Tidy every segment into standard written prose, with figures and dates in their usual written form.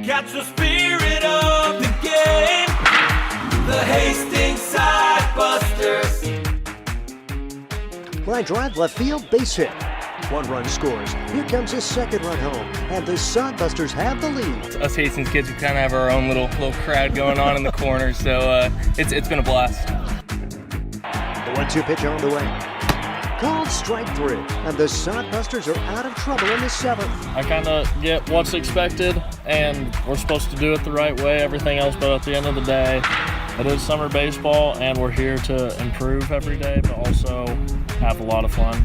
Catch the spirit of the game. The Hastings Side Busters. Line drive, left field, base hit. 1 run scores. Here comes his 2nd run home, and the Sodbusters have the lead. Us Hastings kids, we kind of have our own little crowd going on in the corner, so it's been a blast. The 1-2 pitch on the way. Called strike 3, and the Sodbusters are out of trouble in the 7th. I kind of get what's expected, and we're supposed to do it the right way, everything else, but at the end of the day, it is summer baseball, and we're here to improve every day, but also have a lot of fun.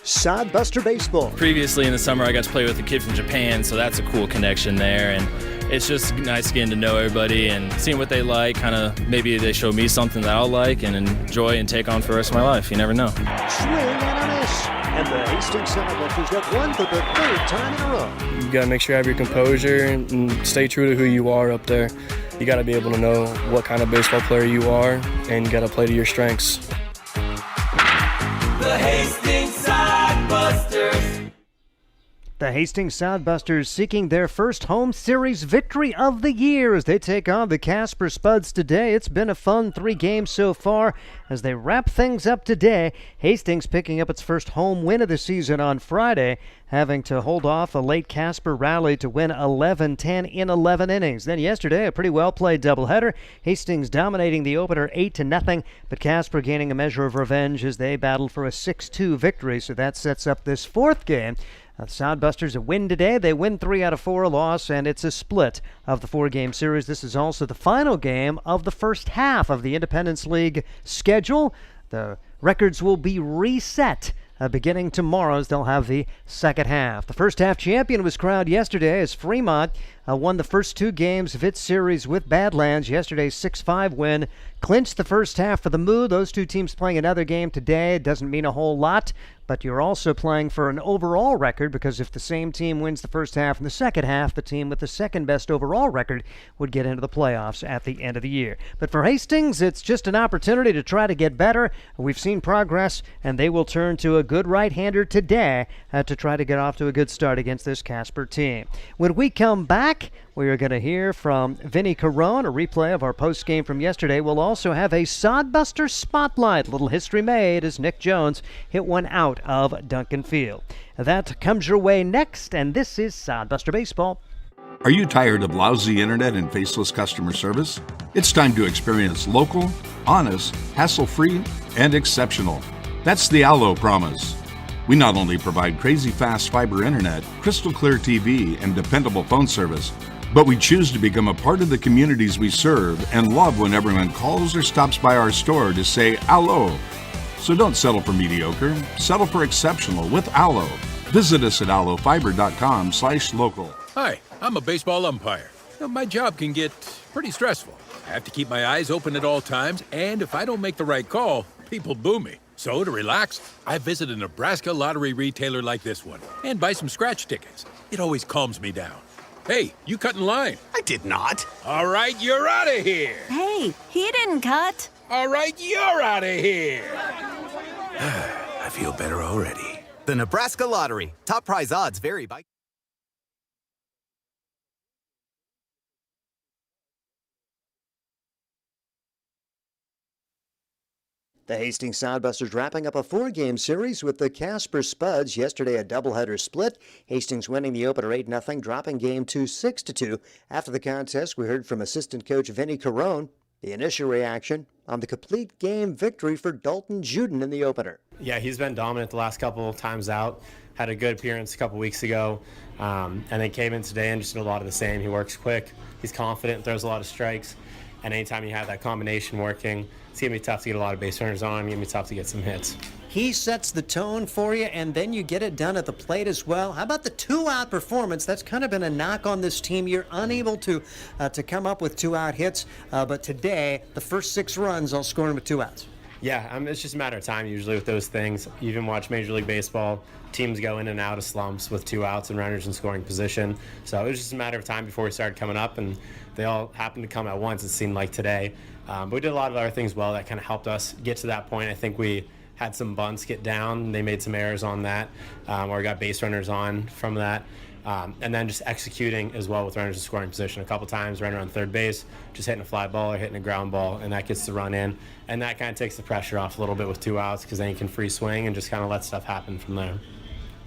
Sodbuster Baseball. Previously in the summer, I got to play with a kid from Japan, so that's a cool connection there. And it's just nice getting to know everybody and seeing what they like. Kind of maybe they show me something that I'll like and enjoy and take on for the rest of my life. You never know. Swing and a miss. And the Hastings Sodbusters got one for the 3rd time in a row. You got to make sure you have your composure and stay true to who you are up there. You got to be able to know what kind of baseball player you are, and you got to play to your strengths. The Hastings Side Busters. The Hastings Sodbusters seeking their first home series victory of the year as they take on the Casper Spuds today. It's been a fun 3 games so far as they wrap things up today. Hastings picking up its first home win of the season on Friday, having to hold off a late Casper rally to win 11-10 in 11 innings. Then yesterday, a pretty well-played doubleheader. Hastings dominating the opener 8-0, but Casper gaining a measure of revenge as they battled for a 6-2 victory, so that sets up this 4th game. The Sodbusters a win today. They win 3 out of 4, a loss, and it's a split of the 4-game series. This is also the final game of the first half of the Independence League schedule. The records will be reset beginning tomorrow as they'll have the second half. The first half champion was crowned yesterday as Fremont won the first 2 games of its series with Badlands. Yesterday's 6-5 win clinched the first half for the Moo. Those 2 teams playing another game today. It doesn't mean a whole lot, but you're also playing for an overall record, because if the same team wins the first half and the second half, the team with the second best overall record would get into the playoffs at the end of the year. But for Hastings, it's just an opportunity to try to get better. We've seen progress, and they will turn to a good right-hander today to try to get off to a good start against this Casper team. When we come back, we are going to hear from Vinny Carone, a replay of our post-game from yesterday. We'll also have a Sodbuster Spotlight. Little history made as Nick Jones hit one out of Duncan Field. That comes your way next, and this is Sodbuster Baseball. Are you tired of lousy internet and faceless customer service? It's time to experience local, honest, hassle-free, and exceptional. That's the Allo promise. We not only provide crazy fast fiber internet, crystal clear TV, and dependable phone service, but we choose to become a part of the communities we serve and love when everyone calls or stops by our store to say Allo. So don't settle for mediocre, settle for exceptional with Allo. Visit us at allofiber.com/local. Hi, I'm a baseball umpire. My job can get pretty stressful. I have to keep my eyes open at all times, and if I don't make the right call, people boo me. So to relax, I visit a Nebraska lottery retailer like this one and buy some scratch tickets. It always calms me down. Hey, you cut in line. I did not. All right, you're out of here. Hey, he didn't cut. All right, you're out of here. I feel better already. The Nebraska Lottery. Top prize odds vary by... The Hastings Sodbusters wrapping up a 4-game series with the Casper Spuds. Yesterday, a doubleheader split. Hastings winning the opener 8-0, dropping game 2 6-2. After the contest, we heard from assistant coach Vinny Carone. The initial reaction on the complete game victory for Dalton Juden in the opener. Yeah, he's been dominant the last couple of times out. Had a good appearance a couple weeks ago, and then came in today and just did a lot of the same. He works quick. He's confident, throws a lot of strikes. And anytime you have that combination working, it's going to be tough to get a lot of base runners on. It's going to be tough to get some hits. He sets the tone for you, and then you get it done at the plate as well. How about the 2-out performance? That's kind of been a knock on this team. You're unable to come up with 2-out hits, but today, the first 6 runs, all scoring with 2 outs. Yeah, it's just a matter of time usually with those things. You even watch Major League Baseball, teams go in and out of slumps with 2 outs and runners in scoring position. So it was just a matter of time before we started coming up, and they all happened to come at once, it seemed like today. But we did a lot of other things well that kind of helped us get to that point. I think we had some bunts get down. They made some errors on that, or got base runners on from that. And then just executing as well with runners in scoring position. A couple times running on third base, just hitting a fly ball or hitting a ground ball, and that gets the run in. And that kind of takes the pressure off a little bit with 2 outs, because then you can free swing and just kind of let stuff happen from there.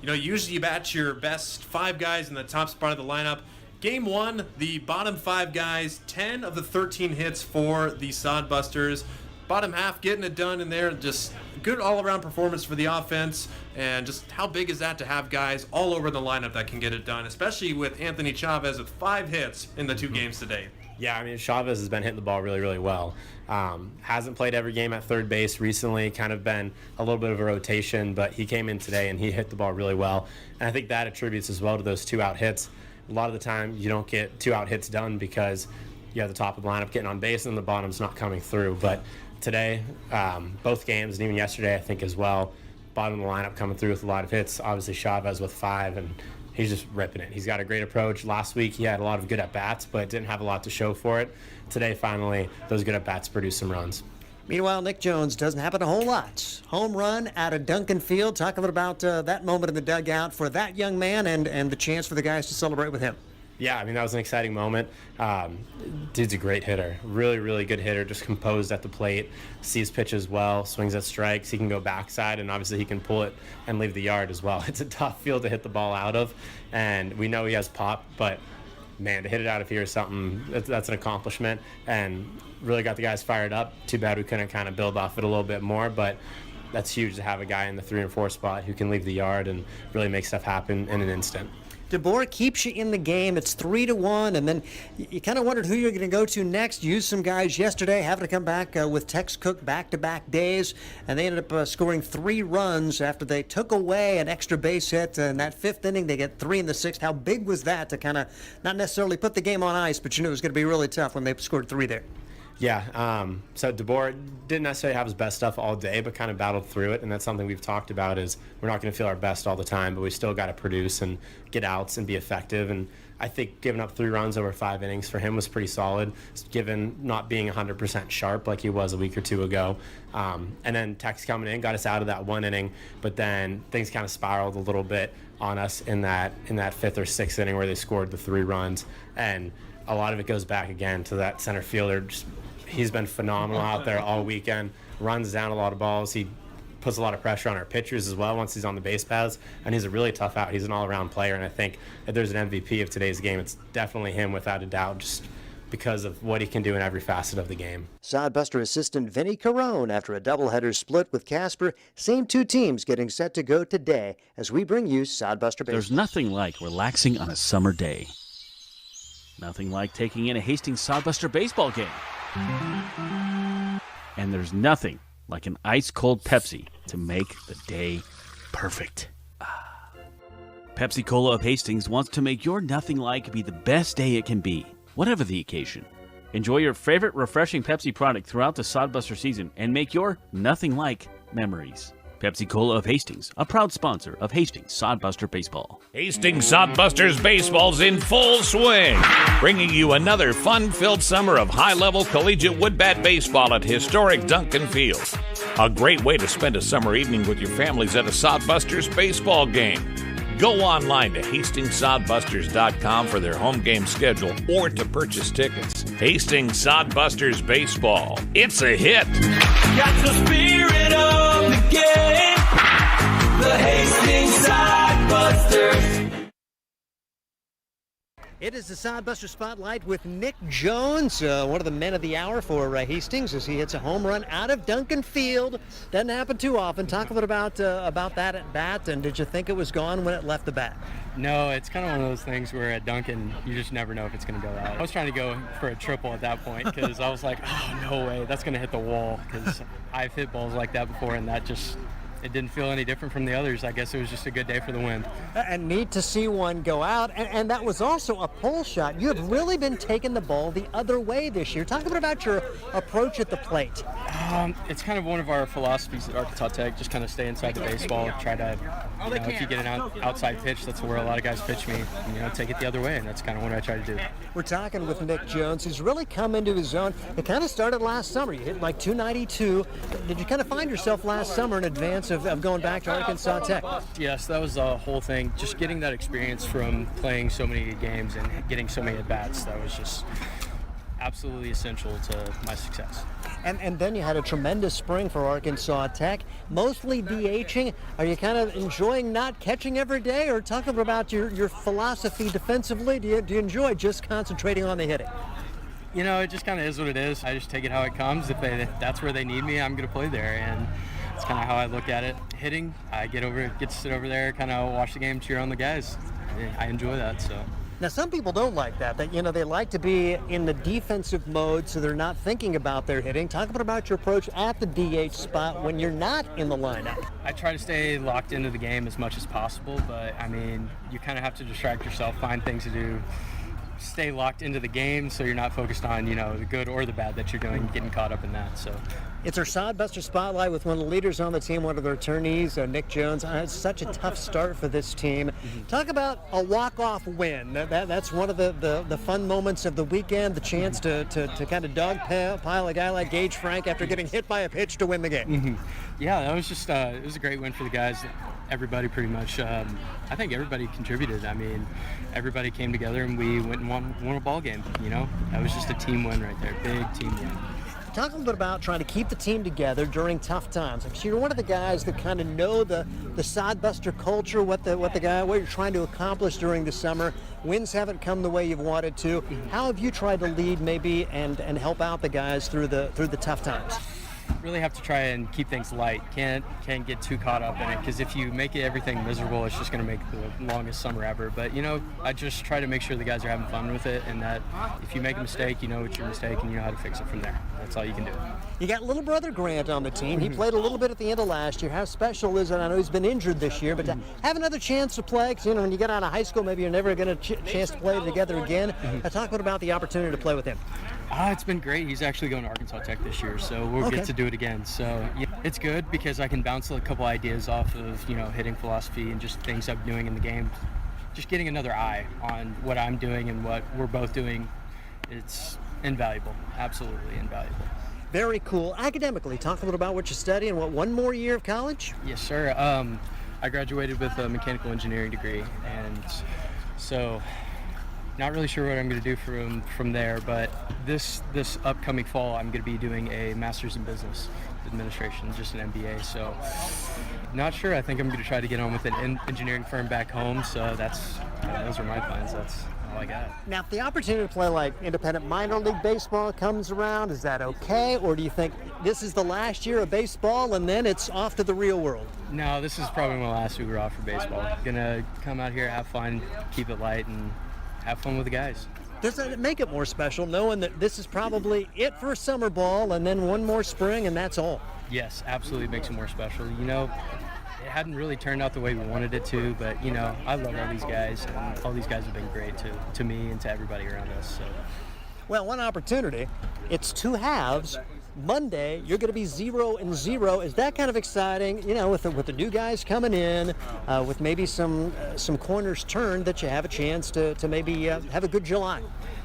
You know, usually you batch your best 5 guys in the top spot of the lineup. Game 1, the bottom 5 guys, 10 of the 13 hits for the Sodbusters. Bottom half getting it done in there. Just good all-around performance for the offense. And just how big is that to have guys all over the lineup that can get it done, especially with Anthony Chavez with 5 hits in the 2 games today. Yeah, I mean, Chavez has been hitting the ball really, really well. Hasn't played every game at third base recently, kind of been a little bit of a rotation, but he came in today and he hit the ball really well. And I think that attributes as well to those 2-out hits. A lot of the time you don't get 2-out hits done because you have the top of the lineup getting on base and the bottom's not coming through. But today, both games, and even yesterday I think as well, bottom of the lineup coming through with a lot of hits. Obviously Chavez with 5, and he's just ripping it. He's got a great approach. Last week he had a lot of good at-bats, but didn't have a lot to show for it. Today, finally, those good at-bats produce some runs. Meanwhile, Nick Jones doesn't happen a whole lot. Home run out of Duncan Field. Talk a little about that moment in the dugout for that young man and the chance for the guys to celebrate with him. Yeah, I mean, that was an exciting moment. Dude's a great hitter. Really, really good hitter. Just composed at the plate. Sees pitches well. Swings at strikes. He can go backside, and obviously he can pull it and leave the yard as well. It's a tough field to hit the ball out of, and we know he has pop, but man, to hit it out of here is something, that's an accomplishment, and really got the guys fired up. Too bad we couldn't kind of build off it a little bit more, but that's huge to have a guy in the 3 and 4 spot who can leave the yard and really make stuff happen in an instant. DeBoer keeps you in the game. It's 3-1, and then you kind of wondered who you're going to go to next. Used some guys yesterday, having to come back with Tex Cook back-to-back days, and they ended up scoring 3 runs after they took away an extra base hit. In that 5th inning, they get 3 in the 6th. How big was that to kind of not necessarily put the game on ice, but you knew it was going to be really tough when they scored 3 there? Yeah, so DeBoer didn't necessarily have his best stuff all day, but kind of battled through it, and that's something we've talked about is we're not going to feel our best all the time, but we still got to produce and get outs and be effective. And I think giving up 3 runs over 5 innings for him was pretty solid, given not being 100% sharp like he was a week or 2 ago. And then Tex coming in got us out of that 1 inning, but then things kind of spiraled a little bit on us in that 5th or 6th inning where they scored the 3 runs. And a lot of it goes back again to that center fielder. He's been phenomenal out there all weekend, runs down a lot of balls. He puts a lot of pressure on our pitchers as well once he's on the base paths, and he's a really tough out. He's an all-around player, and I think if there's an MVP of today's game, it's definitely him without a doubt, just because of what he can do in every facet of the game. Sodbuster assistant Vinny Carone after a doubleheader split with Casper. Same 2 teams getting set to go today as we bring you Sodbuster Baseball. There's nothing like relaxing on a summer day. Nothing like taking in a Hastings Sodbuster baseball game. And there's nothing like an ice-cold Pepsi to make the day perfect. Pepsi Cola of Hastings wants to make your nothing like be the best day it can be, whatever the occasion. Enjoy your favorite refreshing Pepsi product throughout the Sodbuster season and make your nothing like memories. Pepsi Cola of Hastings, a proud sponsor of Hastings Sodbuster Baseball. Hastings Sodbusters Baseball's in full swing, bringing you another fun-filled summer of high-level collegiate woodbat baseball at historic Duncan Field. A great way to spend a summer evening with your families at a Sodbusters baseball game. Go online to HastingsSodbusters.com for their home game schedule or to purchase tickets. Hastings Sodbusters Baseball. It's a hit. Got the spirit of the game. The Hastings Sodbusters. It is the Sodbuster Spotlight with Nick Jones, one of the men of the hour for Hastings as he hits a home run out of Duncan Field. Doesn't happen too often. Talk a little about that at bat, and did you think it was gone when it left the bat? No, it's kind of one of those things where at Duncan, you just never know if it's going to go out. I was trying to go for a triple at that point because I was like, oh, no way, that's going to hit the wall because I've hit balls like that before, and that just... it didn't feel any different from the others. I guess it was just a good day for the wind. And neat to see one go out. And that was also a pull shot. You have really been taking the ball the other way this year. Talk a bit about your approach at the plate. It's kind of one of our philosophies at Arkansas Tech, just kind of stay inside the baseball, try to, if you get an outside pitch, that's where a lot of guys pitch me, take it the other way, and that's kind of what I try to do. We're talking with Nick Jones, who's really come into his own. It kind of started last summer. You hit like 292. Did you kind of find yourself last summer in advance of going back to Arkansas Tech? Yes, that was the whole thing. Just getting that experience from playing so many games and getting so many at-bats, that was just absolutely essential to my success. And then you had a tremendous spring for Arkansas Tech, mostly DHing. Are you kind of enjoying not catching every day, or talking about your philosophy defensively? Do you enjoy just concentrating on the hitting? It just kind of is what it is. I just take it how it comes. If that's where they need me, I'm going to play there, and that's kind of how I look at it. Hitting, I get to sit over there, kind of watch the game, cheer on the guys. I enjoy that, so. Now, some people don't like that they like to be in the defensive mode, so they're not thinking about their hitting. Talk about your approach at the DH spot when you're not in the lineup. I try to stay locked into the game as much as possible, but, you kind of have to distract yourself, find things to do, stay locked into the game so you're not focused on, the good or the bad that you're doing, getting caught up in that, so. It's our Sodbuster Spotlight with one of the leaders on the team, one of their attorneys, Nick Jones. It's such a tough start for this team. Mm-hmm. Talk about a walk-off win. That's one of the fun moments of the weekend, the chance to kind of dogpile a guy like Gage Frank after getting hit by a pitch to win the game. Mm-hmm. Yeah, that was just it was a great win for the guys. Everybody pretty much, I think everybody contributed. Everybody came together and we went and won a ball game, That was just a team win right there, big team win. Talk a little bit about trying to keep the team together during tough times. Because you're one of the guys that kind of know the Sodbuster culture, what you're trying to accomplish during the summer. Wins haven't come the way you've wanted to. How have you tried to lead maybe and help out the guys through the tough times? Really have to try and keep things light. Can't get too caught up in it, because if you make everything miserable, it's just going to make the longest summer ever. But I just try to make sure the guys are having fun with it, and that if you make a mistake, you know it's your mistake and you know how to fix it from there. That's all you can do. You got little brother Grant on the team. He played a little bit at the end of last year. How special is it? I know he's been injured this year, but to have another chance to play, because when you get out of high school, maybe you're never going to chance to play together again. Talk about the opportunity to play with him. It's been great. He's actually going to Arkansas Tech this year, so we'll get to do it again. So yeah, it's good because I can bounce a couple ideas off of hitting philosophy and just things I'm doing in the game. Just getting another eye on what I'm doing and what we're both doing, it's invaluable, absolutely invaluable. Very cool. Academically, talk a little about what you study and one more year of college? Yes, sir. I graduated with a mechanical engineering degree, and so not really sure what I'm going to do from there, but this upcoming fall I'm going to be doing a master's in business administration, just an MBA, so not sure. I think I'm going to try to get on with an engineering firm back home, so those are my plans. That's all I got. Now, if the opportunity to play like independent minor league baseball comes around, is that okay, or do you think this is the last year of baseball and then it's off to the real world? No, this is probably my last hurrah for baseball. Gonna come out here, have fun, keep it light, and have fun with the guys. Does it make it more special knowing that this is probably it for summer ball and then one more spring and that's all? Yes, absolutely makes it more special. It hadn't really turned out the way we wanted it to, but I love all these guys, and all these guys have been great to me and to everybody around us. So. Well, one opportunity. It's two halves. Monday, you're going to be 0-0. Is that kind of exciting? With the new guys coming in, with maybe some corners turned, that you have a chance to maybe have a good July.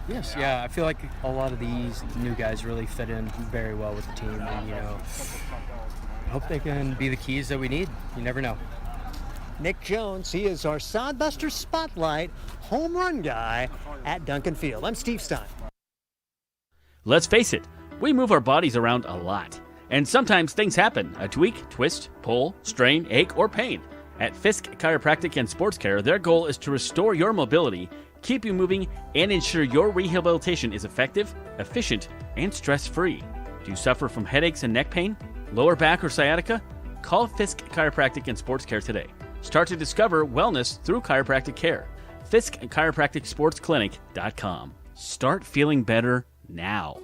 Yes, yeah. I feel like a lot of these new guys really fit in very well with the team, and hope they can be the keys that we need. You never know. Nick Jones, he is our Sodbuster Spotlight home run guy at Duncan Field. I'm Steve Stein. Let's face it, we move our bodies around a lot. And sometimes things happen. A tweak, twist, pull, strain, ache, or pain. At Fisk Chiropractic and Sports Care, their goal is to restore your mobility, keep you moving, and ensure your rehabilitation is effective, efficient, and stress-free. Do you suffer from headaches and neck pain? Lower back or sciatica? Call Fisk Chiropractic and Sports Care today. Start to discover wellness through chiropractic care. FiskChiropracticSportsClinic.com. Start feeling better now.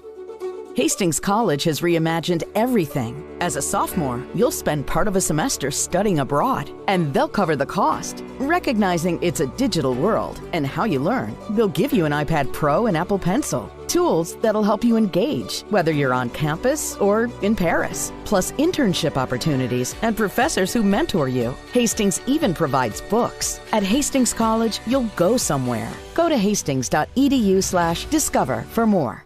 Hastings College has reimagined everything. As a sophomore, you'll spend part of a semester studying abroad, and they'll cover the cost. Recognizing it's a digital world and how you learn, they'll give you an iPad Pro and Apple Pencil, tools that'll help you engage, whether you're on campus or in Paris, plus internship opportunities and professors who mentor you. Hastings even provides books. At Hastings College, you'll go somewhere. Go to hastings.edu/discover for more.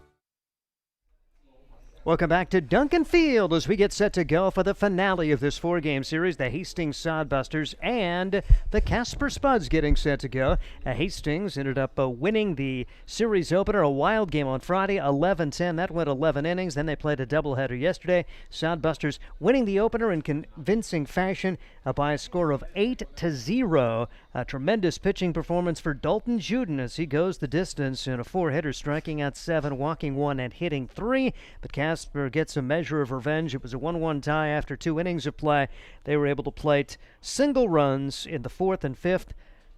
Welcome back to Duncan Field as we get set to go for the finale of this 4-game series. The Hastings Sodbusters and the Casper Spuds getting set to go. Hastings ended up winning the series opener, a wild game on Friday, 11-10. That went 11 innings. Then they played a doubleheader yesterday. Sodbusters winning the opener in convincing fashion by a score of 8-0. A tremendous pitching performance for Dalton Juden as he goes the distance in a 4-hitter, striking out 7, walking 1, and hitting 3. But Casper gets a measure of revenge. It was a 1-1 tie after 2 innings of play. They were able to plate single runs in the 4th and 5th.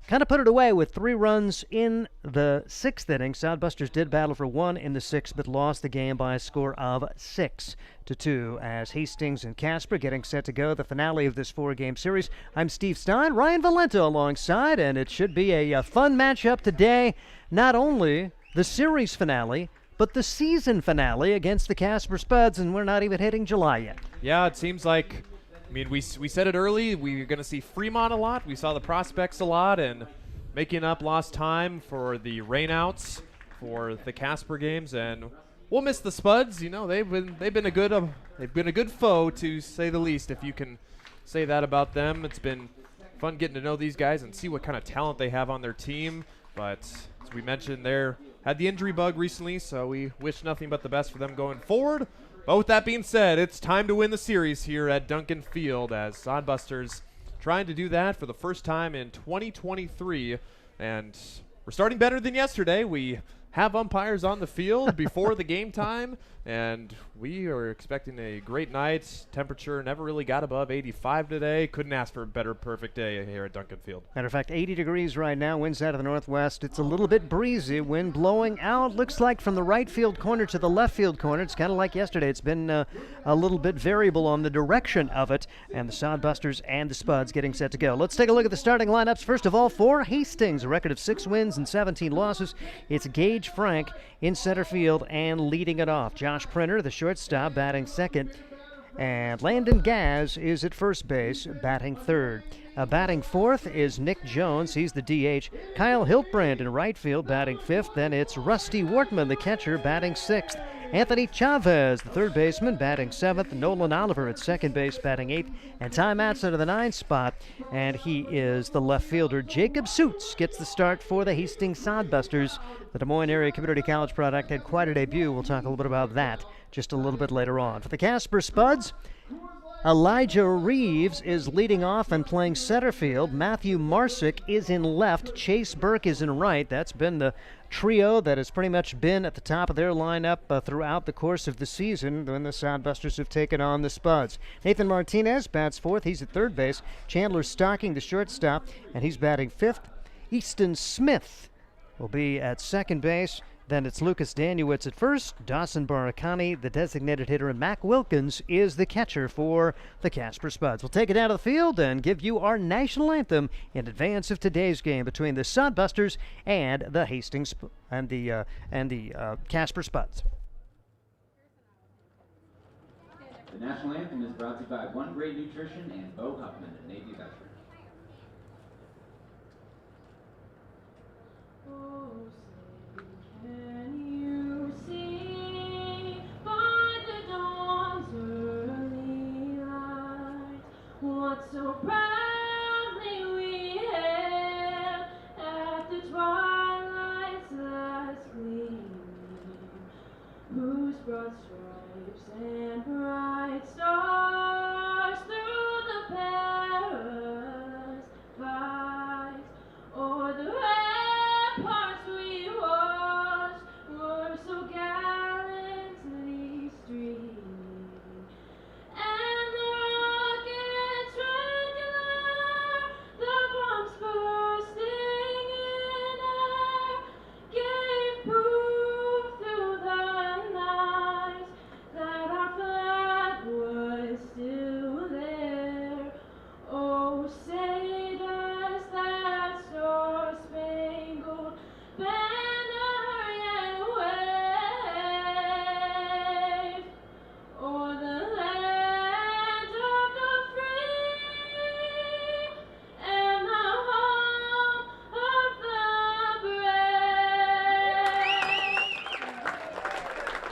Kind of put it away with 3 runs in the 6th inning. Sodbusters did battle for 1 in the 6th, but lost the game by a score of 6-2 as Hastings and Casper getting set to go the finale of this 4-game series. I'm Steve Stein, Ryan Valento alongside, and it should be a fun matchup today. Not only the series finale, but the season finale against the Casper Spuds, and we're not even hitting July yet. Yeah, it seems like, I mean, we said it early, we were going to see Fremont a lot. We saw the prospects a lot, and making up lost time for the rainouts for the Casper games, and we'll miss the Spuds. You know, they've been a good foe, to say the least, if you can say that about them. It's been fun getting to know these guys and see what kind of talent they have on their team. But as we mentioned, they had the injury bug recently, so we wish nothing but the best for them going forward. But with that being said, it's time to win the series here at Duncan Field as Sodbusters trying to do that for the first time in 2023. And we're starting better than yesterday. We have umpires on the field before the game time, and we are expecting a great night. Temperature never really got above 85 today. Couldn't ask for a better perfect day here at Duncan Field. Matter of fact, 80 degrees right now, winds out of the northwest. It's a little bit breezy, wind blowing out. Looks like from the right field corner to the left field corner. It's kind of like yesterday. It's been a little bit variable on the direction of it, and the Sodbusters and the Spuds getting set to go. Let's take a look at the starting lineups. First of all, for Hastings, a record of 6 wins and 17 losses. It's Gage Frank in center field and leading it off. Josh Printer, the shortstop, batting second. And Landon Gaz is at first base, batting third. Batting fourth is Nick Jones. He's the DH. Kyle Hiltbrand in right field, batting fifth. Then it's Rusty Wortman, the catcher, batting sixth. Anthony Chavez, the third baseman, batting seventh. Nolan Oliver at second base, batting eighth. And Ty Matson at the ninth spot, and he is the left fielder. Jacob Suits gets the start for the Hastings Sodbusters. The Des Moines Area Community College product had quite a debut. We'll talk a little bit about that just a little bit later on. For the Casper Spuds, Elijah Reeves is leading off and playing center field. Matthew Marsick is in left. Chase Burke is in right. That's been the trio that has pretty much been at the top of their lineup throughout the course of the season when the Sodbusters have taken on the Spuds. Nathan Martinez bats fourth. He's at third base. Chandler Stocking, the shortstop, and he's batting fifth. Easton Smith will be at second base. Then it's Lucas Danuitz at first, Dawson Barakani, the designated hitter, and Mac Wilkins is the catcher for the Casper Spuds. We'll take it down to the field and give you our national anthem in advance of today's game between the Sodbusters and the Hastings and the Casper Spuds. The national anthem is brought to you by One Great Nutrition and Bo Huffman, a Navy veteran. Can you see by the dawn's early light what so proudly we hailed at the twilight's last gleaming, whose broad stripes and bright stars through the perilous fight o'er the ramparts we watched were so gallantly streaming, and the rockets regular, the bombs bursting in air, gave proof through the night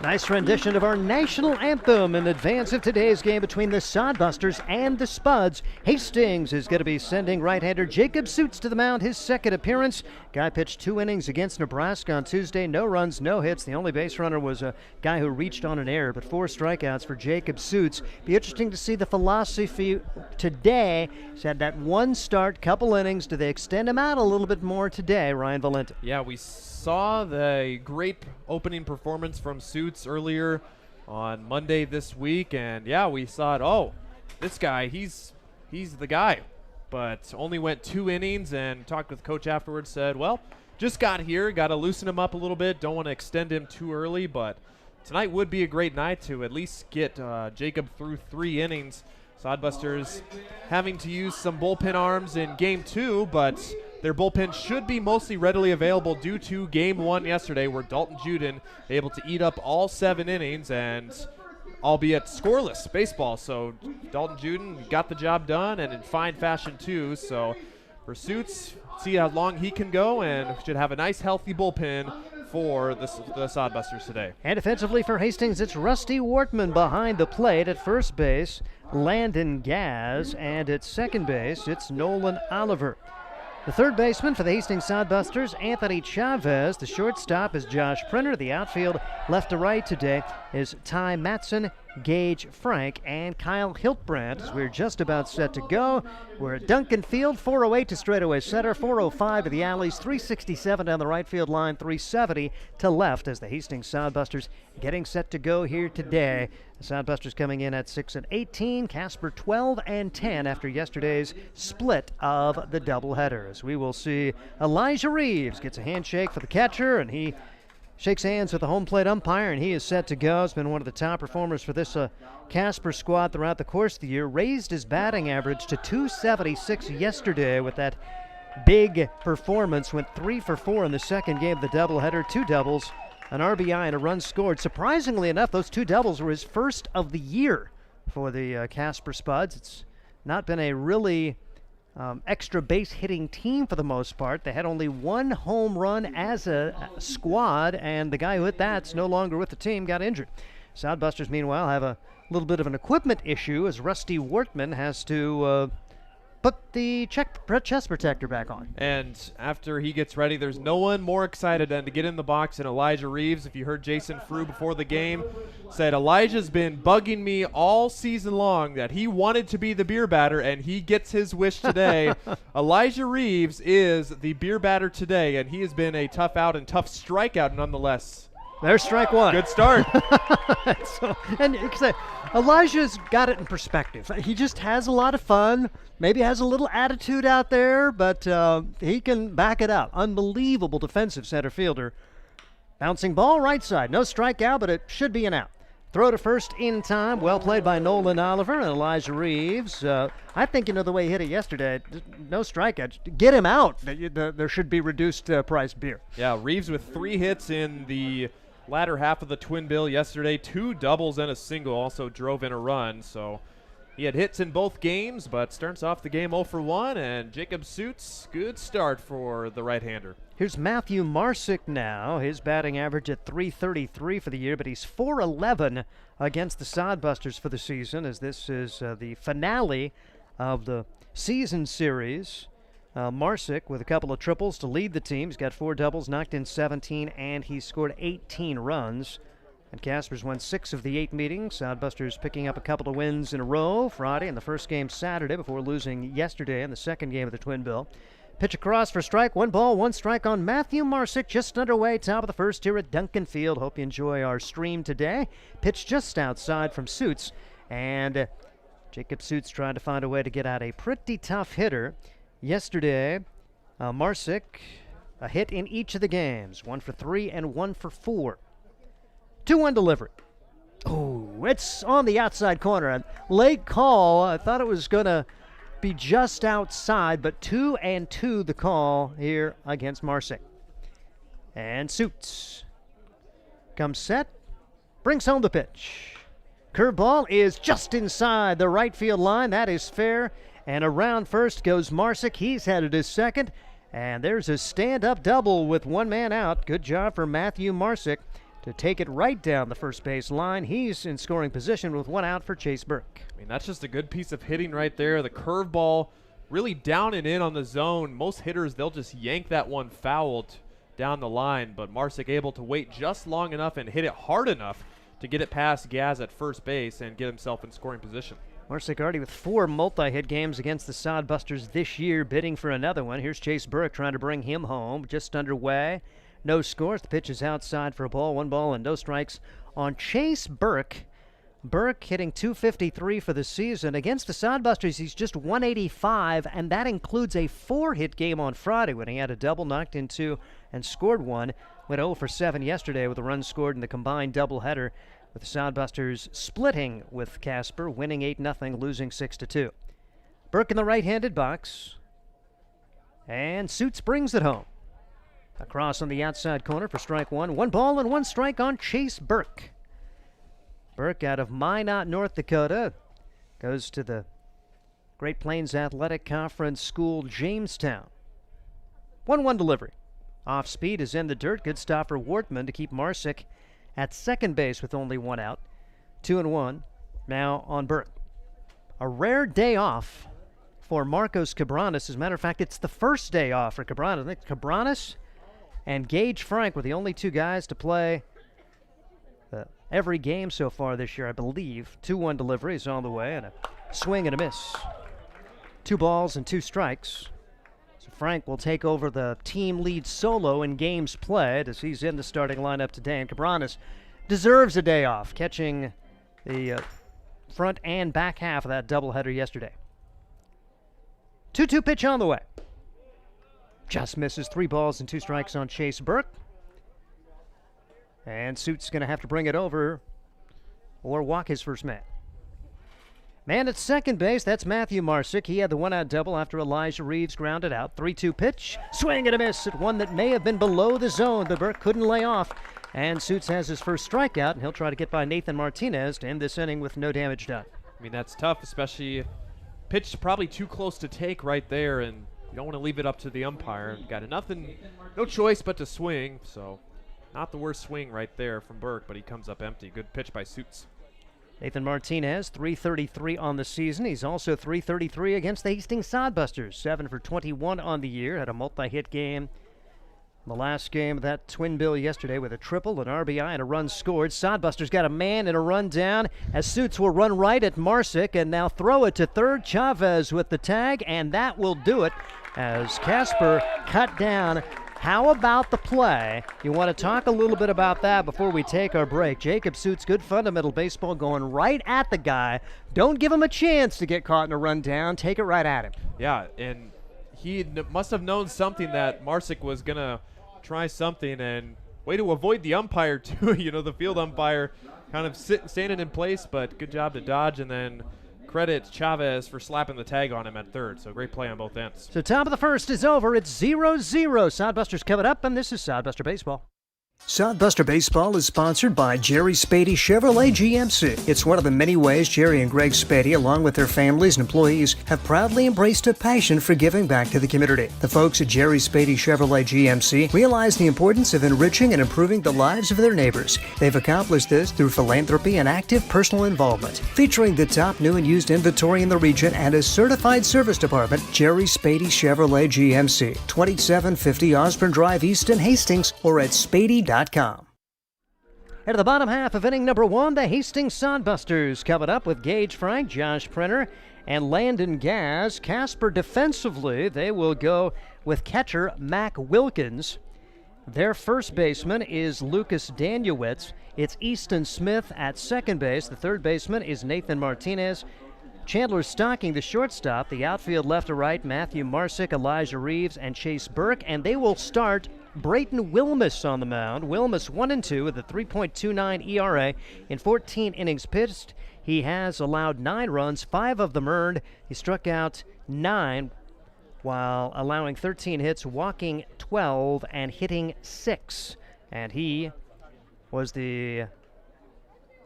Nice rendition of our national anthem in advance of today's game between the Sodbusters and the Spuds. Hastings is going to be sending right-hander Jacob Suits to the mound, his second appearance. Guy pitched 2 innings against Nebraska on Tuesday. No runs, no hits. The only base runner was a guy who reached on an error, but 4 strikeouts for Jacob Suits. Be interesting to see the philosophy today. He's had that 1 start, couple innings. Do they extend him out a little bit more today, Ryan Valente? Yeah, we saw the great opening performance from Suits earlier on Monday this week, and yeah, we thought, oh, this guy, he's the guy. But only went 2 innings, and talked with coach afterwards, said, well, just got here, got to loosen him up a little bit, don't want to extend him too early, but tonight would be a great night to at least get Jacob through 3 innings. Sodbusters having to use some bullpen arms in game 2, but their bullpen should be mostly readily available due to game 1 yesterday, where Dalton Juden able to eat up all 7 innings, and albeit scoreless baseball. So Dalton Juden got the job done, and in fine fashion too. So for Suits, see how long he can go, and should have a nice healthy bullpen for the Sodbusters today. And defensively for Hastings, it's Rusty Wortman behind the plate. At first base, Landon Gaz, and at second base, it's Nolan Oliver. The third baseman for the Hastings Sodbusters, Anthony Chavez. The shortstop is Josh Printer. The outfield, left to right today, is Ty Matson, Gage Frank, and Kyle Hiltbrand. As we're just about set to go, we're at Duncan Field, 408 to straightaway center, 405 to the alleys, 367 down the right field line, 370 to left as the Hastings Sodbusters getting set to go here today. The Sodbusters coming in at 6-18, Casper 12-10 after yesterday's split of the doubleheader. As we will see, Elijah Reeves gets a handshake for the catcher, and he shakes hands with the home plate umpire, and he is set to go. He's been one of the top performers for this Casper squad throughout the course of the year. Raised his batting average to .276 yesterday with that big performance. Went 3 for 4 in the second game of the doubleheader, 2 doubles, an RBI, and a run scored. Surprisingly enough, those 2 doubles were his first of the year for the Casper Spuds. It's not been a really extra base hitting team for the most part. They had only 1 home run as a squad, and the guy who hit that's no longer with the team, got injured. Sodbusters, meanwhile, have a little bit of an equipment issue as Rusty Wortman has to put the chest protector back on. And after he gets ready, there's no one more excited than to get in the box than Elijah Reeves. If you heard Jason Frew before the game, said Elijah's been bugging me all season long that he wanted to be the beer batter, and he gets his wish today. Elijah Reeves is the beer batter today, and he has been a tough out and tough strikeout nonetheless. There's strike 1. Good start. And Elijah's got it in perspective. He just has a lot of fun, maybe has a little attitude out there, but he can back it up. Unbelievable defensive center fielder. Bouncing ball right side. No strikeout, but it should be an out. Throw to first in time. Well played by Nolan Oliver and Elijah Reeves. I think, the way he hit it yesterday, no strikeout. Get him out. There should be reduced price beer. Yeah, Reeves with 3 hits in the latter half of the twin bill yesterday. 2 doubles and a single, also drove in a run. So he had hits in both games, but starts off the game 0 for 1. And Jacob Suits, good start for the right-hander. Here's Matthew Marsick now. His batting average at .333 for the year, but he's .411 against the Sodbusters for the season, as this is the finale of the season series. Marsick with a couple of triples to lead the team. He's got 4 doubles, knocked in 17, and he scored 18 runs. And Casper's won 6 of the 8 meetings. Sodbusters picking up a couple of wins in a row, Friday and the first game Saturday, before losing yesterday in the second game of the twin bill. Pitch across for strike. 1 ball, 1 strike on Matthew Marsick. Just underway, top of the first here at Duncan Field. Hope you enjoy our stream today. Pitch just outside from Suits. And Jacob Suits trying to find a way to get out a pretty tough hitter. Yesterday, Marsick, a hit in each of the games. 1 for 3 and 1 for 4. 2-1 delivery. Oh, it's on the outside corner. A late call. I thought it was going to be just outside, but 2-2 the call here against Marsick. And Suits comes set, brings home the pitch. Curveball is just inside the right field line. That is fair. And around first goes Marsick. He's headed to second. And there's a stand-up double with 1 man out. Good job for Matthew Marsick to take it right down the first base line. He's in scoring position with one out for Chase Burke. I mean, that's just a good piece of hitting right there. The curveball really down and in on the zone. Most hitters, they'll just yank that one fouled down the line, but Marsick able to wait just long enough and hit it hard enough to get it past Gaz at first base and get himself in scoring position. Marsick already with 4 multi-hit games against the Sodbusters this year, bidding for another one. Here's Chase Burke trying to bring him home. Just underway. No scores. The pitch is outside for a ball. 1 ball and no strikes on Chase Burke. Burke hitting .253 for the season. Against the Sodbusters, he's just .185, and that includes a 4-hit game on Friday when he had a double, knocked in 2, and scored 1. Went 0 for 7 yesterday with a run scored in the combined doubleheader, with the Sodbusters splitting with Casper, winning 8-0, losing 6-2. Burke in the right-handed box, and Suits brings it home. Across on the outside corner for strike 1. 1 ball and 1 strike on Chase Burke. Burke out of Minot, North Dakota, goes to the Great Plains Athletic Conference School, Jamestown. 1-1 delivery. Off speed is in the dirt. Good stop for Wortman to keep Marsick at second base with only 1 out. 2-1 now on Burke. A rare day off for Marcos Cabranes. As a matter of fact, it's the first day off for Cabranes. I think Cabranes and Gage Frank were the only 2 guys to play every game so far this year, I believe. 2-1 delivery is on the way, and a swing and a miss. 2 balls and 2 strikes. So Frank will take over the team lead solo in games played as he's in the starting lineup today. And Cabranes deserves a day off, catching the front and back half of that doubleheader yesterday. 2-2 pitch on the way. Just misses. 3 balls and 2 strikes on Chase Burke. And Suits going to have to bring it over or walk his first man. Man at second base, that's Matthew Marsick. He had the 1-out double after Elijah Reeves grounded out. 3-2 pitch, swing and a miss at one that may have been below the zone, but Burke couldn't lay off. And Suits has his first strikeout, and he'll try to get by Nathan Martinez to end this inning with no damage done. I mean, that's tough, especially pitch probably too close to take right there, and you don't want to leave it up to the umpire. Got nothing, no choice but to swing, so not the worst swing right there from Burke, but he comes up empty. Good pitch by Suits. Nathan Martinez, .333 on the season. He's also .333 against the Hastings Sodbusters. 7 for 21 on the year. Had a multi-hit game in the last game of that twin bill yesterday with a triple, an RBI, and a run scored. Sodbusters got a man and a run down as Suits will run right at Marsick and now throw it to third. Chavez with the tag, and that will do it as Casper cut down. How about the play? You want to talk a little bit about that before we take our break. Jacob Suits, good fundamental baseball, going right at the guy. Don't give him a chance to get caught in a run down. Take it right at him. Yeah, and he must have known something that Marsick was going to try something, and way to avoid the umpire, too. You know, the field umpire kind of standing in place, but good job to dodge, and then credit Chavez for slapping the tag on him at third. So great play on both ends. So top of the first is over. It's 0-0. Sodbusters coming up, and this is Sodbuster Baseball. Sodbuster Baseball is sponsored by Jerry Spady Chevrolet GMC. It's one of the many ways Jerry and Greg Spady, along with their families and employees, have proudly embraced a passion for giving back to the community. The folks at Jerry Spady Chevrolet GMC realize the importance of enriching and improving the lives of their neighbors. They've accomplished this through philanthropy and active personal involvement. Featuring the top new and used inventory in the region and a certified service department, Jerry Spady Chevrolet GMC, 2750 Osborne Drive East in Hastings, or at spady.com. At the bottom half of inning number 1, the Hastings Sodbusters coming up with Gage Frank, Josh Printer, and Landon Gaz. Casper defensively, they will go with catcher Mac Wilkins. Their first baseman is Lucas Daniewicz. It's Easton Smith at second base. The third baseman is Nathan Martinez. Chandler Stocking, the shortstop. The outfield left to right, Matthew Marsick, Elijah Reeves, and Chase Burke. And they will start Brayton Wilmus on the mound. Wilmus 1-2 with a 3.29 ERA in 14 innings pitched. He has allowed 9 runs, 5 of them earned. He struck out 9 while allowing 13 hits, walking 12, and hitting 6. And he was the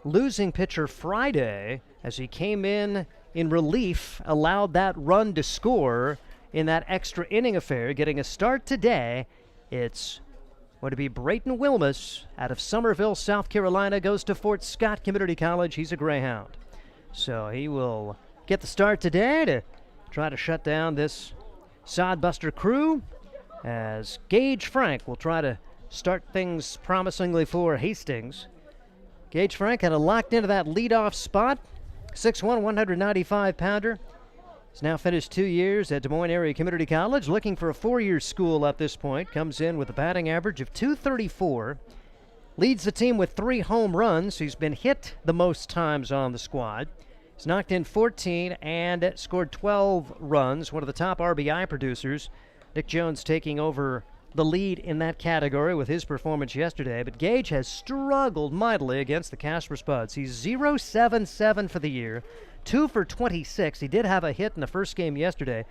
losing pitcher Friday as he came in relief, allowed that run to score in that extra inning affair, getting a start today. It's would be Brayton Wilmus out of Summerville, South Carolina, goes to Fort Scott Community College. He's a Greyhound. So he will get the start today to try to shut down this Sodbuster crew, as Gage Frank will try to start things promisingly for Hastings. Gage Frank had a locked into that leadoff spot. 6'1", 195-pounder. He's now finished 2 years at Des Moines Area Community College, looking for a 4-year school at this point. Comes in with a batting average of .234. Leads the team with 3 home runs. He's been hit the most times on the squad. He's knocked in 14 and scored 12 runs, one of the top RBI producers. Nick Jones taking over the lead in that category with his performance yesterday. But Gage has struggled mightily against the Casper Spuds. He's 0-7-7 for the year, 2 for 26. He did have a hit in the first game yesterday.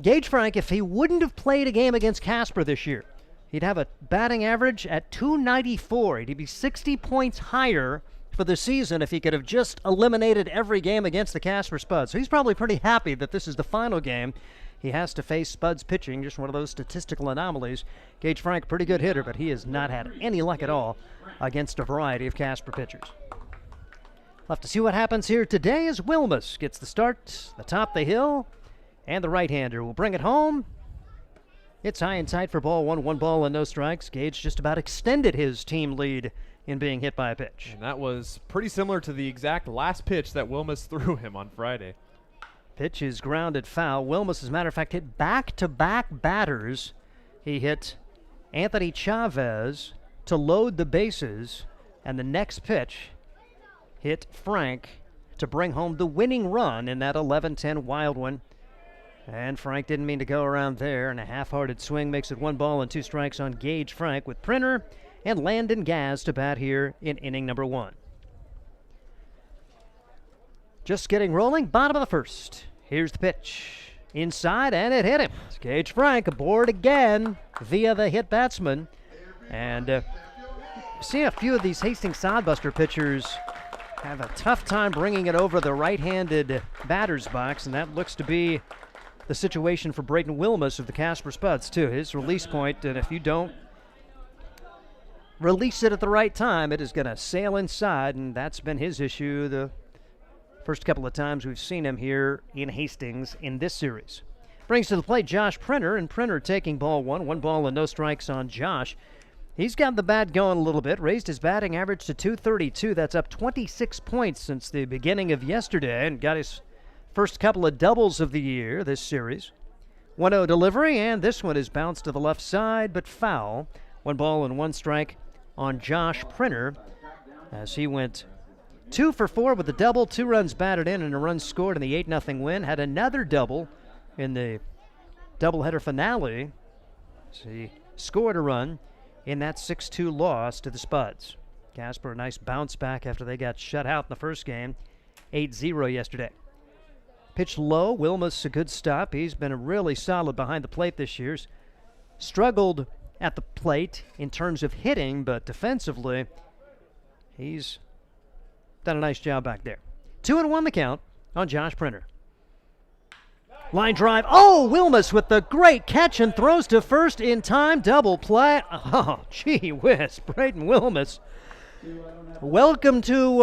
Gage Frank, if he wouldn't have played a game against Casper this year, he'd have a batting average at .294. He'd be 60 points higher for the season if he could have just eliminated every game against the Casper Spuds. So he's probably pretty happy that this is the final game. He has to face Spuds pitching, just one of those statistical anomalies. Gage Frank, pretty good hitter, but he has not had any luck at all against a variety of Casper pitchers. We'll have to see what happens here today as Wilmus gets the start, the top of the hill, and the right-hander will bring it home. It's high and tight for ball one, 1 ball and no strikes. Gage just about extended his team lead in being hit by a pitch. And that was pretty similar to the exact last pitch that Wilmus threw him on Friday. Pitch is grounded foul. Wilmus, as a matter of fact, hit back-to-back batters. He hit Anthony Chavez to load the bases, and the next pitch hit Frank to bring home the winning run in that 11-10 wild one. And Frank didn't mean to go around there, and a half-hearted swing makes it 1 ball and 2 strikes on Gage Frank, with Printer and Landon Gaz to bat here in inning number 1. Just getting rolling, bottom of the first. Here's the pitch. Inside, and it hit him. It's Gage Frank aboard again via the hit batsman. And see a few of these Hastings Sodbuster pitchers have a tough time bringing it over the right-handed batter's box, and that looks to be the situation for Brayton Wilmus of the Casper Spuds, too. His release point, and if you don't release it at the right time, it is going to sail inside, and that's been his issue the first couple of times we've seen him here in Hastings in this series. Brings to the plate Josh Printer, and Printer taking ball 1 ball and no strikes on Josh. He's got the bat going a little bit, raised his batting average to .232. That's up 26 points since the beginning of yesterday, and got his first couple of doubles of the year this series. 1-0 delivery, and this one is bounced to the left side, but foul. 1 ball and 1 strike on Josh Printer as he went 2 for 4 with a double, 2 runs batted in, and a run scored in the 8-0 win. Had another double in the doubleheader finale. So he scored a run in that 6-2 loss to the Spuds. Casper, a nice bounce back after they got shut out in the first game, 8-0 yesterday. Pitch low, Wilmus a good stop. He's been really solid behind the plate this year. Struggled at the plate in terms of hitting, but defensively, he's done a nice job back there. 2-1 the count on Josh Printer. Line drive. Oh, Wilmus with the great catch and throws to first in time. Double play. Oh, gee whiz. Brayton Wilmus. Welcome to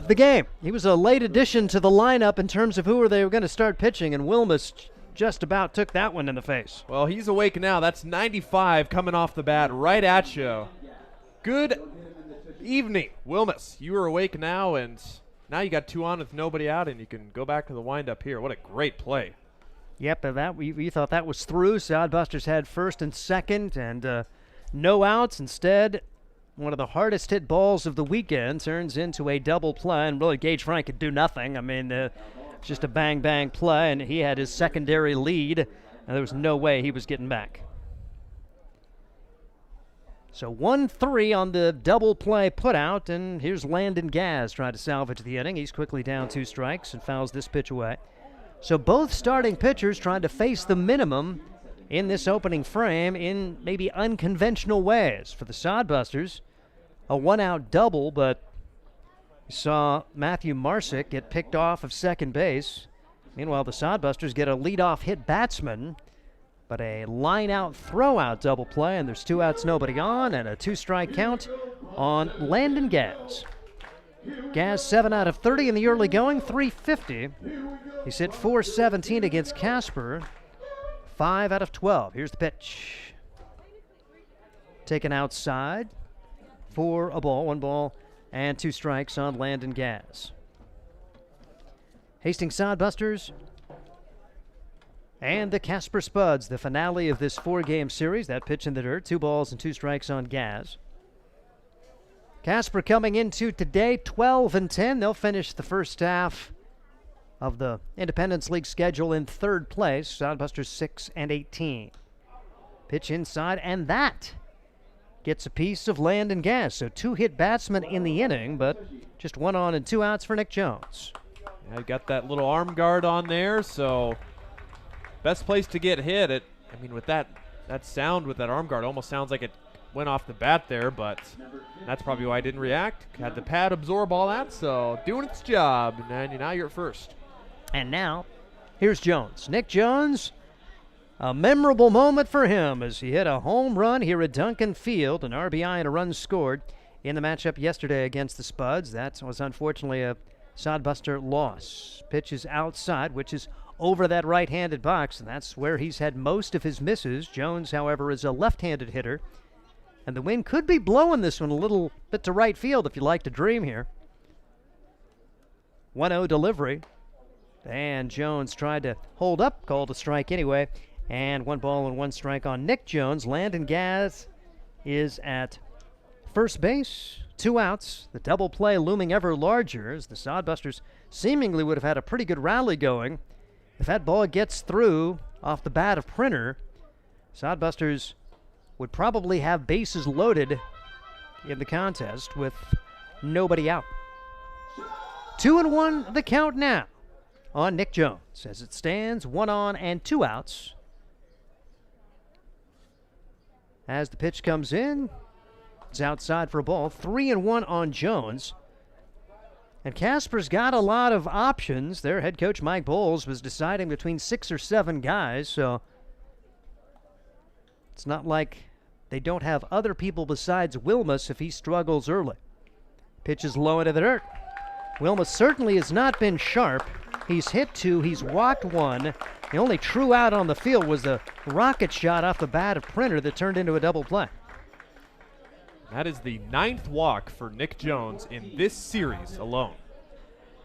the game. He was a late addition to the lineup in terms of who they were going to start pitching, and Wilmus just about took that one in the face. Well, he's awake now. That's 95 coming off the bat right at you. Good evening, Wilmus. You are awake now, and now you got 2 on with nobody out, and you can go back to the windup here. What a great play. Yep, and we thought that was through. Sodbusters had first and second, and no outs. Instead, one of the hardest hit balls of the weekend turns into a double play, and really Gage Frank could do nothing. I mean, just a bang-bang play, and he had his secondary lead, and there was no way he was getting back. So 1-3 on the double play put out, and here's Landon Gaz trying to salvage the inning. He's quickly down 2 strikes and fouls this pitch away. So both starting pitchers trying to face the minimum in this opening frame in maybe unconventional ways. For the Sodbusters, a 1-out double, but you saw Matthew Marsick get picked off of second base. Meanwhile, the Sodbusters get a leadoff hit batsman but a line-out, throw-out double play, and there's 2 outs, nobody on, and a 2-strike count on Landon Gaz. Gaz 7 out of 30 in the early going, 350. He's hit .417 against Casper, 5 out of 12. Here's the pitch. Taken outside for a ball, 1 ball and 2 strikes on Landon Gaz. Hastings Sodbusters and the Casper Spuds, the finale of this 4-game series. That pitch in the dirt, 2 balls and 2 strikes on Gaz. Casper coming into today 12-10. They'll finish the first half of the Independence League schedule in 3rd place. Sodbusters 6-18. Pitch inside, and that gets a piece of Landon Gaz. So 2 hit batsmen in the inning, but just 1 on and 2 outs for Nick Jones. Yeah, got that little arm guard on there, so best place to get hit. I mean, with that sound with that arm guard, almost sounds like it went off the bat there, but that's probably why I didn't react. Had the pad absorb all that, so doing its job, and now you're at first. And now, here's Jones. Nick Jones, a memorable moment for him as he hit a home run here at Duncan Field, an RBI and a run scored in the matchup yesterday against the Spuds. That was unfortunately a Sodbuster loss. Pitch is outside, which is over that right-handed box, and that's where he's had most of his misses. Jones, however, is a left-handed hitter, and the wind could be blowing this one a little bit to right field if you like to dream here. 1-0 delivery, and Jones tried to hold up, called a strike anyway, and 1 ball and 1 strike on Nick Jones. Landon Gaz is at first base, 2 outs. The double play looming ever larger as the Sodbusters seemingly would have had a pretty good rally going. If that ball gets through off the bat of Printer, Sodbusters would probably have bases loaded in the contest with nobody out. 2-1 the count now on Nick Jones. As it stands, 1 on and 2 outs. As the pitch comes in, it's outside for a ball. 3-1 on Jones. And Casper's got a lot of options. Their head coach, Mike Bowles, was deciding between 6 or 7 guys, so it's not like they don't have other people besides Wilmus if he struggles early. Pitch is low into the dirt. Wilmus certainly has not been sharp. He's hit 2, he's walked 1. The only true out on the field was a rocket shot off the bat of Printer that turned into a double play. That is the 9th walk for Nick Jones in this series alone.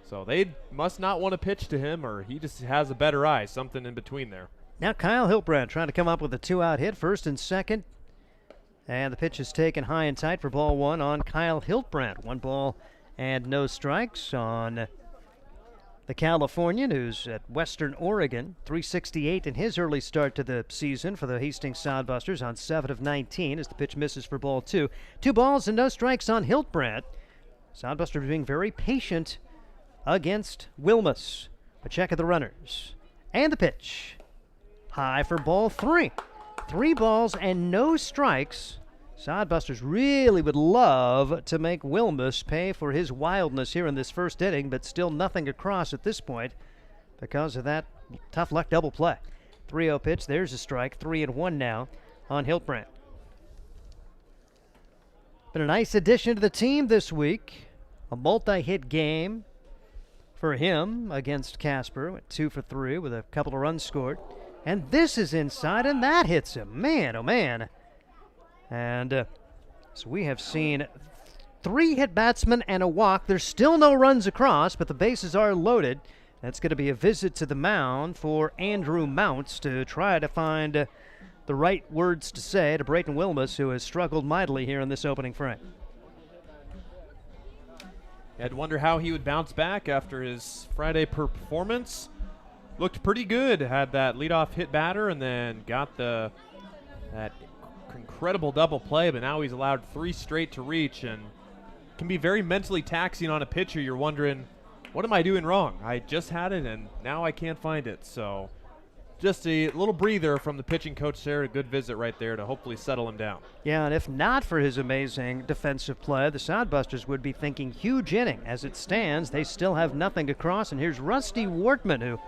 So they must not want to pitch to him, or he just has a better eye, something in between there. Now Kyle Hiltbrand trying to come up with a 2-out hit, first and second. And the pitch is taken high and tight for ball 1 on Kyle Hiltbrand. 1 ball and no strikes on the Californian, who's at Western Oregon. 368 in his early start to the season for the Hastings Sodbusters on 7 of 19 as the pitch misses for ball 2. 2 balls and no strikes on Hiltbrand. Sodbusters being very patient against Wilmus. A check of the runners. And the pitch. High for ball 3. 3 balls and no strikes. Sodbusters really would love to make Wilmus pay for his wildness here in this first inning, but still nothing across at this point because of that tough luck double play. 3-0 pitch, there's a strike, 3-1 now on Hiltbrand. Been a nice addition to the team this week. A multi-hit game for him against Casper. Went 2 for 3 with a couple of runs scored. And this is inside, and that hits him. Man, oh man. And so we have seen 3 hit batsmen and a walk. There's still no runs across, but the bases are loaded. That's going to be a visit to the mound for Andrew Mounts to try to find the right words to say to Brayton Wilmus, who has struggled mightily here in this opening frame. I'd wonder how he would bounce back after his Friday performance. Looked pretty good. Had that leadoff hit batter and then got that incredible double play, but now he's allowed 3 straight to reach, and can be very mentally taxing on a pitcher. You're wondering, what am I doing wrong? I just had it, and now I can't find it. So just a little breather from the pitching coach there. A good visit right there to hopefully settle him down. Yeah, and if not for his amazing defensive play, the Sodbusters would be thinking huge inning. As it stands, they still have nothing to cross, and here's Rusty Wortman, who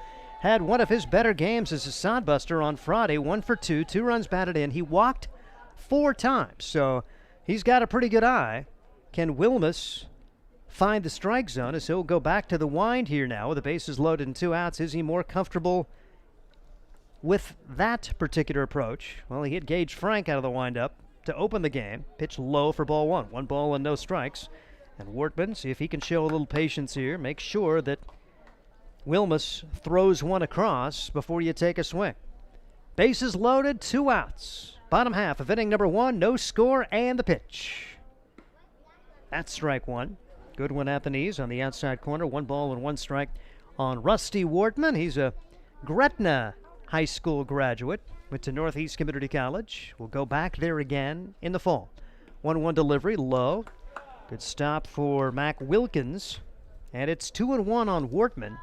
had one of his better games as a sodbuster on Friday. 1 for 2, 2 runs batted in. He walked 4 times, so he's got a pretty good eye. Can Wilmus find the strike zone as he'll go back to the wind here now with the bases loaded and 2 outs? Is he more comfortable with that particular approach? Well, he hit Gage Frank out of the windup to open the game. Pitch low for ball 1. 1 ball and no strikes. And Wortman, see if he can show a little patience here. Make sure that Wilmus throws one across before you take a swing. Bases loaded, 2 outs. Bottom half of inning number 1, no score, and the pitch. That's strike 1. Good one at the knees on the outside corner. 1 ball and 1 strike on Rusty Wortman. He's a Gretna High School graduate. Went to Northeast Community College. Will go back there again in the fall. 1-1 delivery, low. Good stop for Mac Wilkins. And it's 2-1 on Wortman.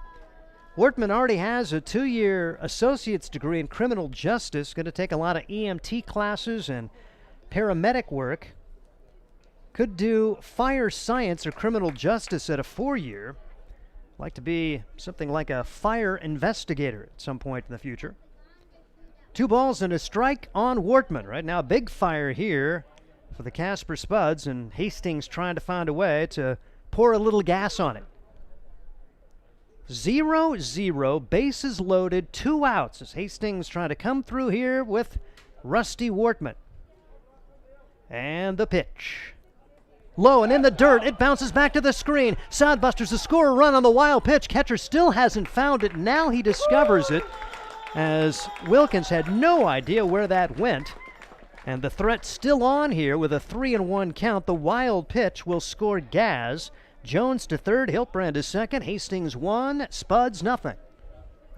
Wortman already has a 2-year associate's degree in criminal justice. Going to take a lot of EMT classes and paramedic work. Could do fire science or criminal justice at a 4-year. Like to be something like a fire investigator at some point in the future. 2 balls and a strike on Wortman. Right now, big fire here for the Casper Spuds, and Hastings trying to find a way to pour a little gas on it. 0-0, bases loaded, 2 outs as Hastings trying to come through here with Rusty Wortman. And the pitch. Low and in the dirt, it bounces back to the screen. Sodbusters to score a run on the wild pitch. Catcher still hasn't found it. Now he discovers it, as Wilkins had no idea where that went. And the threat still on here with a 3-1 count. The wild pitch will score Gaz. Jones to third, Hiltbrand to second, Hastings 1, Spuds nothing.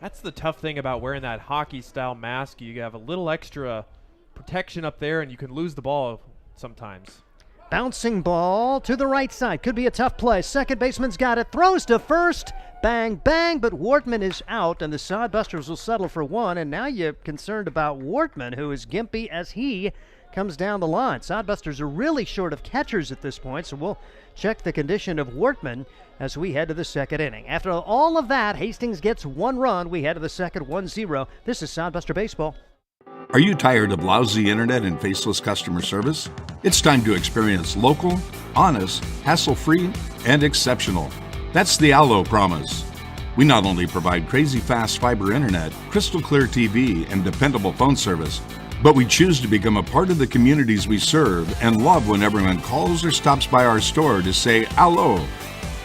That's the tough thing about wearing that hockey-style mask. You have a little extra protection up there, and you can lose the ball sometimes. Bouncing ball to the right side. Could be a tough play. Second baseman's got it. Throws to first. Bang, bang. But Wortman is out, and the Sodbusters will settle for 1. And now you're concerned about Wortman, who is gimpy as he comes down the line. Sodbusters are really short of catchers at this point, so we'll check the condition of Wortman as we head to the second inning. After all of that, Hastings gets 1 run. We head to the second, 1-0. This is Sodbuster Baseball. Are you tired of lousy internet and faceless customer service? It's time to experience local, honest, hassle-free, and exceptional. That's the Allo promise. We not only provide crazy fast fiber internet, crystal clear TV, and dependable phone service, but we choose to become a part of the communities we serve and love when everyone calls or stops by our store to say Allo.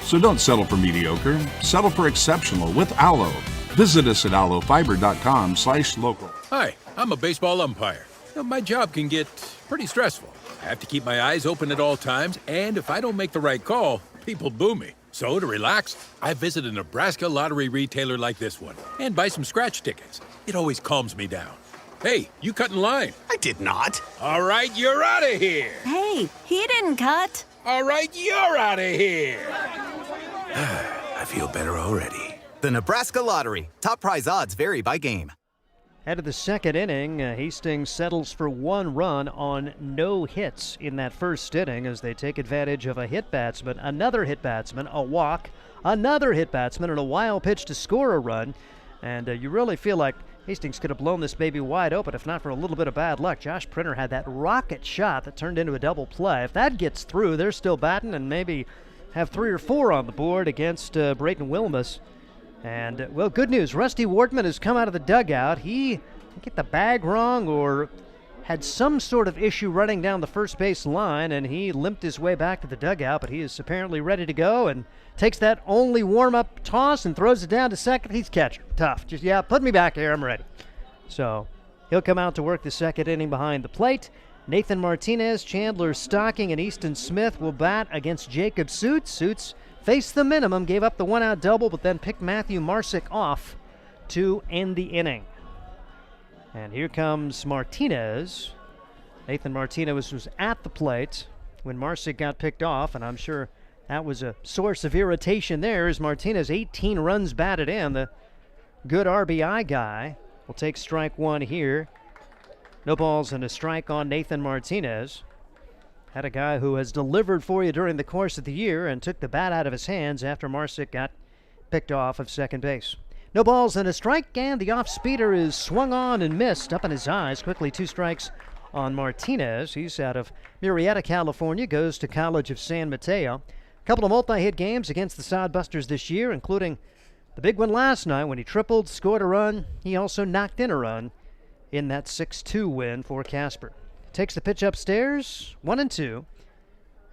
So don't settle for mediocre, settle for exceptional with Allo. Visit us at allofiber.com/local. Hi, I'm a baseball umpire. My job can get pretty stressful. I have to keep my eyes open at all times, and if I don't make the right call, people boo me. So to relax, I visit a Nebraska lottery retailer like this one and buy some scratch tickets. It always calms me down. Hey, you cut in line. I did not. All right, you're out of here. Hey, he didn't cut. All right, you're out of here. I feel better already. The Nebraska Lottery. Top prize odds vary by game. Head of the second inning, Hastings settles for 1 run on no hits in that first inning as they take advantage of a hit batsman, another hit batsman, a walk, another hit batsman, and a wild pitch to score a run. And you really feel like Hastings could have blown this baby wide open if not for a little bit of bad luck. Josh Printer had that rocket shot that turned into a double play. If that gets through, they're still batting and maybe have 3 or 4 on the board against Brayton Wilmus. And, well, good news. Rusty Wortman has come out of the dugout. He didn't get the bag wrong or had some sort of issue running down the first base line, and he limped his way back to the dugout, but he is apparently ready to go and takes that only warm-up toss and throws it down to second. He's catcher. Tough. Just, yeah, put me back here. I'm ready. So he'll come out to work the second inning behind the plate. Nathan Martinez, Chandler Stocking, and Easton Smith will bat against Jacob Suits. Suits faced the minimum, gave up the 1-out double, but then picked Matthew Marsick off to end the inning. And here comes Martinez. Nathan Martinez was at the plate when Marsick got picked off, and I'm sure that was a source of irritation there as Martinez, 18 runs batted in. The good RBI guy will take strike 1 here. No balls and a strike on Nathan Martinez. Had a guy who has delivered for you during the course of the year and took the bat out of his hands after Marsick got picked off of second base. No balls and a strike, and the off-speeder is swung on and missed up in his eyes. Quickly 2 strikes on Martinez. He's out of Murrieta, California, goes to College of San Mateo. A couple of multi-hit games against the Sodbusters this year, including the big one last night when he tripled, scored a run. He also knocked in a run in that 6-2 win for Casper. Takes the pitch upstairs, 1-2.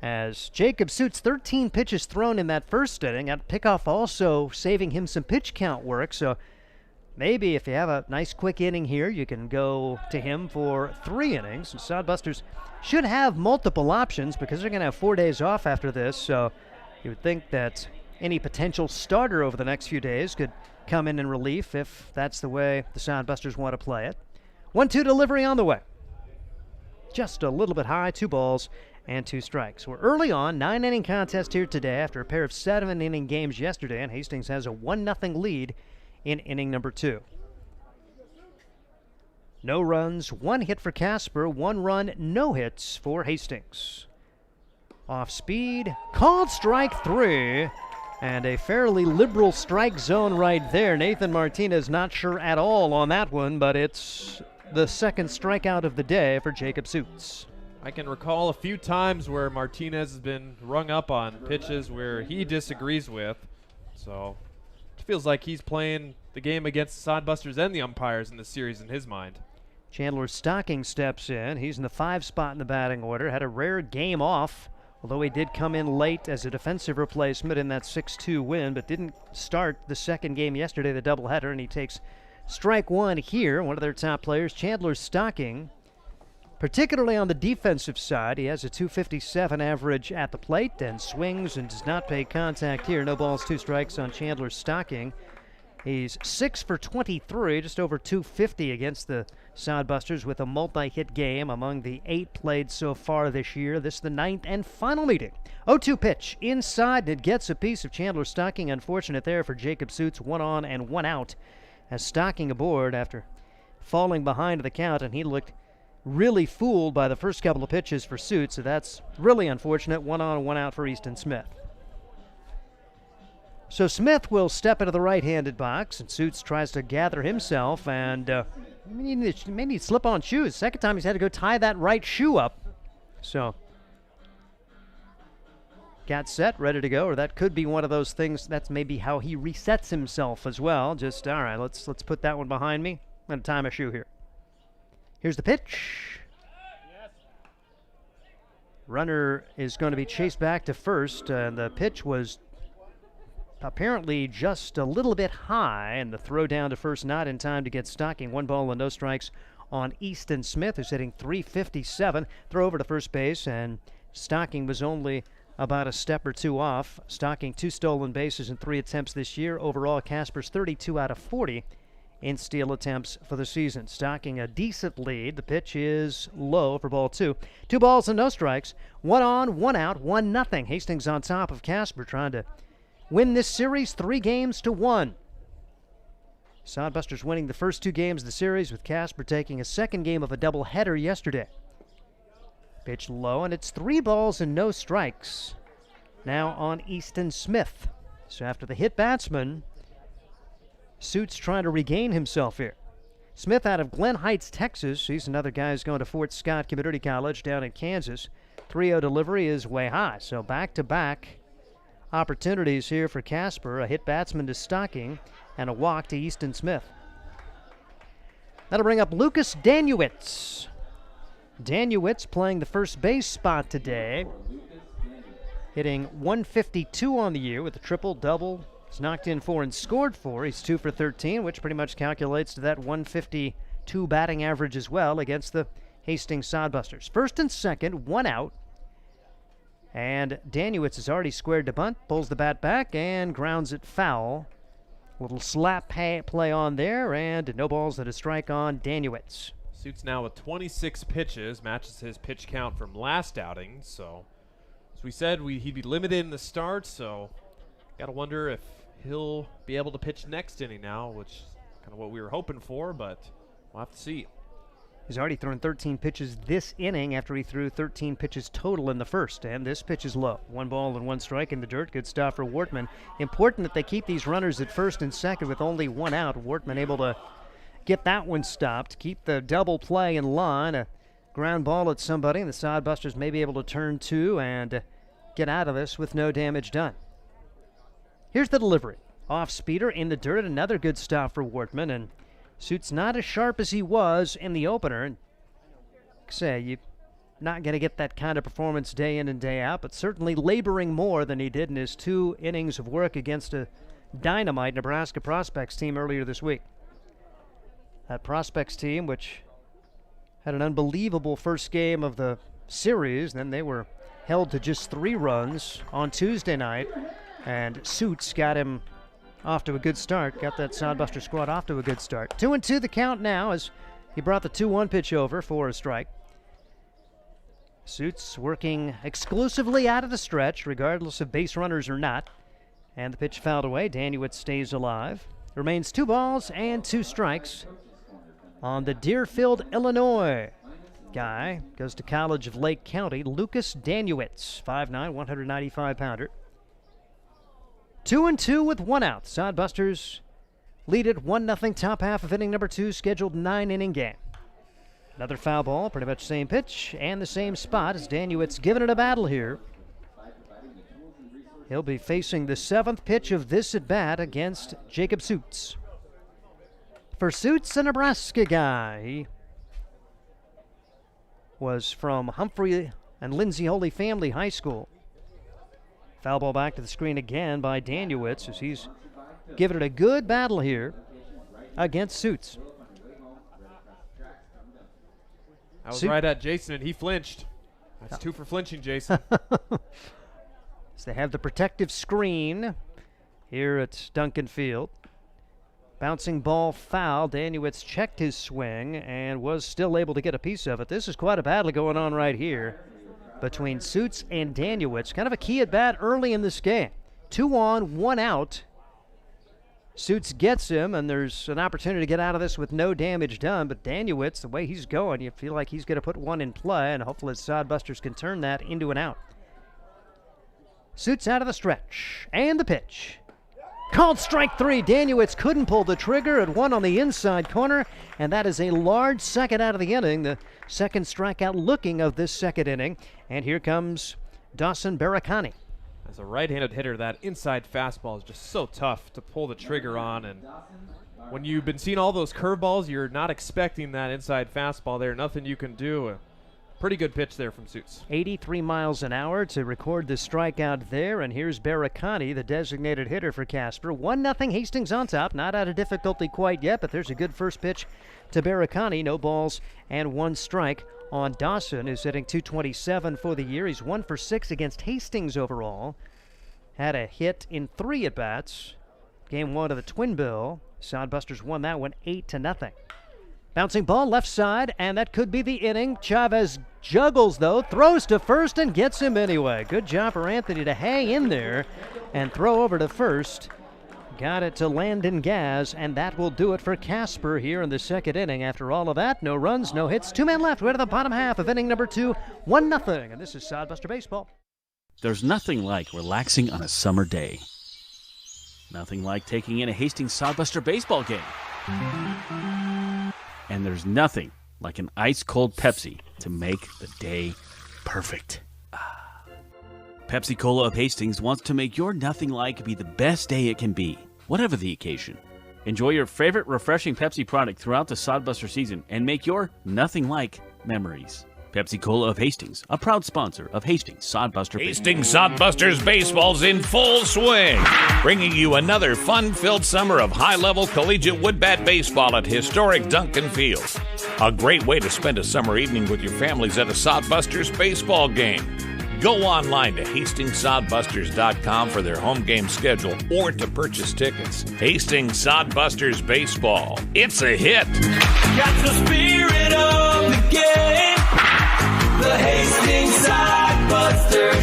As Jacob Suits, 13 pitches thrown in that first inning. That pickoff also saving him some pitch count work. So maybe if you have a nice quick inning here, you can go to him for 3 innings. And Sodbusters should have multiple options because they're going to have 4 days off after this. So you would think that any potential starter over the next few days could come in relief if that's the way the Sodbusters want to play it. 1-2 delivery on the way. Just a little bit high, 2 balls and 2 strikes. We're early on, 9-inning contest here today after a pair of 7-inning games yesterday, and Hastings has a 1-0 lead in inning number 2. No runs, 1 hit for Casper, 1 run, no hits for Hastings. Off speed, called strike 3, and a fairly liberal strike zone right there. Nathan Martinez not sure at all on that one, but it's the second strikeout of the day for Jacob Suits. I can recall a few times where Martinez has been rung up on pitches where he disagrees with. So it feels like he's playing the game against the Sodbusters and the umpires in the series in his mind. Chandler Stocking steps in. He's in the 5 spot in the batting order. Had a rare game off, although he did come in late as a defensive replacement in that 6-2 win, but didn't start the second game yesterday, the doubleheader, and he takes strike 1 here. One of their top players, Chandler Stocking. Particularly on the defensive side, he has a .257 average at the plate and swings and does not pay contact here. No balls, 2 strikes on Chandler Stocking. He's 6 for 23, just over .250 against the Sodbusters with a multi-hit game among the 8 played so far this year. This is the 9th and final meeting. 0-2 pitch inside, and it gets a piece of Chandler Stocking. Unfortunate there for Jacob Suits, 1 on and 1 out as Stocking aboard after falling behind the count, and he looked really fooled by the first couple of pitches for Suits, so that's really unfortunate. 1 on, 1 out for Easton Smith. So Smith will step into the right-handed box, and Suits tries to gather himself, and may need to slip on shoes. Second time he's had to go tie that right shoe up. So got set, ready to go, or that could be one of those things. That's maybe how he resets himself as well. Just, all right, let's put that one behind me. I'm going to tie my shoe here. Here's the pitch. Runner is going to be chased back to first, and the pitch was apparently just a little bit high, and the throw down to first not in time to get Stocking. 1 ball and no strikes on Easton Smith, who's hitting .357. Throw over to first base, and Stocking was only about a step or 2 off. Stocking 2 stolen bases in 3 attempts this year. Overall, Casper's 32 out of 40 in steal attempts for the season. Stocking a decent lead. The pitch is low for ball 2. 2 balls and no strikes. 1 on, 1 out, 1-0. Hastings on top of Casper, trying to win this series 3-1. Sodbusters winning the first 2 games of the series, with Casper taking a second game of a doubleheader yesterday. Pitch low, and it's 3 balls and no strikes now on Easton Smith. So after the hit batsman, Suits trying to regain himself here. Smith out of Glen Heights, Texas. He's another guy who's going to Fort Scott Community College down in Kansas. 3-0 delivery is way high, so back-to-back opportunities here for Casper. A hit batsman to Stocking and a walk to Easton Smith. That'll bring up Lucas Danuitz. Danuitz playing the first base spot today, hitting .152 on the year with a triple-double. He's knocked in 4 and scored 4. He's 2 for 13, which pretty much calculates to that .152 batting average as well against the Hastings Sodbusters. First and second, 1 out. And Danuitz has already squared to bunt, pulls the bat back, and grounds it foul. Little slap play on there, and no balls and a strike on Danuitz. Suits now with 26 pitches, matches his pitch count from last outing. So, as we said, he'd be limited in the start, so got to wonder if he'll be able to pitch next inning now, which is kind of what we were hoping for, but we'll have to see. He's already thrown 13 pitches this inning after he threw 13 pitches total in the first, and this pitch is low. 1 ball and 1 strike in the dirt. Good stop for Wortman. Important that they keep these runners at first and second with only 1 out. Wortman able to get that one stopped, keep the double play in line. A ground ball at somebody, and the Sodbusters may be able to turn 2 and get out of this with no damage done. Here's the delivery. Off speeder in the dirt. Another good stop for Wortman, and Suits not as sharp as he was in the opener. And say, you're not going to get that kind of performance day in and day out, but certainly laboring more than he did in his 2 innings of work against a dynamite Nebraska Prospects team earlier this week. That Prospects team, which had an unbelievable first game of the series, then they were held to just 3 runs on Tuesday night, and Suits got him off to a good start, got that Sodbuster squad off to a good start. 2-2 the count now as he brought the 2-1 pitch over for a strike. Suits working exclusively out of the stretch, regardless of base runners or not. And the pitch fouled away. Danuitz stays alive. Remains 2 balls and 2 strikes on the Deerfield, Illinois guy. Goes to College of Lake County, Lucas Danuitz, 5'9", 195-pounder. 2-2 with 1 out. Sodbusters lead it 1-0 top half of inning number 2, scheduled 9-inning game. Another foul ball, pretty much same pitch and the same spot as Danuitz giving it a battle here. He'll be facing the 7th pitch of this at-bat against Jacob Suits. For Suits, a Nebraska guy. He was from Humphrey and Lindsay Holy Family High School. Foul ball back to the screen again by Danuitz as he's giving it a good battle here against Suits. I was right at Jason, and he flinched. That's 2 for flinching, Jason. So they have the protective screen here at Duncan Field. Bouncing ball foul. Danuitz checked his swing and was still able to get a piece of it. This is quite a battle going on right here between Suits and Danuitz. Kind of a key at bat early in this game. 2 on, 1 out. Suits gets him, and there's an opportunity to get out of this with no damage done. But Danuitz, the way he's going, you feel like he's going to put 1 in play, and hopefully the Sodbusters can turn that into an out. Suits out of the stretch, and the pitch. Called strike 3. Danuitz couldn't pull the trigger at 1 on the inside corner, and that is a large second out of the inning. The second strikeout looking of this second inning. And here comes Dawson Barakani. As a right-handed hitter, that inside fastball is just so tough to pull the trigger on. And when you've been seeing all those curveballs, you're not expecting that inside fastball there. Nothing you can do. Pretty good pitch there from Suits. 83 miles an hour to record the strikeout there. And here's Barakani, the designated hitter for Casper. 1-0 Hastings on top. Not out of difficulty quite yet, but there's a good first pitch to Barakani. No balls and 1 strike on Dawson, who's hitting .227 for the year. He's 1 for 6 against Hastings overall. Had a hit in 3 at-bats. Game 1 of the Twin Bill. Sodbusters won that one 8-0. Bouncing ball left side, and that could be the inning. Chavez juggles, though, throws to first and gets him anyway. Good job for Anthony to hang in there and throw over to first. Got it to Landon Gaz, and that will do it for Casper here in the second inning. After all of that, no runs, no hits. 2 men left. We're to the bottom half of inning number 2, 1-0. And this is Sodbuster Baseball. There's nothing like relaxing on a summer day. Nothing like taking in a Hastings Sodbuster baseball game. And there's nothing like an ice-cold Pepsi to make the day perfect. Pepsi Cola of Hastings wants to make your nothing like be the best day it can be, whatever the occasion. Enjoy your favorite refreshing Pepsi product throughout the Sodbuster season and make your nothing like memories. Pepsi Cola of Hastings, a proud sponsor of Hastings Sodbuster Baseball. Hastings Sodbusters baseball's in full swing, bringing you another fun-filled summer of high-level collegiate woodbat baseball at historic Duncan Field. A great way to spend a summer evening with your families at a Sodbusters baseball game. Go online to HastingsSodbusters.com for their home game schedule or to purchase tickets. Hastings Sodbusters baseball. It's a hit. Got the spirit of the game. The Hastings Sodbusters.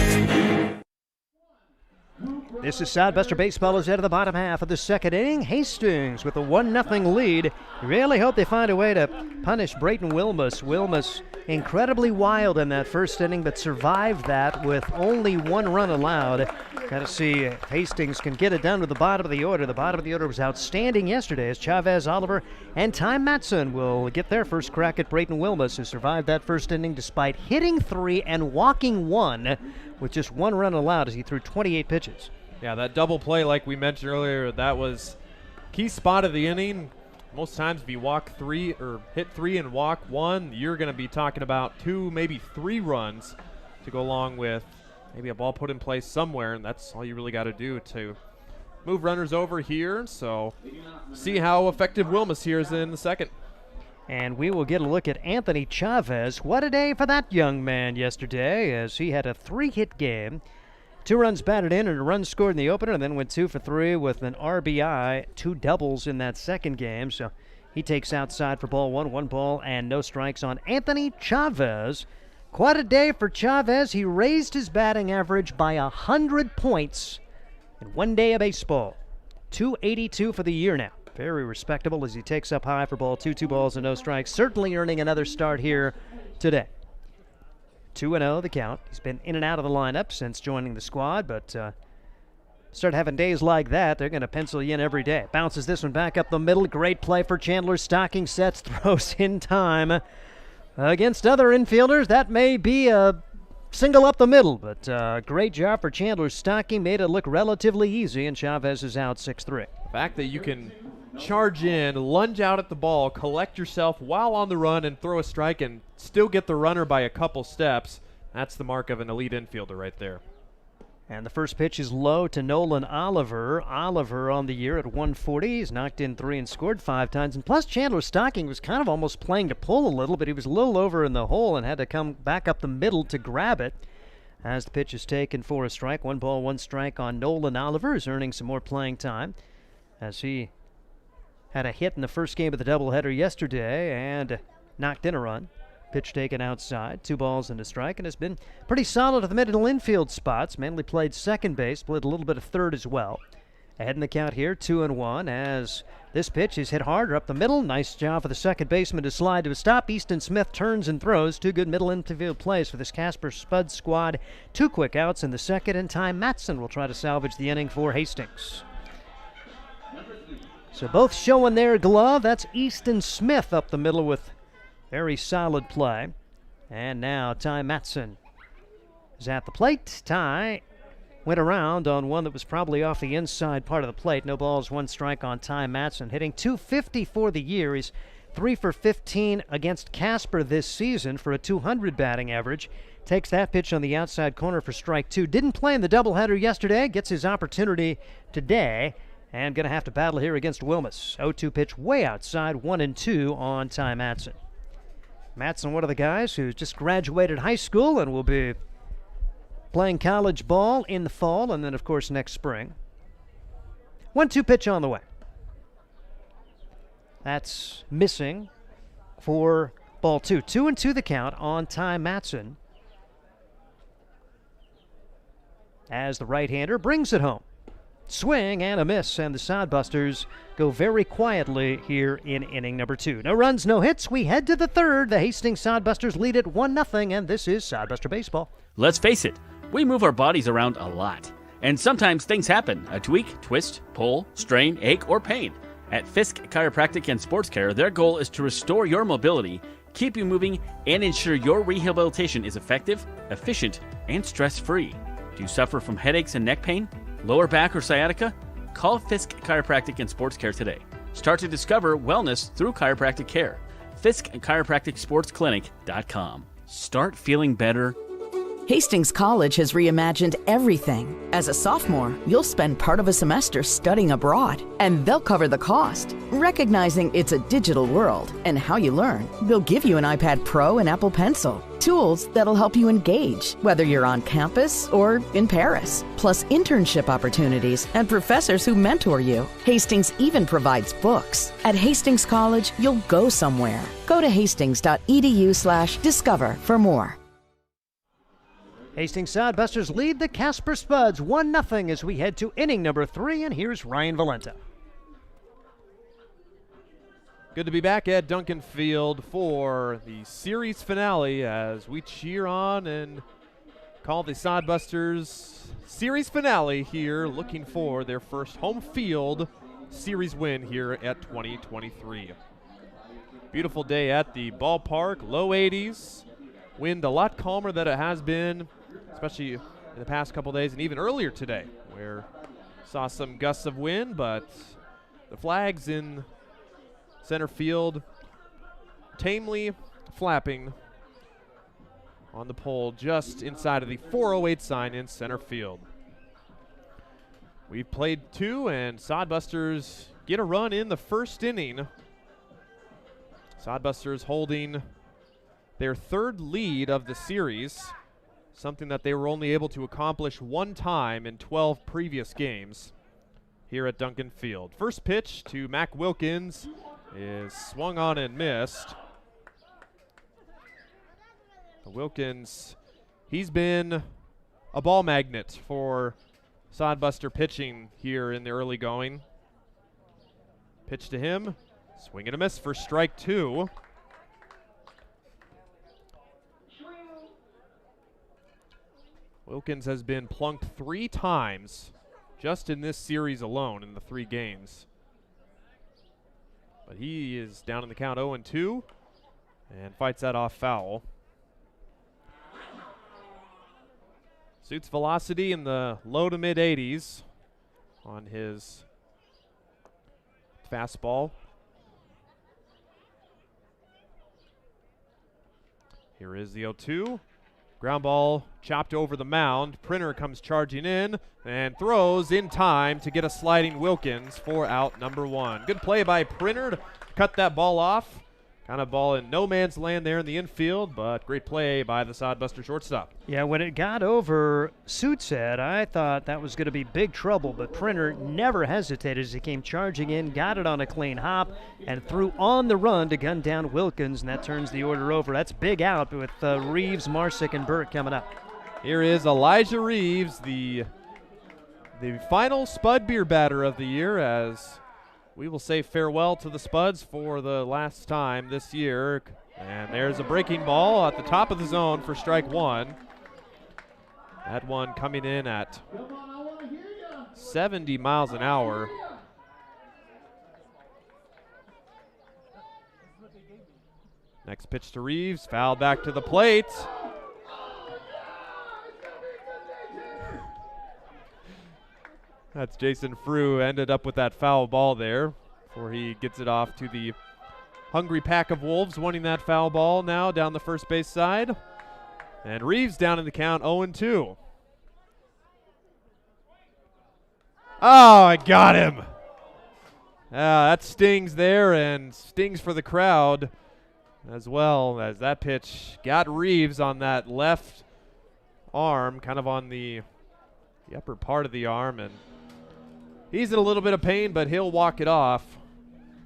This is Sodbuster Baseball is out of the bottom half of the second inning. Hastings with a 1-0 lead. Really hope they find a way to punish Brayton Wilmus. Wilmus incredibly wild in that first inning, but survived that with only 1 run allowed. Got to see if Hastings can get it done with the bottom of the order. The bottom of the order was outstanding yesterday as Chavez, Oliver, and Ty Matson will get their first crack at Brayton Wilmus, who survived that first inning despite hitting 3 and walking 1 with just 1 run allowed as he threw 28 pitches. Yeah, that double play, like we mentioned earlier, that was key spot of the inning. Most times if you walk 3 or hit 3 and walk 1, you're going to be talking about 2, maybe 3 runs to go along with maybe a ball put in place somewhere, and that's all you really got to do to move runners over here. So see how effective Wilmus here is in the second. And we will get a look at Anthony Chavez. What a day for that young man yesterday, as he had a 3-hit game. 2 runs batted in and a run scored in the opener, and then went 2 for 3 with an RBI, 2 doubles in that second game. So he takes outside for ball 1, 1 ball and no strikes on Anthony Chavez. Quite a day for Chavez. He raised his batting average by 100 points in 1 day of baseball. 282 for the year now. Very respectable as he takes up high for ball 2, 2 balls and no strikes. Certainly earning another start here today. 2-0 the count. He's been in and out of the lineup since joining the squad, but start having days like that, they're going to pencil you in every day. Bounces this one back up the middle. Great play for Chandler. Stocking sets, throws in time. Against other infielders, that may be a single up the middle, but great job for Chandler. Stocking made it look relatively easy, and Chavez is out 6-3. The fact that you can charge in, lunge out at the ball, collect yourself while on the run, and throw a strike and still get the runner by a couple steps, that's the mark of an elite infielder right there. And the first pitch is low to Nolan Oliver. Oliver on the year at 140. He's knocked in 3 and scored 5 times. And plus Chandler Stocking was kind of almost playing to pull a little, but he was a little over in the hole and had to come back up the middle to grab it. As the pitch is taken for a strike, 1 ball, 1 strike on Nolan Oliver, is earning some more playing time as he had a hit in the first game of the doubleheader yesterday and knocked in a run. Pitch taken outside, 2 balls and a strike, and has been pretty solid at the middle infield spots. Mainly played second base, played a little bit of third as well. Ahead in the count here, 2-1, as this pitch is hit harder up the middle. Nice job for the second baseman to slide to a stop. Easton Smith turns and throws. 2 good middle infield plays for this Casper Spuds squad. 2 quick outs in the second, and Ty Matson will try to salvage the inning for Hastings. So both showing their glove. That's Easton Smith up the middle with very solid play. And now Ty Matson is at the plate. Ty went around on one that was probably off the inside part of the plate. No balls, 1 strike on Ty Matson. Hitting .250 for the year. He's 3 for 15 against Casper this season for a .200 batting average. Takes that pitch on the outside corner for strike 2. Didn't play in the doubleheader yesterday. Gets his opportunity today. And going to have to battle here against Wilmus. 0-2 pitch way outside, 1-2 on Ty Matson. Matson, one of the guys who just graduated high school and will be playing college ball in the fall and then, of course, next spring. 1-2 pitch on the way. That's missing for ball 2. 2-2 the count on Ty Matson as the right-hander brings it home. Swing and a miss, and the Sodbusters go very quietly here in inning number 2. No runs, no hits. We head to the third. The Hastings Sodbusters lead at 1-0, and this is Sodbuster Baseball. Let's face it, we move our bodies around a lot. And sometimes things happen. A tweak, twist, pull, strain, ache, or pain. At Fisk Chiropractic and Sports Care, their goal is to restore your mobility, keep you moving, and ensure your rehabilitation is effective, efficient, and stress-free. Do you suffer from headaches and neck pain? Lower back or sciatica? Call Fisk Chiropractic and Sports Care today. Start to discover wellness through chiropractic care. Fisk Chiropractic Sports Clinic.com. Start feeling better. Hastings College has reimagined everything. As a sophomore, you'll spend part of a semester studying abroad, and they'll cover the cost. Recognizing it's a digital world and how you learn, they'll give you an iPad Pro and Apple Pencil. Tools that'll help you engage, whether you're on campus or in Paris. Plus internship opportunities and professors who mentor you. Hastings even provides books. At Hastings College, you'll go somewhere. Go to hastings.edu/discover for more. Hastings Sodbusters lead the Casper Spuds 1-0 as we head to inning number 3, and here's Ryan Valenta. Good to be back at Duncan Field for the series finale as we cheer on and call the Sodbusters series finale here, looking for their first home field series win here at 2023. Beautiful day at the ballpark, low 80s, wind a lot calmer than it has been, especially in the past couple days and even earlier today, where saw some gusts of wind, but the flags in center field tamely flapping on the pole just inside of the 408 sign in center field. We've played 2, and Sodbusters get a run in the first inning. Sodbusters holding their 3rd lead of the series, something that they were only able to accomplish 1 time in 12 previous games here at Duncan Field. First pitch to Mac Wilkins is swung on and missed. Wilkins, he's been a ball magnet for Sodbuster pitching here in the early going. Pitch to him, swing and a miss for strike 2. Wilkins has been plunked 3 times just in this series alone in the 3 games. But he is down in the count 0-2 and fights that off foul. Suits velocity in the low to mid 80s on his fastball. Here is the 0-2. Ground ball chopped over the mound. Printer comes charging in and throws in time to get a sliding Wilkins for out number 1. Good play by Printer to cut that ball off. Kind of ball in no man's land there in the infield, but great play by the Sodbuster shortstop. Yeah, when it got over Suits' head, I thought that was going to be big trouble, but Printer never hesitated as he came charging in, got it on a clean hop, and threw on the run to gun down Wilkins, and that turns the order over. That's big out with Reeves, Marsick, and Burt coming up. Here is Elijah Reeves, the final Spud beer batter of the year, as we will say farewell to the Spuds for the last time this year. And there's a breaking ball at the top of the zone for strike 1. That one coming in at 70 miles an hour. Next pitch to Reeves, foul back to the plate. That's Jason Frew, ended up with that foul ball there before he gets it off to the hungry pack of Wolves, wanting that foul ball now down the first base side. And Reeves down in the count, 0-2. Oh, I got him. That stings there and stings for the crowd as well, as that pitch got Reeves on that left arm, kind of on the upper part of the arm, and he's in a little bit of pain, but he'll walk it off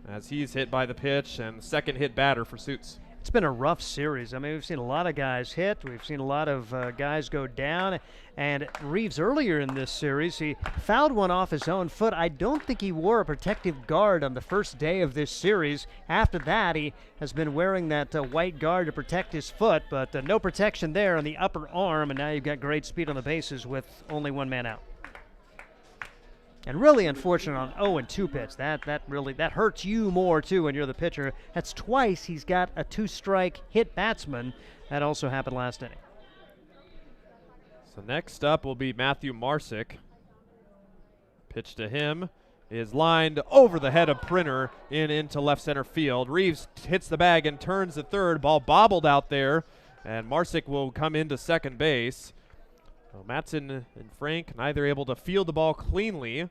as he's hit by the pitch, and second hit batter for Suits. It's been a rough series. I mean, we've seen a lot of guys hit. We've seen a lot of guys go down. And Reeves earlier in this series, he fouled one off his own foot. I don't think he wore a protective guard on the first day of this series. After that, he has been wearing that white guard to protect his foot, but no protection there on the upper arm, and now you've got great speed on the bases with only 1 man out. And really unfortunate on 0-2 pitch. That hurts you more, too, when you're the pitcher. That's twice he's got a 2-strike hit batsman. That also happened last inning. So next up will be Matthew Marsick. Pitch to him is lined over the head of Printer into left center field. Reeves hits the bag and turns to third. Ball bobbled out there, and Marsick will come into second base. So Matson and Frank neither able to field the ball cleanly.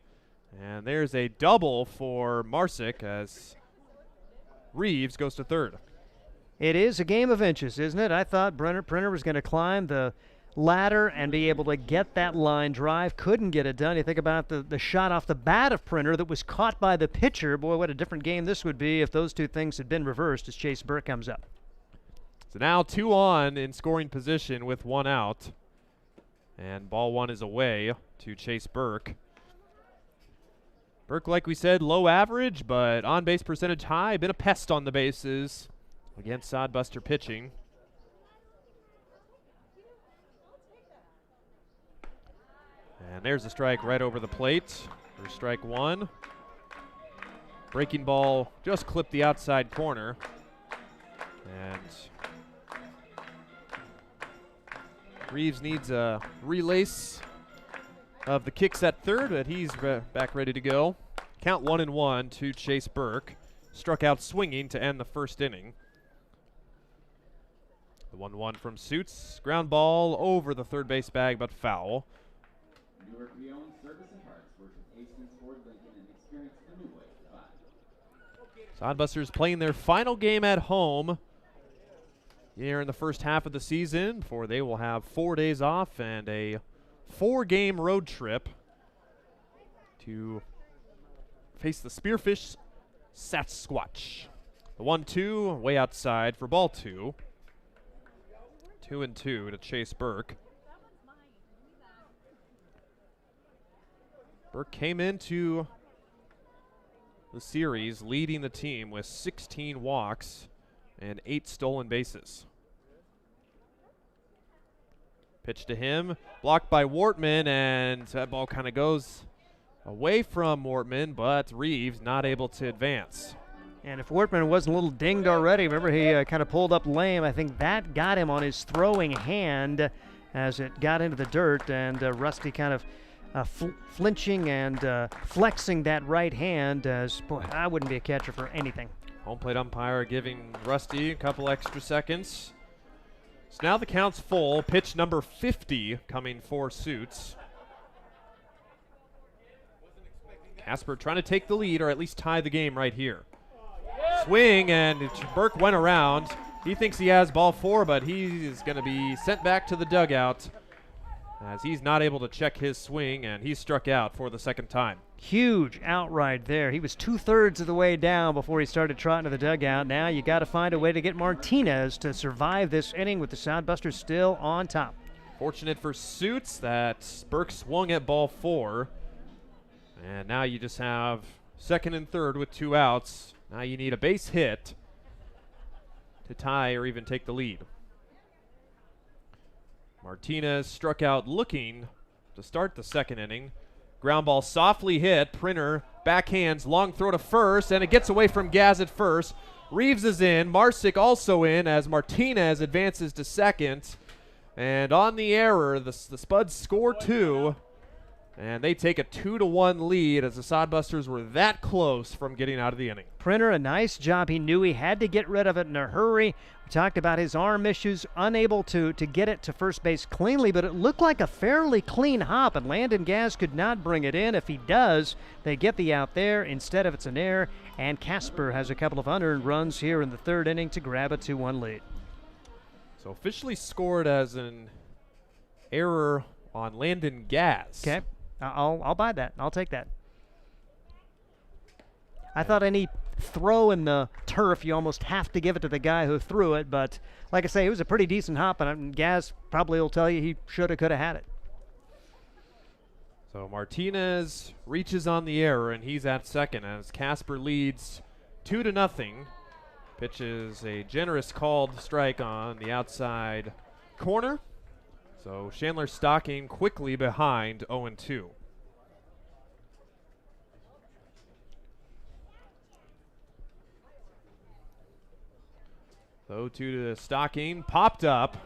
And there's a double for Marsick as Reeves goes to third. It is a game of inches, isn't it? I thought Printer was going to climb the ladder and be able to get that line drive. Couldn't get it done. You think about the shot off the bat of Printer that was caught by the pitcher. Boy, what a different game this would be if those two things had been reversed as Chase Burke comes up. So now 2 on in scoring position with 1 out. And ball one is away to Chase Burke. Burke, like we said, low average, but on-base percentage high. Been a pest on the bases against Sodbuster pitching. And there's a strike right over the plate for strike one. Breaking ball just clipped the outside corner. And Reeves needs a relace of the kicks at third, but he's back ready to go. Count 1-1 to Chase Burke. Struck out swinging to end the first inning. The 1-1 from Suits. Ground ball over the third base bag, but foul. Newark Leone Service and Parts works with Hastings Ford Lincoln and experience the new way to buy. Sodbusters playing their final game at home here in the first half of the season before they will have 4 days off and a 4-game road trip to face the Spearfish Sasquatch. The 1-2 way outside for ball two. 2-2 to Chase Burke. Burke came into the series leading the team with 16 walks and 8 stolen bases. Pitch to him, blocked by Wortman, and that ball kind of goes away from Wortman, but Reeves not able to advance. And if Wortman wasn't a little dinged already, remember he kind of pulled up lame. I think that got him on his throwing hand as it got into the dirt, and Rusty kind of flinching and flexing that right hand as, boy, I wouldn't be a catcher for anything. Home plate umpire giving Rusty a couple extra seconds. So now the count's full. Pitch number 50 coming for Suits. Casper trying to take the lead or at least tie the game right here. Swing, and Burke went around. He thinks he has ball 4, but he is going to be sent back to the dugout as he's not able to check his swing, and he's struck out for the second time. Huge outright there. He was 2/3 of the way down before he started trotting to the dugout. Now you got to find a way to get Martinez to survive this inning with the Sodbusters still on top. Fortunate for Suits that Burke swung at ball 4. And now you just have second and third with 2 outs. Now you need a base hit to tie or even take the lead. Martinez struck out looking to start the second inning. Ground ball softly hit. Printer backhands, long throw to first, and it gets away from Gaz at first. Reeves is in. Marsick also in as Martinez advances to second. And on the error, the Spuds score 2. And they take a 2-1 lead as the Sodbusters were that close from getting out of the inning. Printer, a nice job. He knew he had to get rid of it in a hurry. We talked about his arm issues, unable to get it to first base cleanly, but it looked like a fairly clean hop, and Landon Gaz could not bring it in. If he does, they get the out there. Instead of it's an error, and Casper has a couple of unearned runs here in the third inning to grab a 2-1 lead. So officially scored as an error on Landon Gaz. Okay. I'll buy that. I'll take that. I thought any throw in the turf, you almost have to give it to the guy who threw it. But like I say, it was a pretty decent hop, and Gaz probably will tell you he shoulda, coulda had it. So Martinez reaches on the error, and he's at second as Casper leads 2-0. Pitches a generous called strike on the outside corner. So Chandler Stocking quickly behind 0-2. So 2 to Stocking, popped up.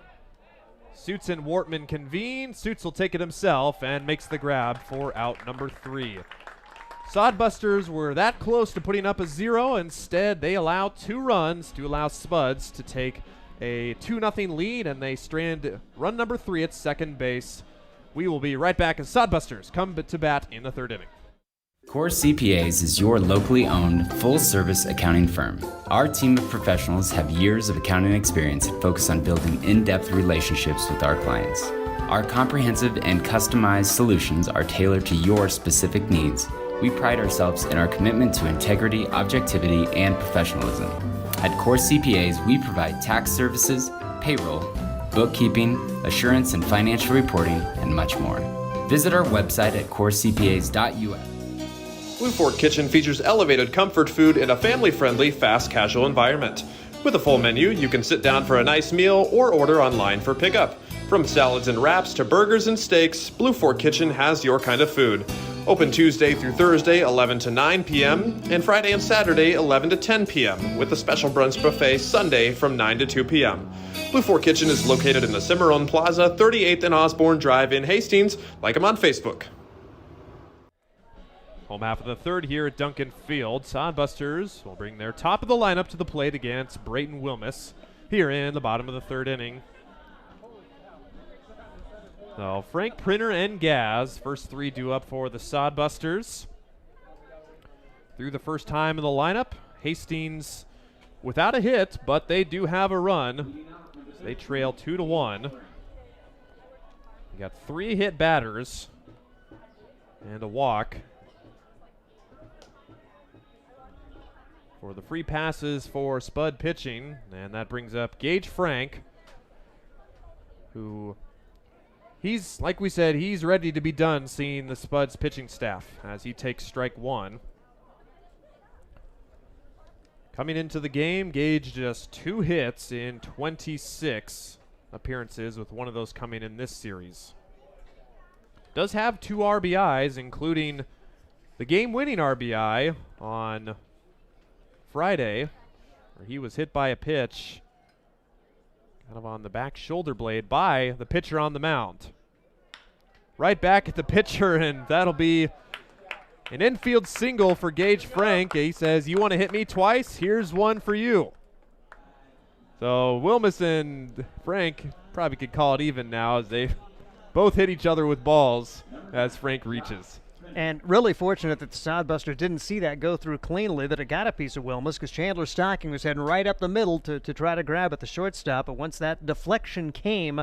Suits and Wortman convene. Suits will take it himself and makes the grab for out number 3. Sodbusters were that close to putting up a 0. Instead, they allow 2 runs to allow Spuds to take a 2-0 lead, and they strand run number 3 at second base. We will be right back as Sodbusters come to bat in the third inning. Core CPAs is your locally owned, full-service accounting firm. Our team of professionals have years of accounting experience and focus on building in-depth relationships with our clients. Our comprehensive and customized solutions are tailored to your specific needs. We pride ourselves in our commitment to integrity, objectivity, and professionalism. At Core CPAs, we provide tax services, payroll, bookkeeping, assurance and financial reporting, and much more. Visit our website at coursecpas.us. Blue Fork Kitchen features elevated comfort food in a family-friendly, fast casual environment. With a full menu, you can sit down for a nice meal or order online for pickup. From salads and wraps to burgers and steaks, Blue Fork Kitchen has your kind of food. Open Tuesday through Thursday, 11 to 9 p.m., and Friday and Saturday, 11 to 10 p.m., with a special brunch buffet Sunday from 9 to 2 p.m. Blue Fork Kitchen is located in the Cimarron Plaza, 38th and Osborne Drive in Hastings. Like them on Facebook. Home half of the third here at Duncan Field. Sodbusters will bring their top of the lineup to the plate against Brayton Wilmus here in the bottom of the third inning. So Frank, Printer, and Gaz, first three due up for the Sodbusters. Through the first time in the lineup, Hastings without a hit, but they do have a run. So they trail 2-1. You got 3 hit batters and a walk. For the free passes for Spud pitching, and that brings up Gage Frank, who he's, like we said, he's ready to be done seeing the Spuds pitching staff as he takes strike one. Coming into the game, Gage just 2 hits in 26 appearances, with one of those coming in this series. Does have 2 RBIs, including the game-winning RBI on Friday, where he was hit by a pitch kind of on the back shoulder blade by the pitcher on the mound. Right back at the pitcher, and that'll be an infield single for Gage Frank. He says, "You want to hit me twice? Here's one for you." So Wilmus and Frank probably could call it even now, as they both hit each other with balls as Frank reaches. And really fortunate that the Sodbusters didn't see that go through cleanly, that it got a piece of Wilmus, because Chandler Stocking was heading right up the middle to try to grab at the shortstop. But once that deflection came,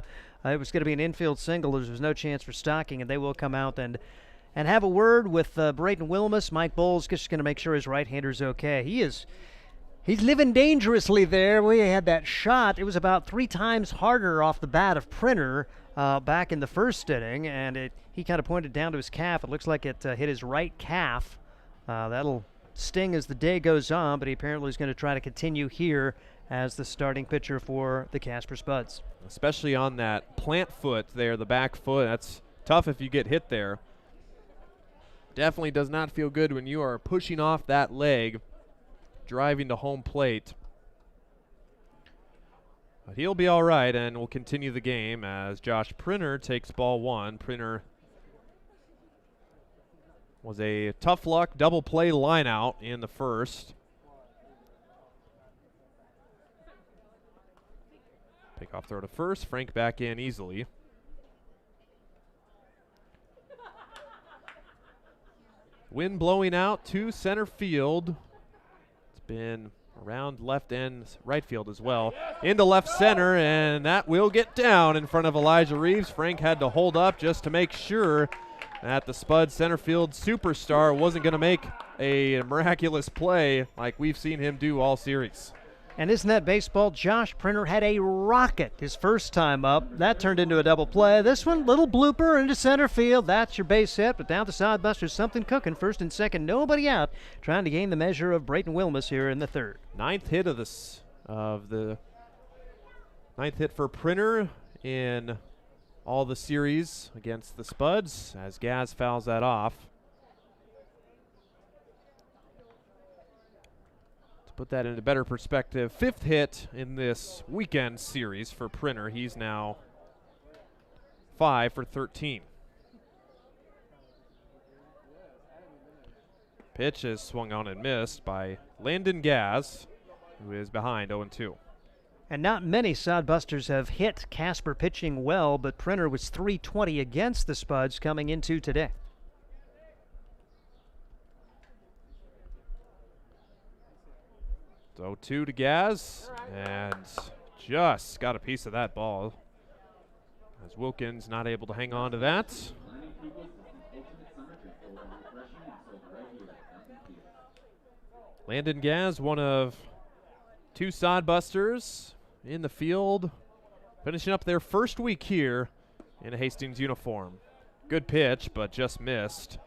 it was going to be an infield single. There was no chance for Stocking, and they will come out and have a word with Brayton Wilmus. Mike Bowles just going to make sure his right-hander's okay. He's living dangerously there. We had that shot. It was about 3 times harder off the bat of Printer back in the first inning, and he kind of pointed down to his calf. It looks like it hit his right calf. That'll sting as the day goes on, but he apparently is going to try to continue here as the starting pitcher for the Casper Spuds. Especially on that plant foot there, the back foot. That's tough if you get hit there. Definitely does not feel good when you are pushing off that leg, driving to home plate. But he'll be all right, and we'll continue the game as Josh Printer takes ball 1. Printer was a tough luck double play line out in the first. Pickoff throw to first. Frank back in easily. Wind blowing out to center field. It's been around left and right field as well. Into left center, and that will get down in front of Elijah Reeves. Frank had to hold up just to make sure that the Spud center field superstar wasn't going to make a miraculous play like we've seen him do all series. And isn't that baseball? Josh Printer had a rocket his first time up. That turned into a double play. This one, little blooper into center field. That's your base hit, but down to Sodbusters, something cooking. First and second, nobody out, trying to gain the measure of Brayton Wilmus here in the third. 9th hit of the 9th hit for Printer in all the series against the Spuds, as Gaz fouls that off. Put that into better perspective, 5th hit in this weekend series for Printer. He's now 5 for 13. Pitch is swung on and missed by Landon Gaz, who is behind 0-2. And not many Sodbusters have hit Casper pitching well, but Printer was .320 against the Spuds coming into today. So 2 to Gaz, and just got a piece of that ball, as Wilkins not able to hang on to that. Landon Gaz, one of 2 Sodbusters in the field finishing up their first week here in a Hastings uniform. Good pitch, but just missed.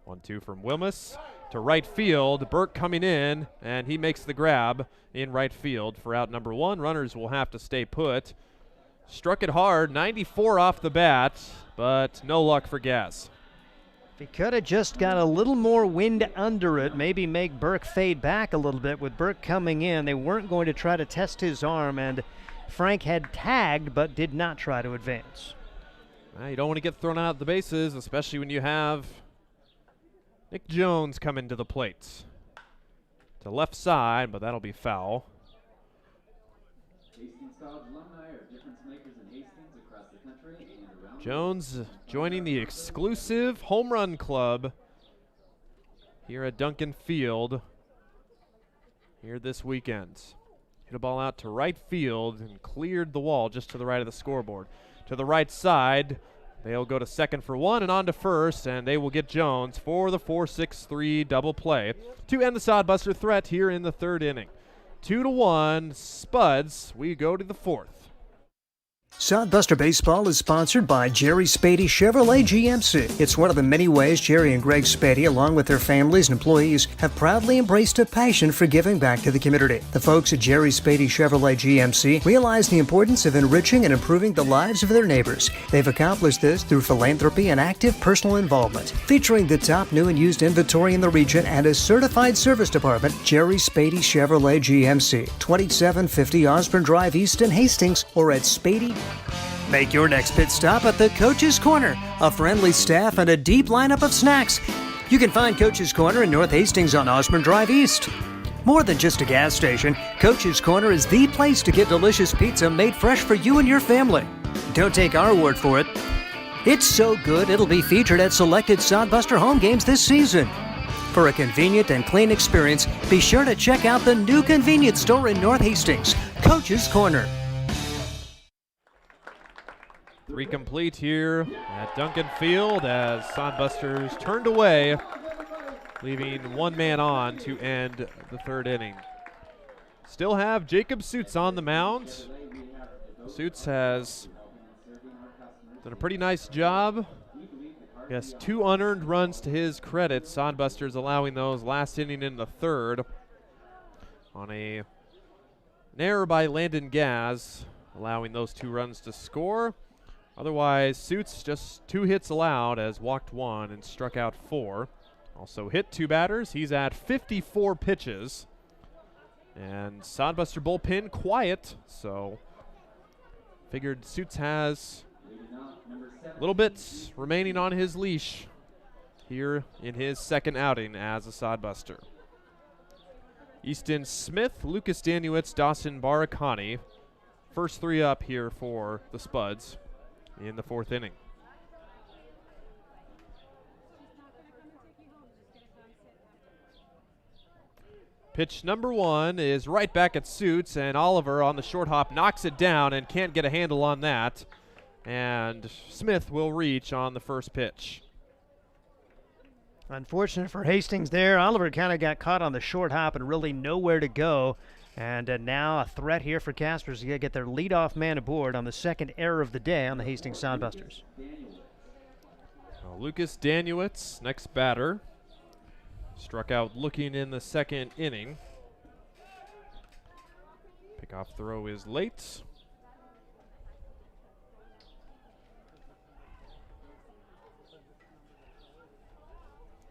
One-two from Wilmus to right field. Burke coming in, and he makes the grab in right field for out number one. Runners will have to stay put. Struck it hard, 94 off the bat, but no luck for Gaz. If he could have just got a little more wind under it, maybe make Burke fade back a little bit. With Burke coming in, they weren't going to try to test his arm, and Frank had tagged but did not try to advance. Well, you don't want to get thrown out of the bases, especially when you have Nick Jones coming to the plate. To left side, but that'll be foul. Jones joining the exclusive home run club here at Duncan Field here this weekend. Hit a ball out to right field and cleared the wall just to the right of the scoreboard. To the right side, they'll go to second for one and on to first, and they will get Jones for the 4-6-3 double play to end the Sodbuster threat here in the third inning. 2-1, Spuds. We go to the fourth. Sodbuster Baseball is sponsored by Jerry Spady Chevrolet GMC. It's one of the many ways Jerry and Greg Spady, along with their families and employees, have proudly embraced a passion for giving back to the community. The folks at Jerry Spady Chevrolet GMC realize the importance of enriching and improving the lives of their neighbors. They've accomplished this through philanthropy and active personal involvement. Featuring the top new and used inventory in the region and a certified service department, Jerry Spady Chevrolet GMC, 2750 Osborne Drive East in Hastings, or at Spady. Make your next pit stop at the Coach's Corner, a friendly staff and a deep lineup of snacks. You can find Coach's Corner in North Hastings on Osborne Drive East. More than just a gas station, Coach's Corner is the place to get delicious pizza made fresh for you and your family. Don't take our word for it. It's so good it'll be featured at selected Sodbuster home games this season. For a convenient and clean experience, be sure to check out the new convenience store in North Hastings, Coach's Corner. Three complete here at Duncan Field as Sodbusters turned away, leaving one man on to end the third inning. Still have Jacob Suits on the mound. Suits has done a pretty nice job. Yes, 2 unearned runs to his credit. Sodbusters allowing those last inning in the third on an error by Landon Gaz, allowing those 2 runs to score. Otherwise, Suits just 2 hits allowed as walked 1 and struck out 4. Also hit 2 batters. He's at 54 pitches. And Sodbuster bullpen quiet, so figured Suits has a little bit remaining on his leash here in his second outing as a Sodbuster. Easton Smith, Lucas Danuitz, Dawson Barakani. First 3 up here for the Spuds in the fourth inning. Pitch number 1 is right back at Suits, and Oliver on the short hop knocks it down and can't get a handle on that. And Smith will reach on the first pitch. Unfortunate for Hastings there. Oliver kind of got caught on the short hop and really nowhere to go. And now a threat here for Casper to get their leadoff man aboard on the second error of the day on the Hastings Sodbusters. Lucas Danuitz, next batter. Struck out looking in the second inning. Pickoff throw is late.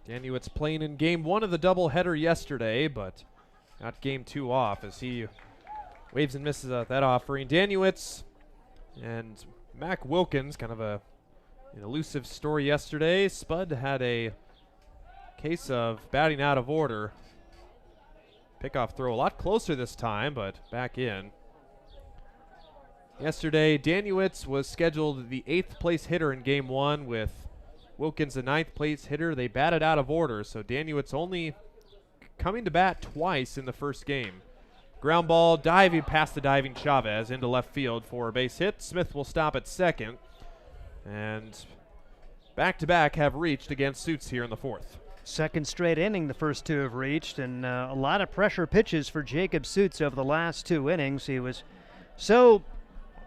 Danuitz playing in game 1 of the doubleheader yesterday, but got game 2 off as he waves and misses at that offering. Danuitz and Mac Wilkins, kind of an elusive story yesterday. Spud had a case of batting out of order. Pickoff throw a lot closer this time, but back in. Yesterday, Danuitz was scheduled the 8th place hitter in game 1 with Wilkins the 9th place hitter. They batted out of order, so Danuitz only coming to bat twice in the first game. Ground ball diving past the diving Chavez into left field for a base hit. Smith will stop at second. And back-to-back have reached against Suits here in the fourth. Second straight inning the first two have reached, and a lot of pressure pitches for Jacob Suits over the last two innings. He was so,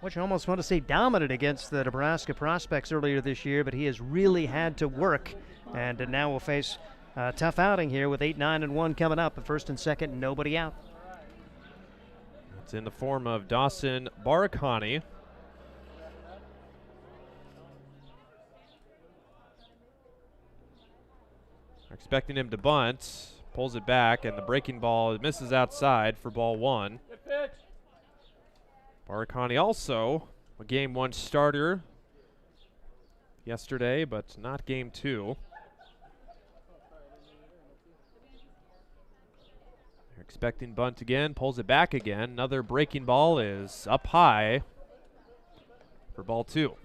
what you almost want to say, dominant against the Nebraska prospects earlier this year, but he has really had to work, and now will face a tough outing here with 8, 9, and 1 coming up. At first and second, nobody out. It's in the form of Dawson Barakani. Expecting him to bunt, pulls it back, and the breaking ball misses outside for ball one. Barakani also a game one starter yesterday, but not game two. They're expecting bunt again, pulls it back again. Another breaking ball is up high for ball two.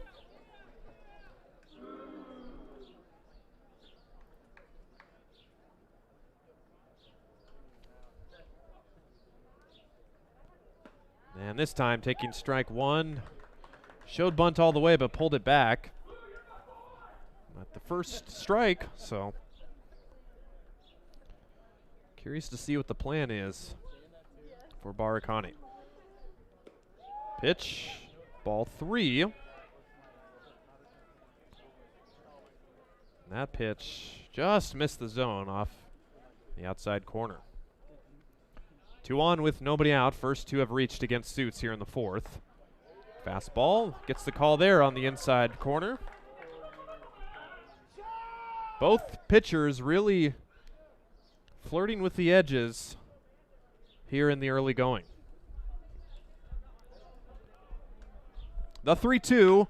And this time taking strike one. Showed bunt all the way, but pulled it back. At the first strike, so curious to see what the plan is for Barakani. Pitch, ball three. And that pitch just missed the zone off the outside corner. 2 on with nobody out. First two have reached against Suits here in the fourth. Fastball gets the call there on the inside corner. Both pitchers really flirting with the edges here in the early going. The 3-2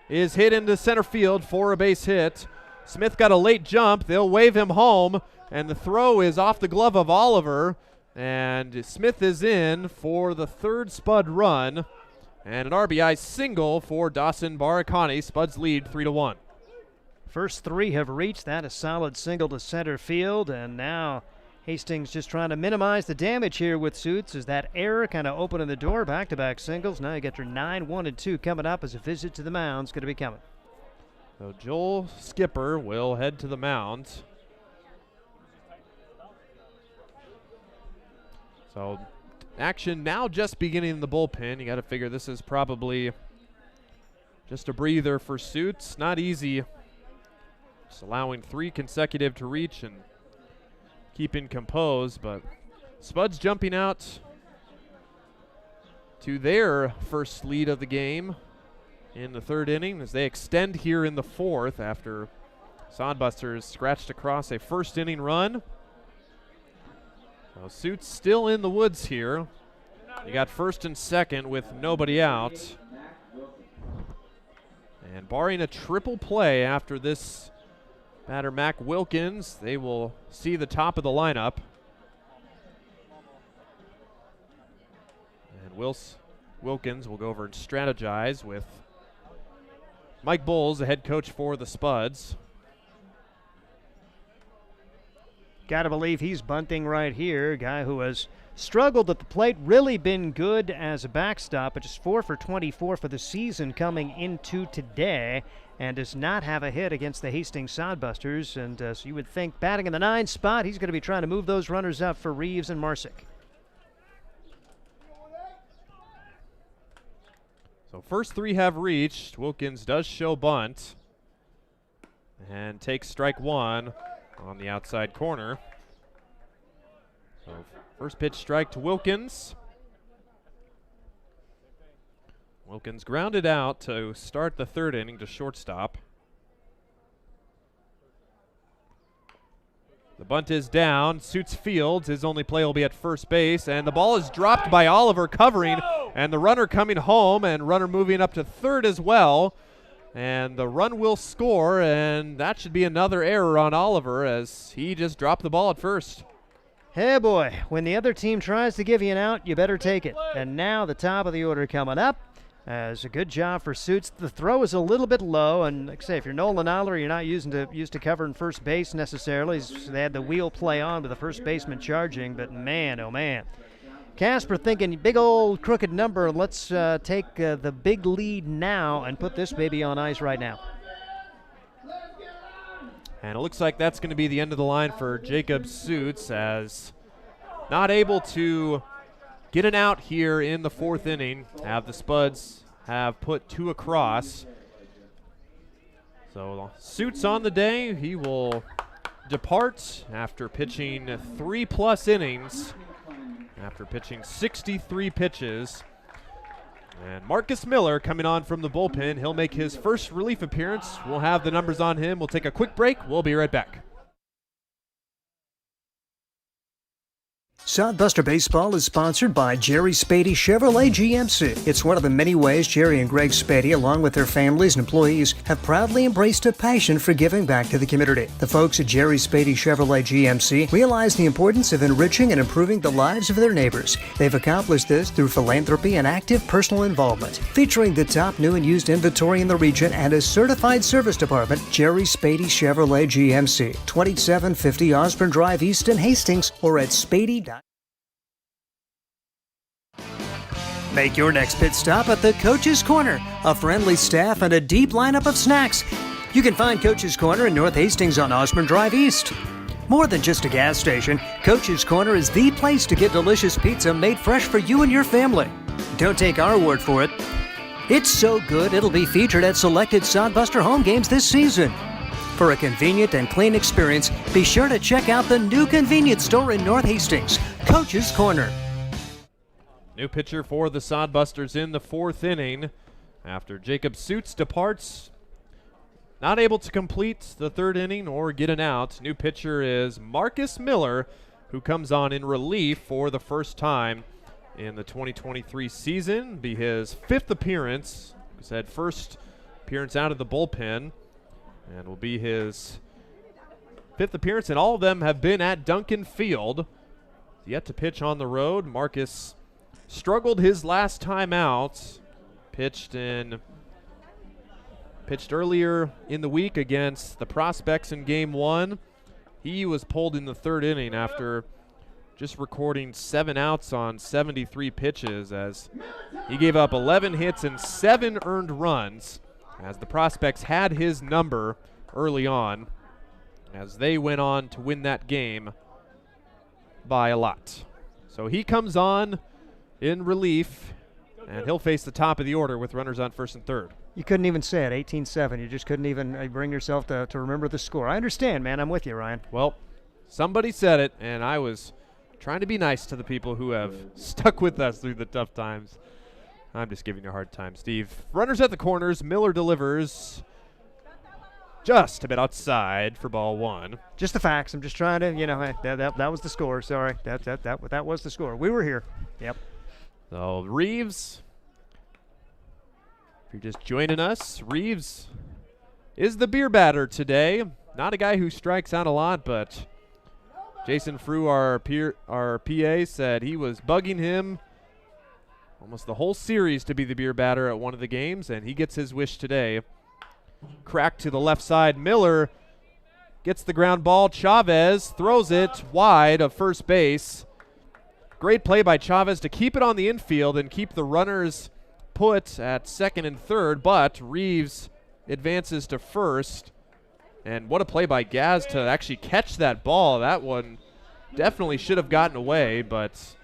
is hit into center field for a base hit. Smith got a late jump. They'll wave him home, and the throw is off the glove of Oliver. And Smith is in for the third Spud run. And an RBI single for Dawson Barakani. Spuds lead 3-1. First three have reached. That a solid single to center field. And now Hastings just trying to minimize the damage here with Suits as that error kind of opening the door. Back-to-back singles. Now you get your 9, 1, and 2 coming up as a visit to the mound's going to be coming. So Joel Skipper will head to the mound. So action now just beginning in the bullpen. You got to figure this is probably just a breather for Suits. Not easy. Just allowing 3 consecutive to reach and keeping composed, but Spuds jumping out to their first lead of the game in the third inning as they extend here in the fourth after Sodbusters scratched across a first inning run. So Suits still in the woods here. You got first and second with nobody out. And barring a triple play after this batter, Mac Wilkins, they will see the top of the lineup. And Wilkins will go over and strategize with Mike Bowles, the head coach for the Spuds. Got to believe he's bunting right here. Guy who has struggled at the plate, really been good as a backstop, but just 4 for 24 for the season coming into today, and does not have a hit against the Hastings Sodbusters. And so you would think batting in the 9 spot, he's going to be trying to move those runners up for Reeves and Marsick. So first 3 have reached. Wilkins does show bunt and takes strike 1 on the outside corner. So first pitch strike to Wilkins. Wilkins grounded out to start the third inning to shortstop. The bunt is down. Suits fields. His only play will be at first base. And the ball is dropped by Oliver covering. And the runner coming home and runner moving up to third as well. And the run will score, and that should be another error on Oliver as he just dropped the ball at first. Hey boy, when the other team tries to give you an out, you better take it. And now the top of the order coming up. As a good job for Suits. The throw is a little bit low, and like I say, if you're Nolan Oliver, you're not used to covering first base necessarily. They had the wheel play on with the first baseman charging, but man, oh man. Casper thinking big old crooked number. Let's take the big lead now and put this baby on ice right now. And it looks like that's going to be the end of the line for Jacob Suits, as not able to get an out here in the 4th inning. The Spuds have put 2 across. So Suits on the day. He will depart after pitching 3+ innings, after pitching 63 pitches. And Marcus Miller coming on from the bullpen. He'll make his first relief appearance. We'll have the numbers on him. We'll take a quick break. We'll be right back. Sodbuster Baseball is sponsored by Jerry Spady Chevrolet GMC. It's one of the many ways Jerry and Greg Spady, along with their families and employees, have proudly embraced a passion for giving back to the community. The folks at Jerry Spady Chevrolet GMC realize the importance of enriching and improving the lives of their neighbors. They've accomplished this through philanthropy and active personal involvement. Featuring the top new and used inventory in the region and a certified service department, Jerry Spady Chevrolet GMC, 2750 Osborne Drive East in Hastings, or at spady.com. Make your next pit stop at the Coach's Corner. A friendly staff and a deep lineup of snacks. You can find Coach's Corner in North Hastings on Osborne Drive East. More than just a gas station, Coach's Corner is the place to get delicious pizza made fresh for you and your family. Don't take our word for it. It's so good it'll be featured at selected Sodbuster home games this season. For a convenient and clean experience, be sure to check out the new convenience store in North Hastings, Coach's Corner. New pitcher for the Sodbusters in the 4th inning after Jacob Suits departs. Not able to complete the 3rd inning or get an out. New pitcher is Marcus Miller, who comes on in relief for the first time in the 2023 season. Be his 5th appearance. He said first appearance out of the bullpen, and will be his 5th appearance, and all of them have been at Duncan Field. Yet to pitch on the road. Marcus struggled his last time out. Pitched earlier in the week against the Prospects in Game 1. He was pulled in the 3rd inning after just recording 7 outs on 73 pitches, as he gave up 11 hits and 7 earned runs, as the Prospects had his number early on, as they went on to win that game by a lot. So he comes on in relief, and he'll face the top of the order with runners on 1st and 3rd. You couldn't even say it, 18-7. You just couldn't even bring yourself to remember the score. I understand, man. I'm with you, Ryan. Well, somebody said it, and I was trying to be nice to the people who have stuck with us through the tough times. I'm just giving you a hard time, Steve. Runners at the corners. Miller delivers just a bit outside for ball 1. Just the facts. I'm just trying to, that was the score. Sorry. That was the score. We were here. Yep. So Reeves, if you're just joining us, Reeves is the beer batter today. Not a guy who strikes out a lot, but Jason Frew, our PA, said he was bugging him almost the whole series to be the beer batter at one of the games, and he gets his wish today. Crack to the left side. Miller gets the ground ball. Chavez throws it wide of first base. Great play by Chavez to keep it on the infield and keep the runners put at 2nd and 3rd, but Reeves advances to 1st. And what a play by Gaz to actually catch that ball. That one definitely should have gotten away, but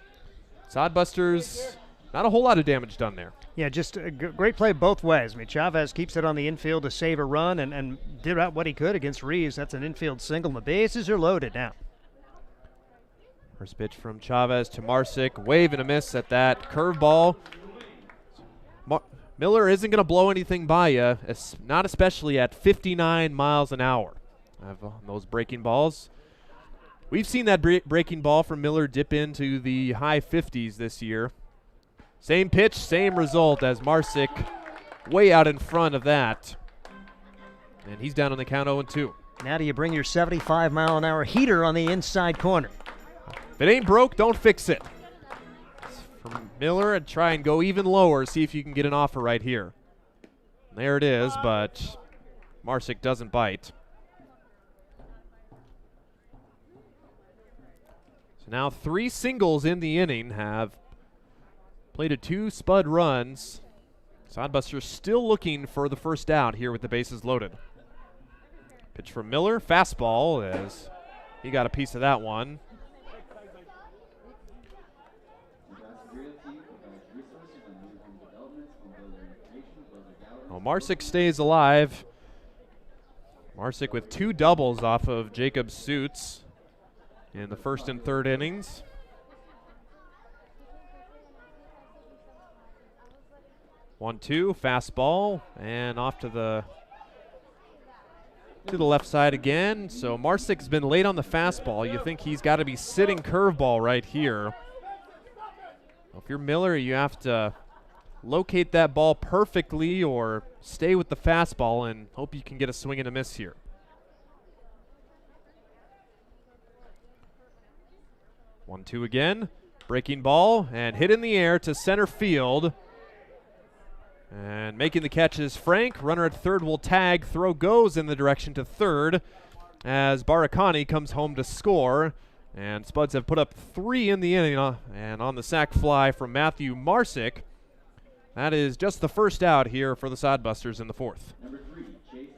Sodbusters, not a whole lot of damage done there. Yeah, just a great play both ways. I mean, Chavez keeps it on the infield to save a run and did out what he could against Reeves. That's an infield single, and the bases are loaded now. First pitch from Chavez to Marsick. Wave and a miss at that curveball. Miller isn't going to blow anything by you, not especially at 59 miles an hour. Those breaking balls. We've seen that breaking ball from Miller dip into the high 50s this year. Same pitch, same result as Marsick way out in front of that. And he's down on the count 0-2. Now do you bring your 75-mile-an-hour heater on the inside corner? If it ain't broke, don't fix it. From Miller, and try and go even lower, see if you can get an offer right here. There it is, but Marsick doesn't bite. So now 3 singles in the inning have plated 2 spud runs. Sodbusters still looking for the first out here with the bases loaded. Pitch from Miller, fastball as he got a piece of that one. Well, Marsick stays alive. Marsick with 2 doubles off of Jacob Suits in the first and third innings. One-two, fastball, and off to the left side again. So Marsick's been late on the fastball. You think he's got to be sitting curveball right here. Well, if you're Miller, you have to locate that ball perfectly or stay with the fastball and hope you can get a swing and a miss here. One-two again. Breaking ball and hit in the air to center field. And making the catch is Frank. Runner at third will tag. Throw goes in the direction to third as Barakani comes home to score. And Spuds have put up 3 in the inning. And on the sac fly from Matthew Marsick, that is just the first out here for the Sodbusters in the fourth.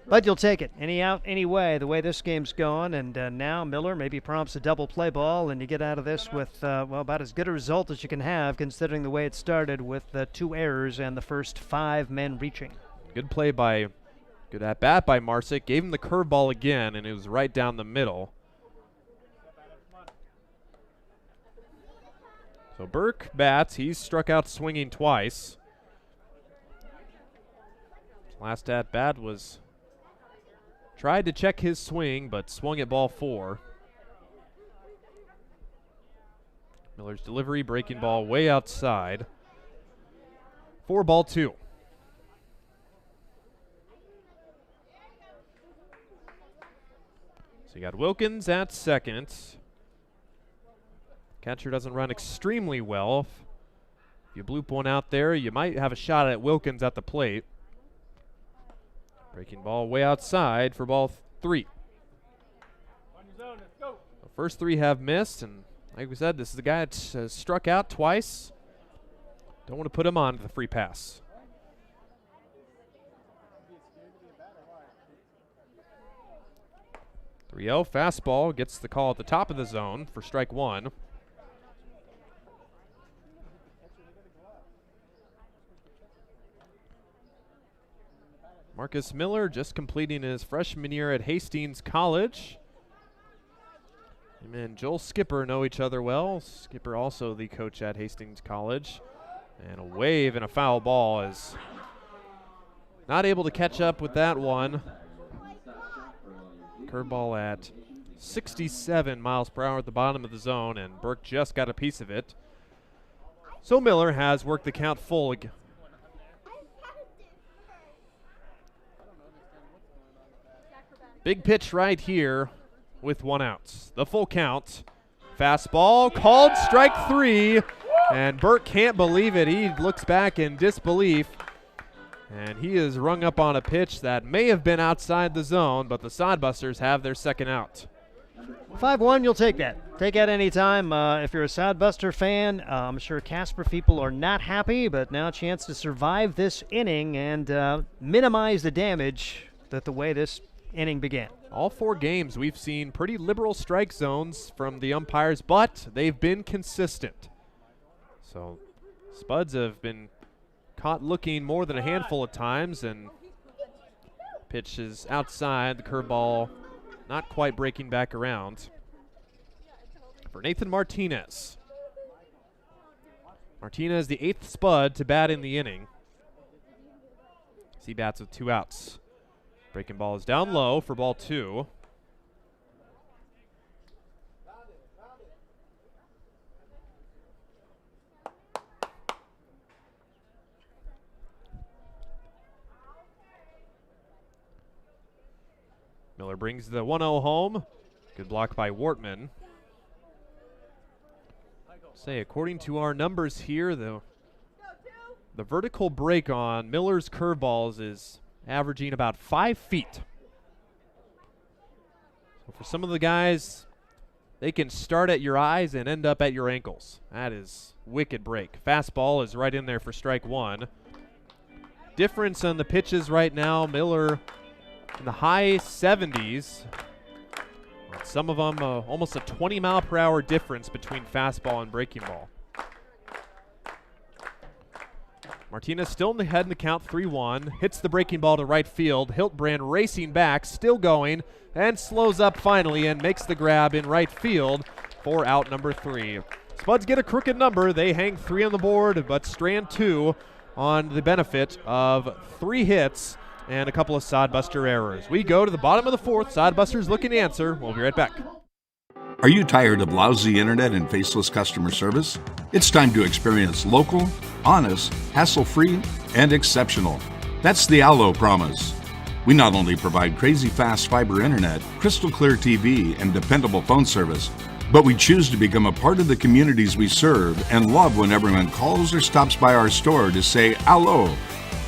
But you'll take it. Any out, any way, the way this game's going. And now Miller maybe prompts a double play ball, and you get out of this with, well, about as good a result as you can have, considering the way it started with 2 errors and the first 5 men reaching. Good at bat by Marsick. Gave him the curveball again, and it was right down the middle. So Burke bats. He's struck out swinging twice. Last at bat was tried to check his swing, but swung at ball 4. Miller's delivery, breaking ball way outside. 4-2. So you got Wilkins at second. Catcher doesn't run extremely well. If you bloop one out there, you might have a shot at Wilkins at the plate. Breaking ball way outside for ball 3. The first 3 have missed, and like we said, this is the guy that struck out twice. Don't want to put him on the free pass. .3-0 fastball gets the call at the top of the zone for strike 1. Marcus Miller just completing his freshman year at Hastings College. Him and Joel Skipper know each other well. Skipper also the coach at Hastings College. And a wave and a foul ball is not able to catch up with that one. Curveball at 67 miles per hour at the bottom of the zone, and Burke just got a piece of it. So Miller has worked the count full again. Big pitch right here with 1 out. The full count. Fastball called strike 3. And Burke can't believe it. He looks back in disbelief. And he is rung up on a pitch that may have been outside the zone, but the Sodbusters have their second out. 5-1, you'll take that. Take that anytime. If you're a Sodbuster fan, I'm sure Casper people are not happy, but now a chance to survive this inning and minimize the damage that the way this inning began. All 4 games we've seen pretty liberal strike zones from the umpires, but they've been consistent. So Spuds have been caught looking more than a handful of times, and pitch is outside, the curveball not quite breaking back around. For Nathan Martinez. Martinez, the 8th Spud to bat in the inning. He bats with 2 outs. Breaking ball is down low for ball 2. Miller brings the 1-0 home. Good block by Wortman. Say, according to our numbers here, the vertical break on Miller's curveballs is averaging about 5 feet. So for some of the guys, they can start at your eyes and end up at your ankles. That is wicked break. Fastball is right in there for strike 1. Difference on the pitches right now. Miller in the high 70s. Some of them almost a 20-mile-per-hour difference between fastball and breaking ball. Martinez still in the head in the count, 3-1. Hits the breaking ball to right field. Hiltbrand racing back, still going, and slows up finally and makes the grab in right field for out number 3. Spuds get a crooked number. They hang 3 on the board, but strand 2 on the benefit of 3 hits and a couple of Sodbuster errors. We go to the bottom of the 4th. Sodbusters looking to answer. We'll be right back. Are you tired of lousy internet and faceless customer service? It's time to experience local, honest, hassle-free, and exceptional. That's the Allo promise. We not only provide crazy fast fiber internet, crystal clear TV, and dependable phone service, but we choose to become a part of the communities we serve and love when everyone calls or stops by our store to say Allo.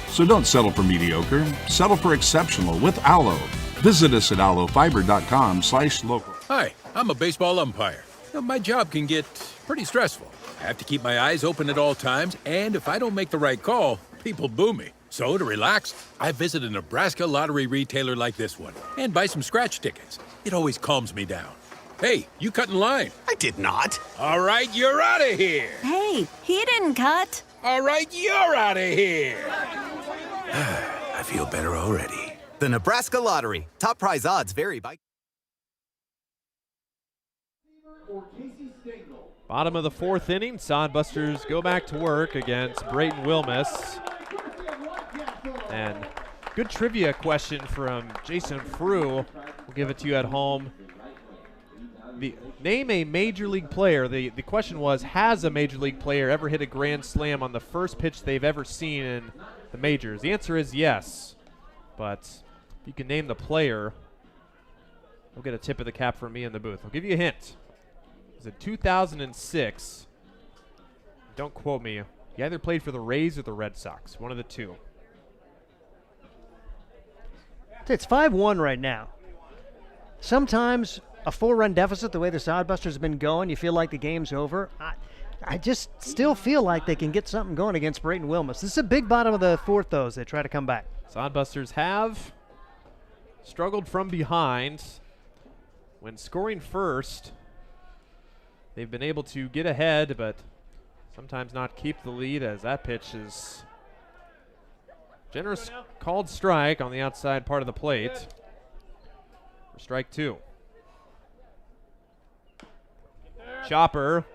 So don't settle for mediocre, settle for exceptional with Allo. Visit us at allofiber.com/local. Hi, I'm a baseball umpire. My job can get pretty stressful. I have to keep my eyes open at all times, and if I don't make the right call, people boo me. So to relax, I visit a Nebraska lottery retailer like this one and buy some scratch tickets. It always calms me down. Hey, you cut in line. I did not. All right, you're out of here. Hey, he didn't cut. All right, you're out of here. I feel better already. The Nebraska Lottery. Top prize odds vary by... Bottom of the 4th inning, Sodbusters go back to work against Brayton Wilmus. And good trivia question from Jason Frew. We'll give it to you at home. Name a major league player. The question was, has a major league player ever hit a grand slam on the first pitch they've ever seen in the majors? The answer is yes. But if you can name the player, you'll get a tip of the cap from me in the booth. I'll give you a hint. It was in 2006. Don't quote me. He either played for the Rays or the Red Sox. One of the two. It's 5-1 right now. Sometimes a 4-run deficit, the way the Sodbusters have been going, you feel like the game's over. I just still feel like they can get something going against Brayton Wilmus. This is a big bottom of the 4th, though, as they try to come back. Sodbusters have struggled from behind. When scoring first, they've been able to get ahead, but sometimes not keep the lead, as that pitch is generous called strike on the outside part of the plate. For strike 2. Chopper,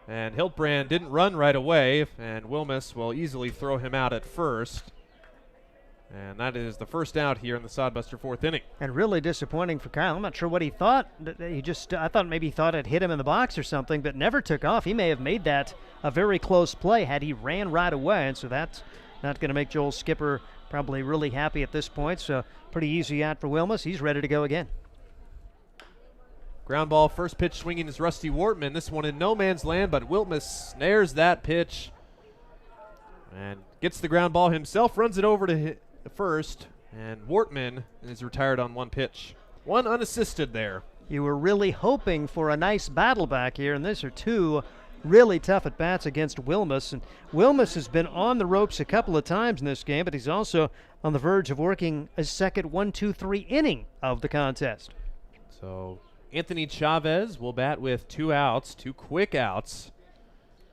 and Hiltbrand didn't run right away, and Wilmus will easily throw him out at first. And that is the first out here in the Sodbuster 4th inning. And really disappointing for Kyle. I'm not sure what he thought. I thought maybe he thought it hit him in the box or something, but never took off. He may have made that a very close play had he ran right away, and so that's not going to make Joel Skipper probably really happy at this point. So pretty easy out for Wilmus. He's ready to go again. Ground ball, first pitch swinging is Rusty Wortman. This one in no man's land, but Wilmus snares that pitch and gets the ground ball himself, runs it over to first, and Wortman is retired on 1 pitch. 1 unassisted there. You were really hoping for a nice battle back here, and these are 2 really tough at-bats against Wilmus. And Wilmus has been on the ropes a couple of times in this game, but he's also on the verge of working a second 1-2-3 inning of the contest. So Anthony Chavez will bat with 2 outs, 2 quick outs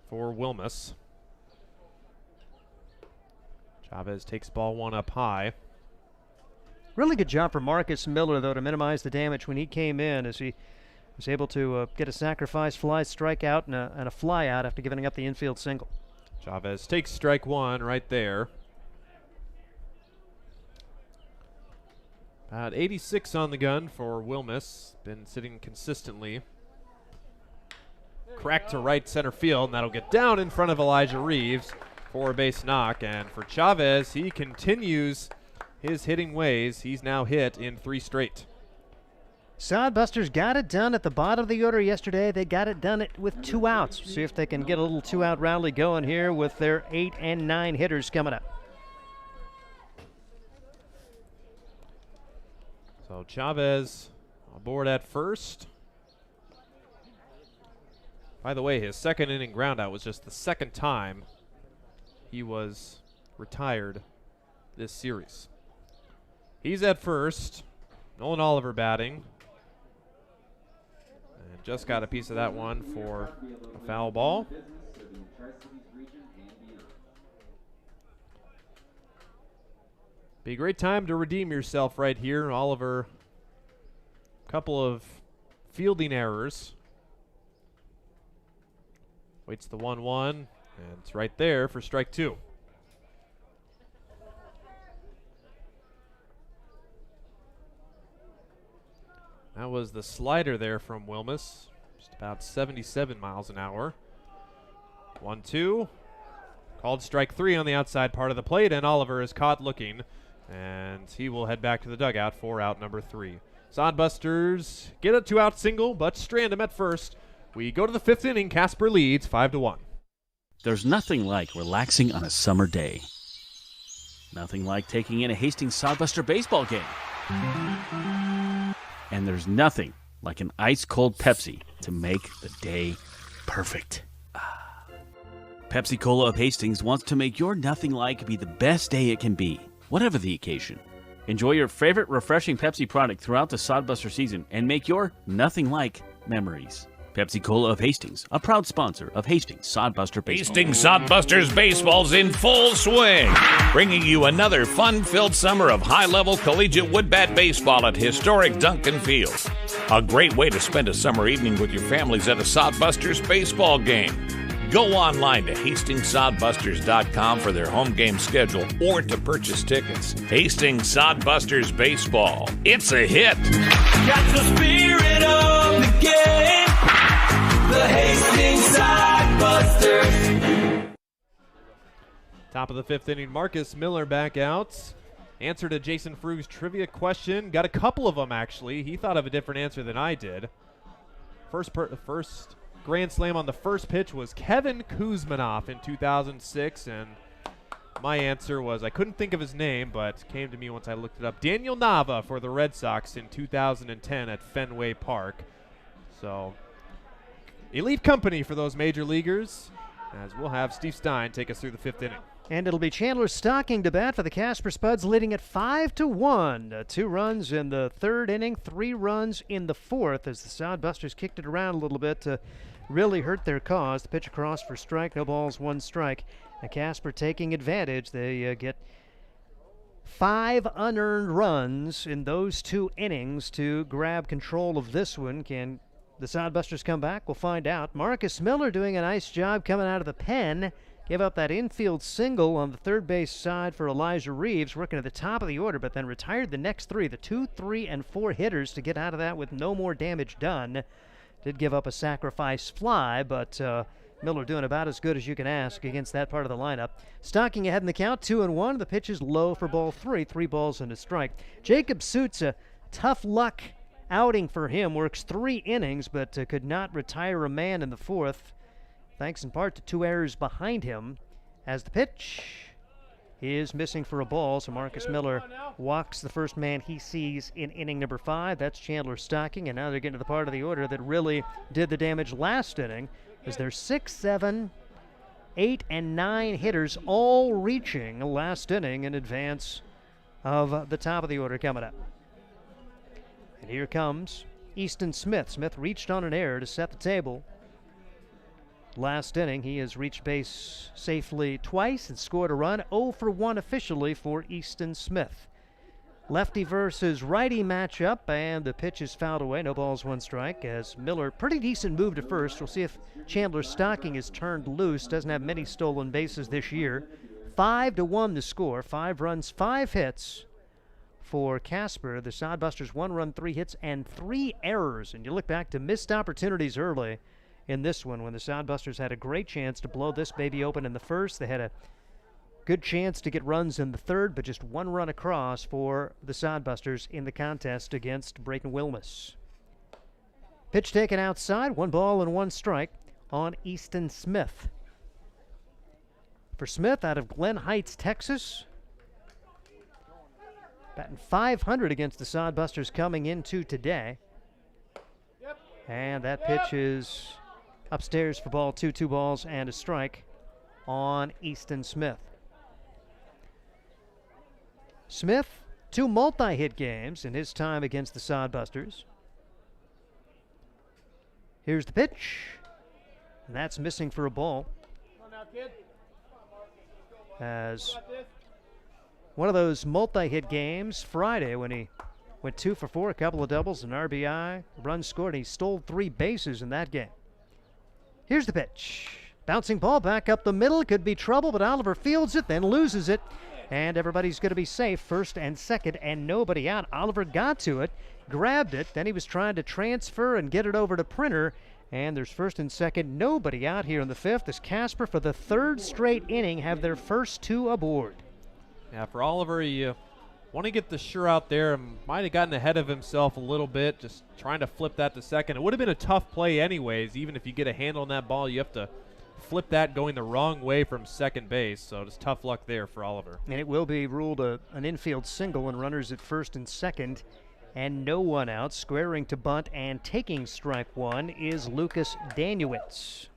for Wilmus. Chavez takes ball 1 up high. Really good job for Marcus Miller, though, to minimize the damage when he came in, as he was able to get a sacrifice fly strikeout and a fly out after giving up the infield single. Chavez takes strike 1 right there. About 86 on the gun for Wilmus. Been sitting consistently. Crack to right center field, and that'll get down in front of Elijah Reeves for a base knock. And for Chavez, he continues his hitting ways. He's now hit in 3 straight. Sodbusters got it done at the bottom of the order yesterday. They got it done with 2 outs. See if they can get a little 2-out rally going here with their 8 and 9 hitters coming up. So Chavez aboard at first. By the way, his second inning groundout was just the second time he was retired this series. He's at first. Nolan Oliver batting. And just got a piece of that one for a foul ball. Be a great time to redeem yourself right here. Oliver, couple of fielding errors. Waits the 1-1, and it's right there for strike 2. That was the slider there from Wilmus, just about 77 miles an hour. 1-2, called strike 3 on the outside part of the plate, and Oliver is caught looking, and he will head back to the dugout for out number 3. Sodbusters get a 2-out single, but strand him at first. We go to the 5th inning. Casper leads 5-1. There's nothing like relaxing on a summer day. Nothing like taking in a Hastings Sodbuster baseball game. And there's nothing like an ice-cold Pepsi to make the day perfect. Pepsi Cola of Hastings wants to make your nothing like be the best day it can be, whatever the occasion. Enjoy your favorite refreshing Pepsi product throughout the Sodbuster season and make your nothing like memories. Pepsi Cola of Hastings, a proud sponsor of Hastings Sodbuster Baseball. Hastings Sodbusters baseball's in full swing, bringing you another fun-filled summer of high-level collegiate woodbat baseball at historic Duncan Field. A great way to spend a summer evening with your families at a Sodbusters baseball game. Go online to HastingsSodbusters.com for their home game schedule or to purchase tickets. Hastings Sodbusters baseball. It's a hit. Got the spirit of the game. The Hastings Sodbusters. Top of the 5th inning, Marcus Miller back out. Answer to Jason Frug's trivia question. Got a couple of them, actually. He thought of a different answer than I did. First grand slam on the first pitch was Kevin Kuzmanoff in 2006, and my answer was, I couldn't think of his name, but came to me once I looked it up. Daniel Nava for the Red Sox in 2010 at Fenway Park. So, elite company for those major leaguers, as we'll have Steve Stein take us through the 5th inning. And it'll be Chandler Stocking to bat for the Casper Spuds, leading at 5-1. 2 runs in the 3rd inning, 3 runs in the 4th, as the Sodbusters kicked it around a little bit to really hurt their cause. The pitch across for strike, no balls, 1 strike. And Casper taking advantage. They get 5 unearned runs in those 2 innings to grab control of this one. Can the Sodbusters come back? We'll find out. Marcus Miller doing a nice job coming out of the pen. Gave up that infield single on the third base side for Elijah Reeves, working at the top of the order, but then retired the next 3, the 2, 3, and 4 hitters to get out of that with no more damage done. Did give up a sacrifice fly, but Miller doing about as good as you can ask against that part of the lineup. Stocking ahead in the count, 2-1. The pitch is low for ball 3, 3 balls and a strike. Jacob Suits, a tough luck outing for him, works 3 innings, but could not retire a man in the 4th. Thanks in part to 2 errors behind him, as the pitch is missing for a ball. So Marcus Miller walks the first man he sees in inning number 5. That's Chandler Stocking, and now they're getting to the part of the order that really did the damage last inning, as there's 6, 7, 8, and 9 hitters all reaching last inning in advance of the top of the order coming up. And here comes Easton Smith. Smith reached on an error to set the table. Last inning, he has reached base safely twice and scored a run. 0 for 1 officially for Easton Smith. Lefty versus righty matchup, and the pitch is fouled away. No balls, 1 strike, as Miller, pretty decent move to first. We'll see if Chandler Stocking is turned loose. Doesn't have many stolen bases this year. 5-1 the score. 5 runs, 5 hits for Casper. The Sodbusters, 1 run, 3 hits, and 3 errors. And you look back to missed opportunities early in this one when the Sodbusters had a great chance to blow this baby open in the 1st. They had a good chance to get runs in the 3rd, but just 1 run across for the Sodbusters in the contest against Brayton Wilmus. Pitch taken outside, 1 ball and 1 strike on Easton Smith. For Smith out of Glen Heights, Texas, batting .500 against the Sodbusters coming into today. And that pitch is upstairs for ball 2, 2 balls and a strike on Easton Smith. Smith, 2 multi-hit games in his time against the Sodbusters. Here's the pitch, and that's missing for a ball. As one of those multi-hit games Friday when he went 2 for 4, a couple of doubles, an RBI, run scored, and he stole 3 bases in that game. Here's the pitch. Bouncing ball back up the middle, could be trouble, but Oliver fields it, then loses it. And everybody's going to be safe, first and second, and nobody out. Oliver got to it, grabbed it, then he was trying to transfer and get it over to Printer. And there's first and second, nobody out here in the 5th as Casper, for the 3rd straight inning, have their first 2 aboard. Yeah, for Oliver, you want to get the sure out there. Might have gotten ahead of himself a little bit, just trying to flip that to second. It would have been a tough play anyways. Even if you get a handle on that ball, you have to flip that going the wrong way from second base. So just tough luck there for Oliver. And it will be ruled an infield single, and runners at first and second, and no one out. Squaring to bunt and taking strike 1 is Lucas Danuitz.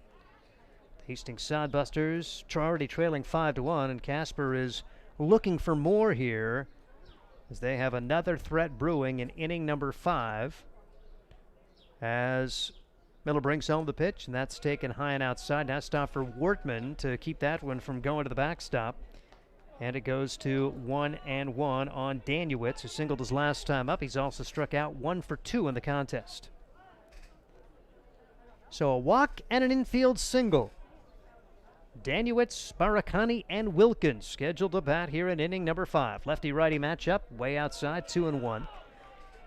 Hastings Sodbusters already trailing 5-1, and Casper is looking for more here as they have another threat brewing in inning number 5. As Miller brings home the pitch, and that's taken high and outside. Now stop for Wortman to keep that one from going to the backstop. And it goes to 1-1 on Danuitz, who singled his last time up. He's also struck out 1 for 2 in the contest. So a walk and an infield single. Danuitz, Barakani, and Wilkins scheduled to bat here in inning number 5. Lefty-righty matchup, way outside, 2-1.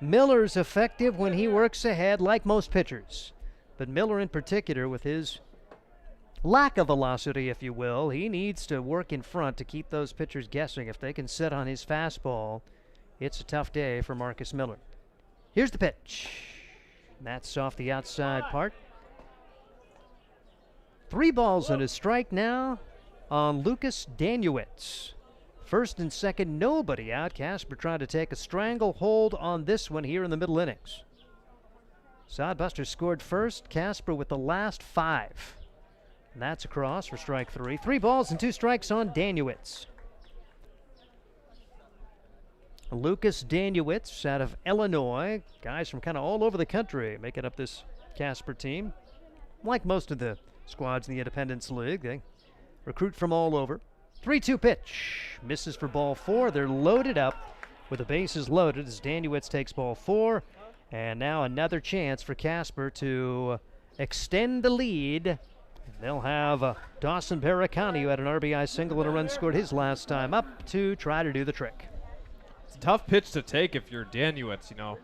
Miller's effective when he works ahead, like most pitchers. But Miller in particular, with his lack of velocity, if you will, he needs to work in front to keep those pitchers guessing. If they can sit on his fastball, it's a tough day for Marcus Miller. Here's the pitch. That's off the outside part. 3 balls and a strike now on Lucas Danuitz. First and second, nobody out. Casper trying to take a stranglehold on this one here in the middle innings. Sodbusters scored first, Casper with the last 5. And that's across for strike 3. 3 balls and 2 strikes on Danuitz. Lucas Danuitz out of Illinois. Guys from kind of all over the country making up this Casper team. Like most of the squads in the Independence League, they recruit from all over. 3-2 pitch. Misses for ball 4. They're loaded up with the bases loaded as Danuitz takes ball 4. And now another chance for Casper to extend the lead. They'll have Dawson Barakani, who had an RBI single and a run scored his last time up, to try to do the trick. It's a tough pitch to take if you're Danuitz, you know.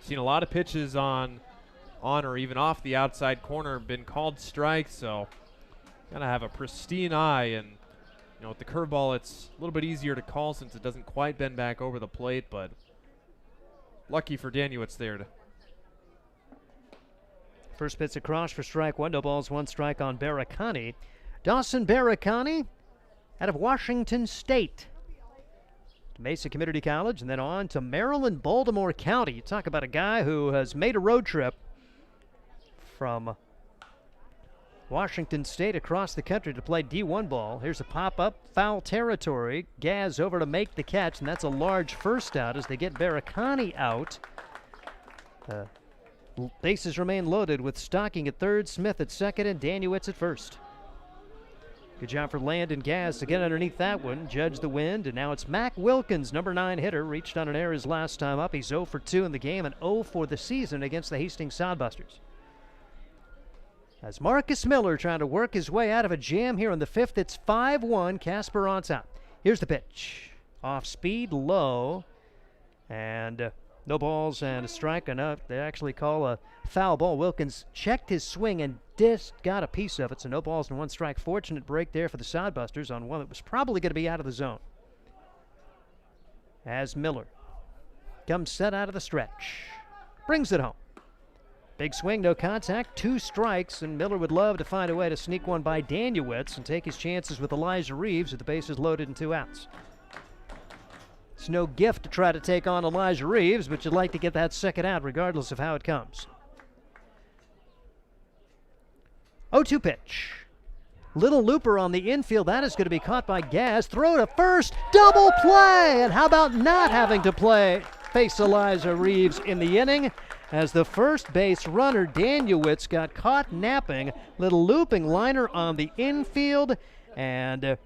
Seen a lot of pitches on or even off the outside corner been called strikes, so gotta have a pristine eye. And you know, with the curveball, it's a little bit easier to call since it doesn't quite bend back over the plate, but lucky for Danuitz there. First pitch across for strike 1. No balls, 1 strike on Barakani. Dawson Barakani out of Washington State. To Mesa Community College and then on to Maryland, Baltimore County. You talk about a guy who has made a road trip from Washington State across the country to play D1 ball. Here's a pop-up, foul territory. Gaz over to make the catch, and that's a large first out as they get Barakani out. Bases remain loaded with Stocking at third, Smith at second, and Danuitz at first. Good job for Landon Gaz to get underneath that one, judge the wind, and now it's Mac Wilkins, number 9 hitter, reached on an error his last time up. He's 0 for 2 in the game and 0 for the season against the Hastings Sodbusters. As Marcus Miller trying to work his way out of a jam here in the 5th, it's 5-1, Casper on top. Here's the pitch. Off speed, low, and no balls and a strike. Enough. They actually call a foul ball. Wilkins checked his swing and just got a piece of it, so no balls and 1 strike. Fortunate break there for the Sodbusters on one that was probably going to be out of the zone. As Miller comes set out of the stretch. Brings it home. Big swing, no contact, 2 strikes, and Miller would love to find a way to sneak one by Danuitz and take his chances with Elijah Reeves with the bases loaded and 2 outs. It's no gift to try to take on Elijah Reeves, but you'd like to get that second out regardless of how it comes. 0-2 pitch. Little looper on the infield. That is going to be caught by Gaz. Throw to first. Double play. And how about not having to face Eliza Reeves in the inning as the first base runner, Danielewicz, got caught napping. Little looping liner on the infield. And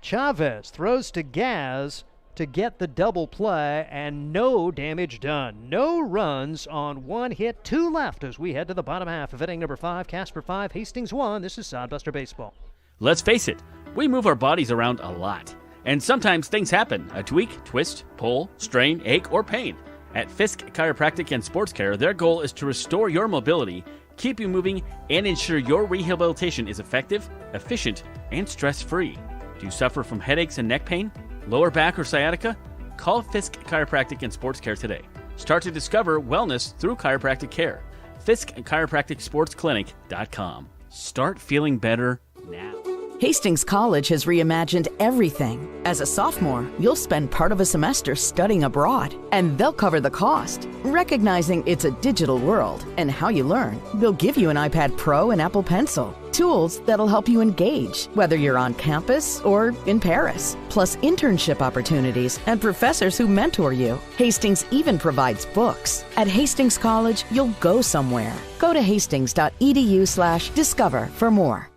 Chavez throws to Gaz to get the double play, and no damage done. No runs on one hit, 2 left as we head to the bottom half of inning number 5. Casper 5, Hastings 1. This is Sodbuster Baseball. Let's face it, we move our bodies around a lot. And sometimes things happen. A tweak, twist, pull, strain, ache, or pain. At Fisk Chiropractic and Sports Care, their goal is to restore your mobility, keep you moving, and ensure your rehabilitation is effective, efficient, and stress-free. Do you suffer from headaches and neck pain? Lower back or sciatica? Call Fisk Chiropractic and Sports Care today. Start to discover wellness through chiropractic care. Fisk Chiropractic Sports Clinic.com. Start feeling better now. Hastings College has reimagined everything. As a sophomore, you'll spend part of a semester studying abroad, and they'll cover the cost. Recognizing it's a digital world and how you learn, they'll give you an iPad Pro and Apple Pencil. Tools that'll help you engage, whether you're on campus or in Paris. Plus internship opportunities and professors who mentor you. Hastings even provides books. At Hastings College, you'll go somewhere. Go to hastings.edu/discover for more.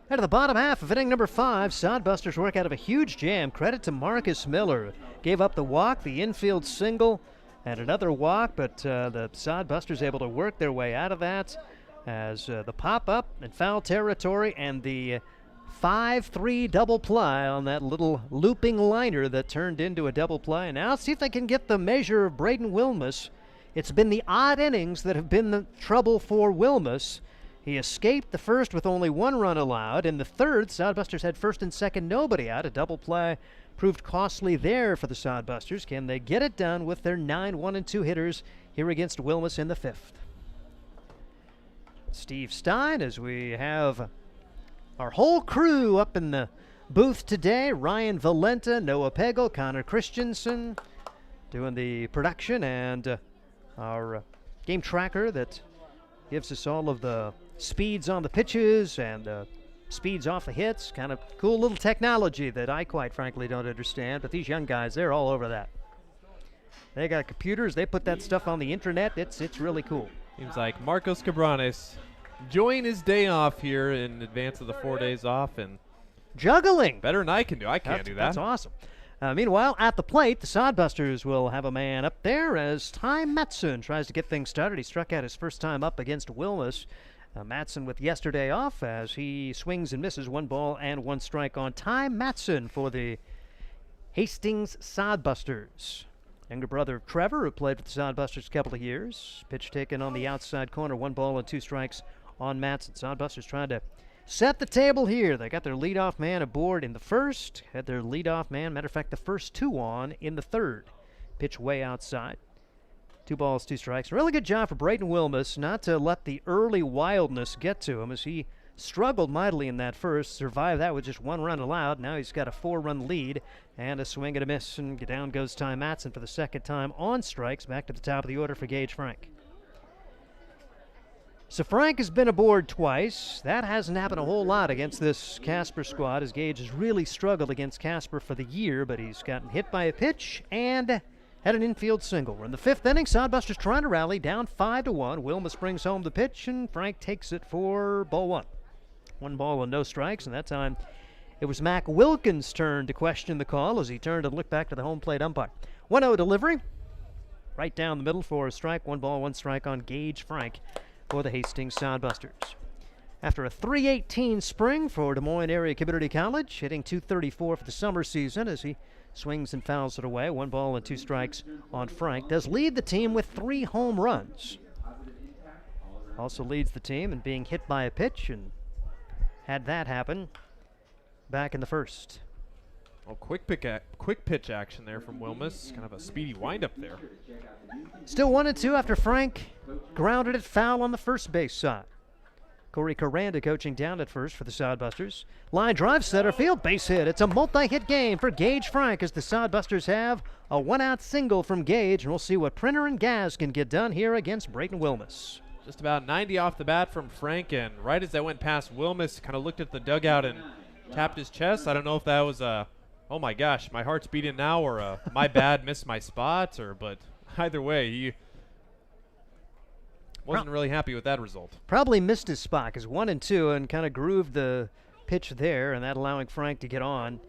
At the bottom half of inning number 5, Sodbusters work out of a huge jam. Credit to Marcus Miller. Gave up the walk, the infield single, and another walk, but the Sodbusters able to work their way out of that as the pop-up in foul territory and the 5-3 double play on that little looping liner that turned into a double play. And now let's see if they can get the measure of Braden Wilmus. It's been the odd innings that have been the trouble for Wilmus. He escaped the first with only 1 run allowed. In the third, Sodbusters had first and second, nobody out. A double play proved costly there for the Sodbusters. Can they get it done with their 9-1-2 hitters here against Wilmus in the 5th? Steve Stein, as we have our whole crew up in the booth today. Ryan Valenta, Noah Pegel, Connor Christensen doing the production, and our game tracker that gives us all of the speeds on the pitches and speeds off the hits. Kind of cool little technology that I quite frankly don't understand, but these young guys, they're all over that. They got computers, they put that stuff on the internet. It's really cool. Seems like Marcos Cabranes enjoying his day off here in advance of the 4 days off and juggling. Better than I can do. I can't do that. That's awesome. Meanwhile, at the plate, the Sodbusters will have a man up there as Ty Matson tries to get things started. He struck out his first time up against Wilmus. Matson with yesterday off as he swings and misses. 1 ball and 1 strike on Ty Matson for the Hastings Sodbusters. Younger brother of Trevor, who played with the Sodbusters a couple of years. Pitch taken on the outside corner. 1 ball and 2 strikes on Matson. Sodbusters trying to set the table here. They got their leadoff man aboard in the first. Had their leadoff man, matter of fact, the first 2 on in the third. Pitch way outside. 2 balls, 2 strikes. Really good job for Braden Wilmus not to let the early wildness get to him as he struggled mightily in that first. Survived that with just 1 run allowed. Now he's got a 4-run lead and a swing and a miss. And down goes Ty Matson for the second time on strikes. Back to the top of the order for Gage Frank. So Frank has been aboard twice. That hasn't happened a whole lot against this Casper squad as Gage has really struggled against Casper for the year, but he's gotten hit by a pitch and had an infield single. We're in the 5th inning. Sodbusters trying to rally, down 5-1. Wilmus brings home the pitch, and Frank takes it for ball 1. 1 ball and no strikes, and that time it was Mac Wilkins' turn to question the call as he turned and looked back to the home plate umpire. 1-0 delivery. Right down the middle for a strike. 1 ball, 1 strike on Gage Frank for the Hastings Sodbusters. After a .318 spring for Des Moines Area Community College, hitting .234 for the summer season as he swings and fouls it away. 1 ball and 2 strikes on Frank. Does lead the team with 3 home runs. Also leads the team in being hit by a pitch, and had that happen back in the first. Well, quick pitch action there from Wilmus. Kind of a speedy windup there. Still 1-2 after Frank grounded it foul on the first base side. Corey Coranda coaching down at first for the Sodbusters. Line drive, center field, base hit. It's a multi-hit game for Gage Frank as the Sodbusters have a 1-out single from Gage, and we'll see what Printer and Gaz can get done here against Braden Wilmus. Just about 90 off the bat from Frank, and right as that went past, Wilmus kind of looked at the dugout and tapped his chest. I don't know if that was a, oh my gosh, my heart's beating now, or a, my bad, missed my spot, but either way, he wasn't really happy with that result. Probably missed his spot because 1 and 2 and kind of grooved the pitch there, and that allowing Frank to get on.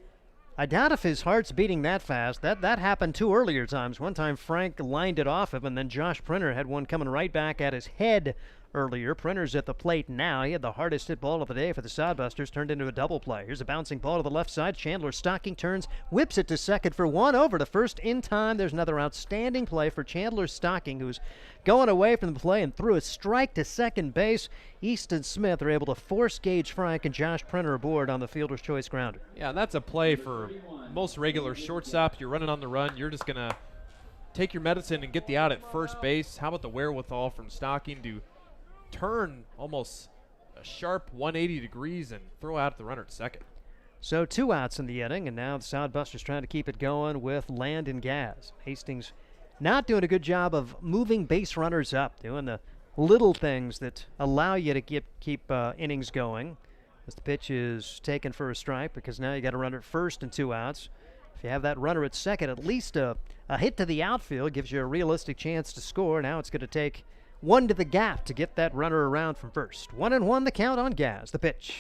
I doubt if his heart's beating that fast. That happened 2 earlier times. One time Frank lined it off him, and then Josh Printer had one coming right back at his head earlier. Printer's at the plate now. He had the hardest hit ball of the day for the Sodbusters, turned into a double play. Here's a bouncing ball to the left side. Chandler Stocking turns, whips it to second for 1, over to first in time. There's another outstanding play for Chandler Stocking, who's going away from the play and threw a strike to second base. Easton Smith are able to force Gage Frank and Josh Printer aboard on the fielder's choice grounder. Yeah, that's a play for most regular shortstop. You're running on the run. You're just going to take your medicine and get the out at first base. How about the wherewithal from Stocking to turn almost a sharp 180 degrees and throw out the runner at second? So 2 outs in the inning, and now the Sodbusters trying to keep it going with Landon Gaz. Hastings not doing a good job of moving base runners up, doing the little things that allow you to keep innings going. As the pitch is taken for a strike, because now you got a runner at first and 2 outs. If you have that runner at second, at least a hit to the outfield gives you a realistic chance to score. Now it's going to take 1 to the gap to get that runner around from first. 1-1 the count on Gaz. The pitch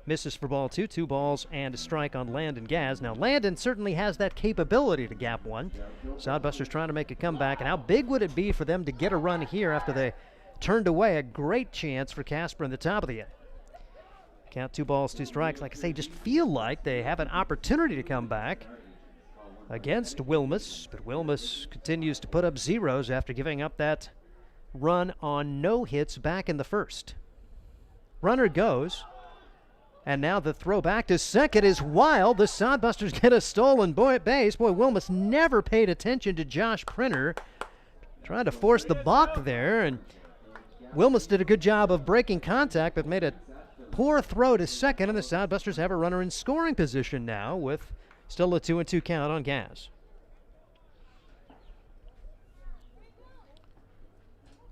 misses for ball 2. 2 balls and a strike on Landon Gaz. Now Landon certainly has that capability to gap one. Sodbusters trying to make a comeback, and how big would it be for them to get a run here after they turned away a great chance for Casper in the top of the inning? Count 2 balls, 2 strikes. Like I say, just feel like they have an opportunity to come back against Wilmus, but Wilmus continues to put up zeros after giving up that run on no hits back in the first. Runner goes, and now the throw back to second is wild. The Sodbusters get a stolen base. Boy, Wilmus never paid attention to Josh Printer, trying to force the balk there, and Wilmus did a good job of breaking contact, but made a poor throw to second, and the Sodbusters have a runner in scoring position now with still a 2-2 count on Gaz.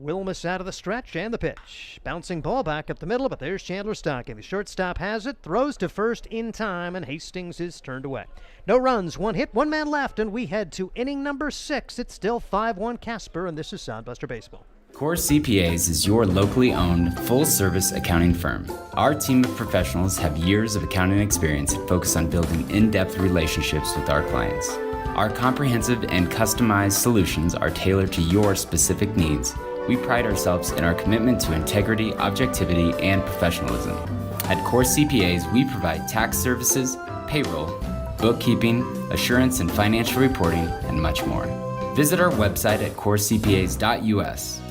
Wilmus out of the stretch, and the pitch. Bouncing ball back up the middle, but there's Chandler Stocking. The shortstop has it, throws to first in time, and Hastings is turned away. No runs, 1 hit, 1 man left, and we head to inning number 6. It's still 5-1 Casper, and this is Sodbuster Baseball. Core CPAs is your locally owned, full-service accounting firm. Our team of professionals have years of accounting experience and focus on building in-depth relationships with our clients. Our comprehensive and customized solutions are tailored to your specific needs. We pride ourselves in our commitment to integrity, objectivity, and professionalism. At Core CPAs, we provide tax services, payroll, bookkeeping, assurance and financial reporting, and much more. Visit our website at corecpas.us.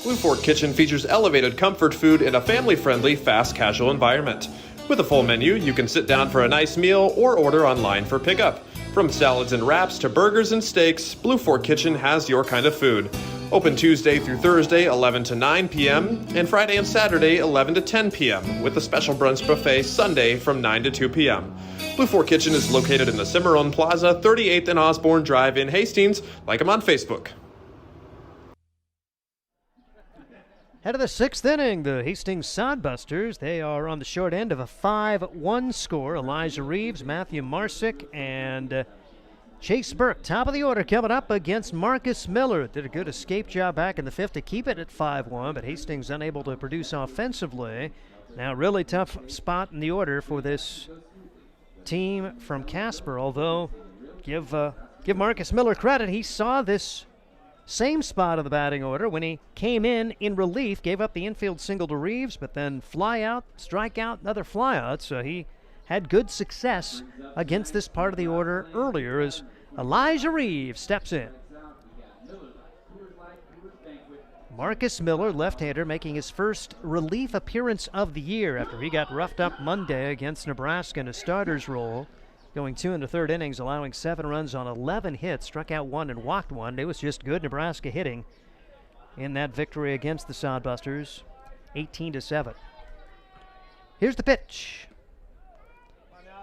Blue Fork Kitchen features elevated comfort food in a family-friendly, fast casual environment. With a full menu, you can sit down for a nice meal or order online for pickup. From salads and wraps to burgers and steaks, Blue Fork Kitchen has your kind of food. Open Tuesday through Thursday, 11 to 9 p.m., and Friday and Saturday, 11 to 10 p.m., with a special brunch buffet Sunday from 9 to 2 p.m. Blue Fork Kitchen is located in the Cimarron Plaza, 38th and Osborne Drive in Hastings. Like them on Facebook. Head of the 6th inning, the Hastings Sodbusters. They are on the short end of a 5-1 score. Elijah Reeves, Matthew Marsick, and Chase Burke, top of the order, coming up against Marcus Miller. Did a good escape job back in the 5th to keep it at 5-1, but Hastings unable to produce offensively. Now, really tough spot in the order for this team from Casper, although give Marcus Miller credit. He saw this same spot of the batting order when he came in relief, gave up the infield single to Reeves, but then fly out, strike out, another fly out, so he had good success against this part of the order earlier as Elijah Reeves steps in. Marcus Miller, left-hander, making his first relief appearance of the year after he got roughed up Monday against Nebraska in a starter's role, going 2 in the 3rd innings, allowing 7 runs on 11 hits, struck out 1 and walked 1. It was just good Nebraska hitting in that victory against the Sodbusters, 18-7. Here's the pitch.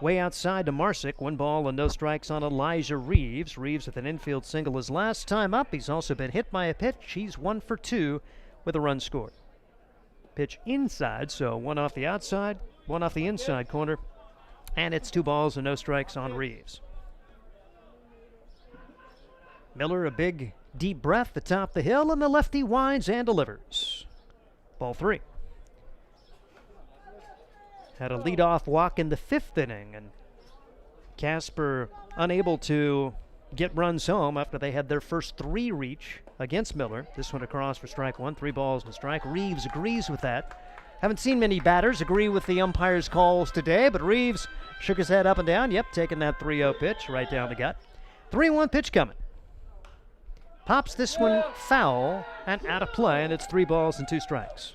Way outside to Marsick. 1 ball and no strikes on Elijah Reeves. Reeves with an infield single his last time up. He's also been hit by a pitch. He's 1 for 2 with a run scored. Pitch inside, so one off the outside, one off the inside corner, and it's 2 balls and no strikes on Reeves. Miller, a big, deep breath atop the hill, and the lefty winds and delivers. Ball 3. Had a leadoff walk in the 5th inning, and Casper unable to get runs home after they had their first 3 reach against Miller. This one across for strike 1, 3 balls and a strike. Reeves agrees with that. Haven't seen many batters agree with the umpire's calls today, but Reeves shook his head up and down. Yep, taking that 3-0 pitch right down the gut. 3-1 pitch coming. Pops this one foul and out of play, and it's 3 balls and 2 strikes.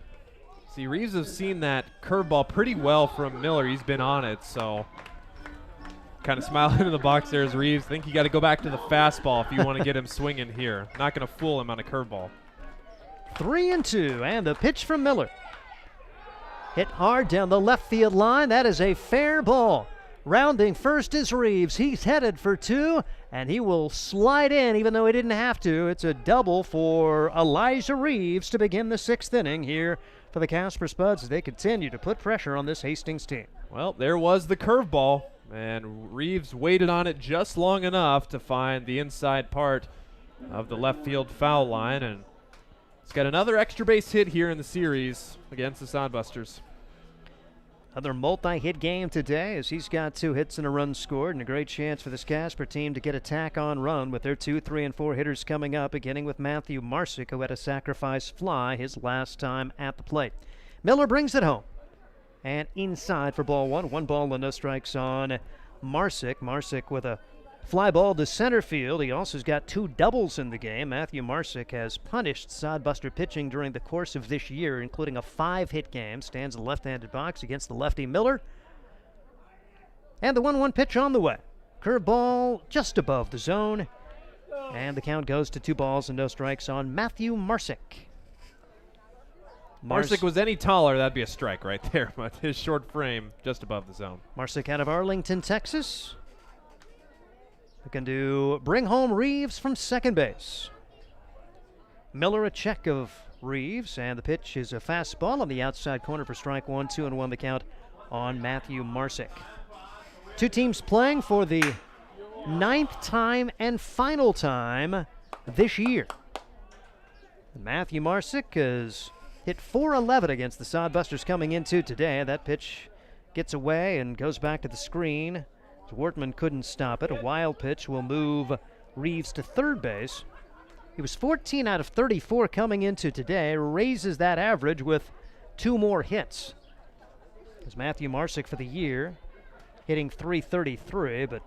See, Reeves has seen that curveball pretty well from Miller. He's been on it, so kind of smiling in the box there as Reeves. I think you got to go back to the fastball if you want to get him swinging here. Not going to fool him on a curveball. 3-2, and the pitch from Miller. Hit hard down the left field line. That is a fair ball. Rounding first is Reeves. He's headed for 2, and he will slide in even though he didn't have to. It's a double for Elijah Reeves to begin the 6th inning here for the Casper Spuds as they continue to put pressure on this Hastings team. Well, there was the curveball, and Reeves waited on it just long enough to find the inside part of the left field foul line, and he's got another extra base hit here in the series against the Sodbusters. Another multi-hit game today as he's got 2 hits and a run scored, and a great chance for this Casper team to get a tack-on run with their 2, 3, and 4 hitters coming up, beginning with Matthew Marsick, who had a sacrifice fly his last time at the plate. Miller brings it home, and inside for ball 1. 1 ball and no strikes on Marsick. Marsick with a fly ball to center field. He also has got 2 doubles in the game. Matthew Marsick has punished Sodbuster pitching during the course of this year, including a 5-hit game. Stands in the left-handed box against the lefty Miller. And the 1-1 pitch on the way. Curveball just above the zone. And the count goes to 2 balls and no strikes on Matthew Marsick. Marsick was any taller, that'd be a strike right there, but his short frame just above the zone. Marsick out of Arlington, Texas. Looking to bring home Reeves from second base. Miller a check of Reeves, and the pitch is a fastball on the outside corner for strike 1, 2-1 the count on Matthew Marsick. 2 teams playing for the 9th time and final time this year. Matthew Marsick has hit .411 against the Sodbusters coming into today. That pitch gets away and goes back to the screen. Wortman couldn't stop it. A wild pitch will move Reeves to third base. He was 14 out of 34 coming into today, raises that average with 2 more hits. As Matthew Marsick for the year, hitting .333, but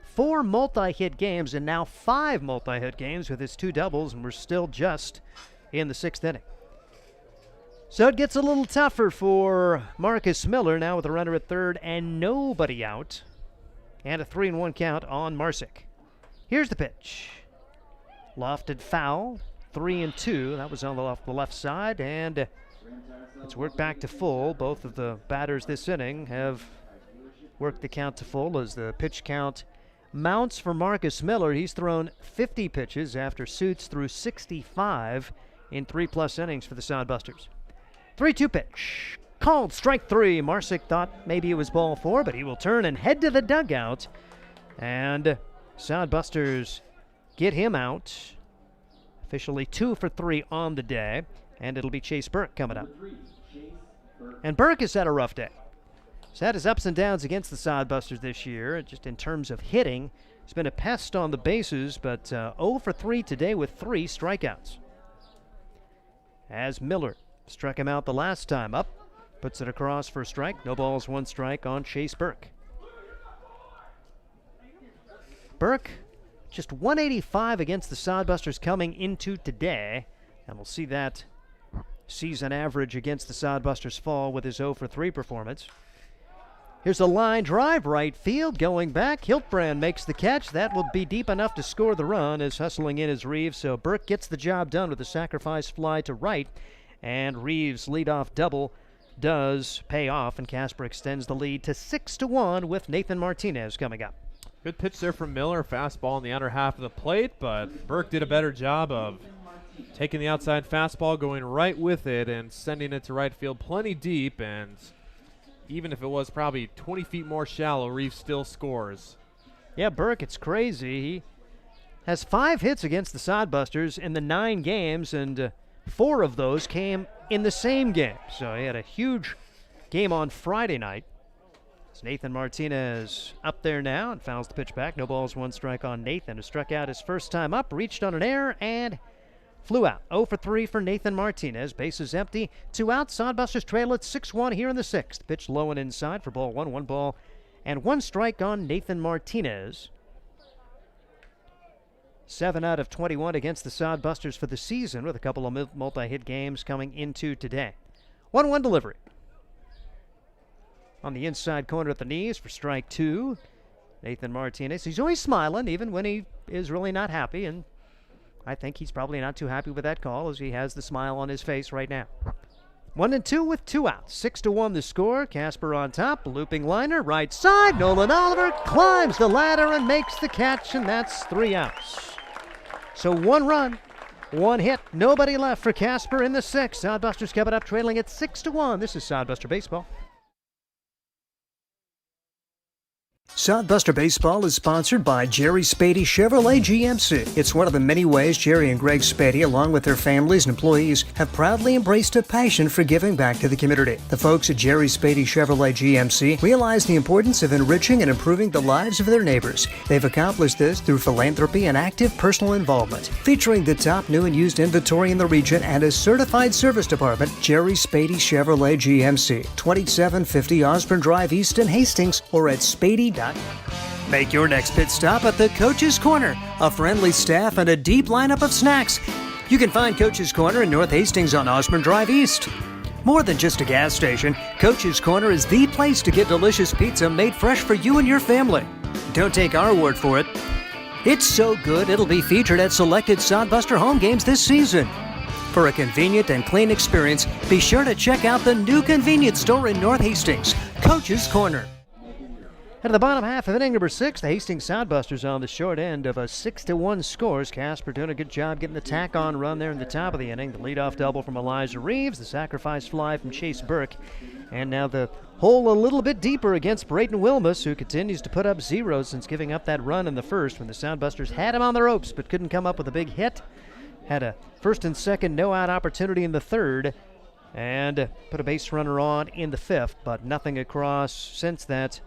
4 multi-hit games and now 5 multi-hit games with his 2 doubles, and we're still just in the 6th inning. So it gets a little tougher for Marcus Miller now with a runner at third and nobody out. And a 3-1 count on Marsick. Here's the pitch. Lofted foul, 3-2. That was on the left side, and it's worked back to full. Both of the batters this inning have worked the count to full as the pitch count mounts for Marcus Miller. He's thrown 50 pitches after Suits threw 65 in 3+ innings for the Sodbusters. 3-2 pitch. Called strike 3. Marsick thought maybe it was ball 4, but he will turn and head to the dugout. And Sodbusters get him out. Officially 2 for 3 on the day. And it'll be Chase Burke coming up. And Burke has had a rough day. He's had his ups and downs against the Sodbusters this year, just in terms of hitting. He's been a pest on the bases, but 0 for 3 today with 3 strikeouts. As Miller struck him out the last time up. Puts it across for a strike. No balls, 1 strike on Chase Burke. Burke, just 185 against the Sodbusters coming into today. And we'll see that season average against the Sodbusters fall with his 0 for 3 performance. Here's a line drive, right field, going back. Hiltbrand makes the catch. That will be deep enough to score the run as hustling in is Reeves. So Burke gets the job done with a sacrifice fly to right. And Reeves' leadoff double does pay off, and Casper extends the lead to 6-1 with Nathan Martinez coming up. Good pitch there from Miller. Fastball in the outer half of the plate, but Burke did a better job of taking the outside fastball, going right with it, and sending it to right field plenty deep. And even if it was probably 20 feet more shallow, Reeves still scores. Yeah, Burke, it's crazy. He has 5 hits against the Sodbusters in the 9 games, and 4 of those came in the same game. So he had a huge game on Friday night. It's Nathan Martinez up there now and fouls the pitch back. No balls, 1 strike on Nathan, who struck out his first time up, reached on an error, and flew out. 0 for 3 for Nathan Martinez. Bases empty. 2 outs. Sodbusters trail at 6-1 here in the 6th. Pitch low and inside for ball 1. 1 ball and 1 strike on Nathan Martinez. 7 out of 21 against the Sodbusters for the season, with a couple of multi-hit games coming into today. 1-1 delivery. On the inside corner at the knees for strike 2. Nathan Martinez. He's always smiling, even when he is really not happy, and I think he's probably not too happy with that call, as he has the smile on his face right now. 1-2 with 2 outs. 6-1 the score. Casper on top. Looping liner. Right side. Nolan Oliver climbs the ladder and makes the catch, and that's 3 outs. So 1 run, 1 hit. Nobody left for Casper in the 6th. Sodbusters kept it up, trailing at 6-1. This is Sodbuster Baseball. Sodbuster Baseball is sponsored by Jerry Spady Chevrolet GMC. It's one of the many ways Jerry and Greg Spady, along with their families and employees, have proudly embraced a passion for giving back to the community. The folks at Jerry Spady Chevrolet GMC realize the importance of enriching and improving the lives of their neighbors. They've accomplished this through philanthropy and active personal involvement. Featuring the top new and used inventory in the region and a certified service department, Jerry Spady Chevrolet GMC, 2750 Osborne Drive East in Hastings, or at spady.com. Make your next pit stop at the Coach's Corner, a friendly staff and a deep lineup of snacks. You can find Coach's Corner in North Hastings on Osborne Drive East. More than just a gas station, Coach's Corner is the place to get delicious pizza made fresh for you and your family. Don't take our word for it. It's so good it'll be featured at selected Sodbuster home games this season. For a convenient and clean experience, be sure to check out the new convenience store in North Hastings, Coach's Corner. At the bottom half of inning number 6, the Hastings Sodbusters on the short end of a 6-1 score. Casper doing a good job getting the tack-on run there in the top of the inning. The leadoff double from Elijah Reeves, the sacrifice fly from Chase Burke, and now the hole a little bit deeper against Brayton Wilmus, who continues to put up zeros since giving up that run in the first when the Sodbusters had him on the ropes but couldn't come up with a big hit. Had a first and second no-out opportunity in the third and put a base runner on in the 5th, but nothing across since that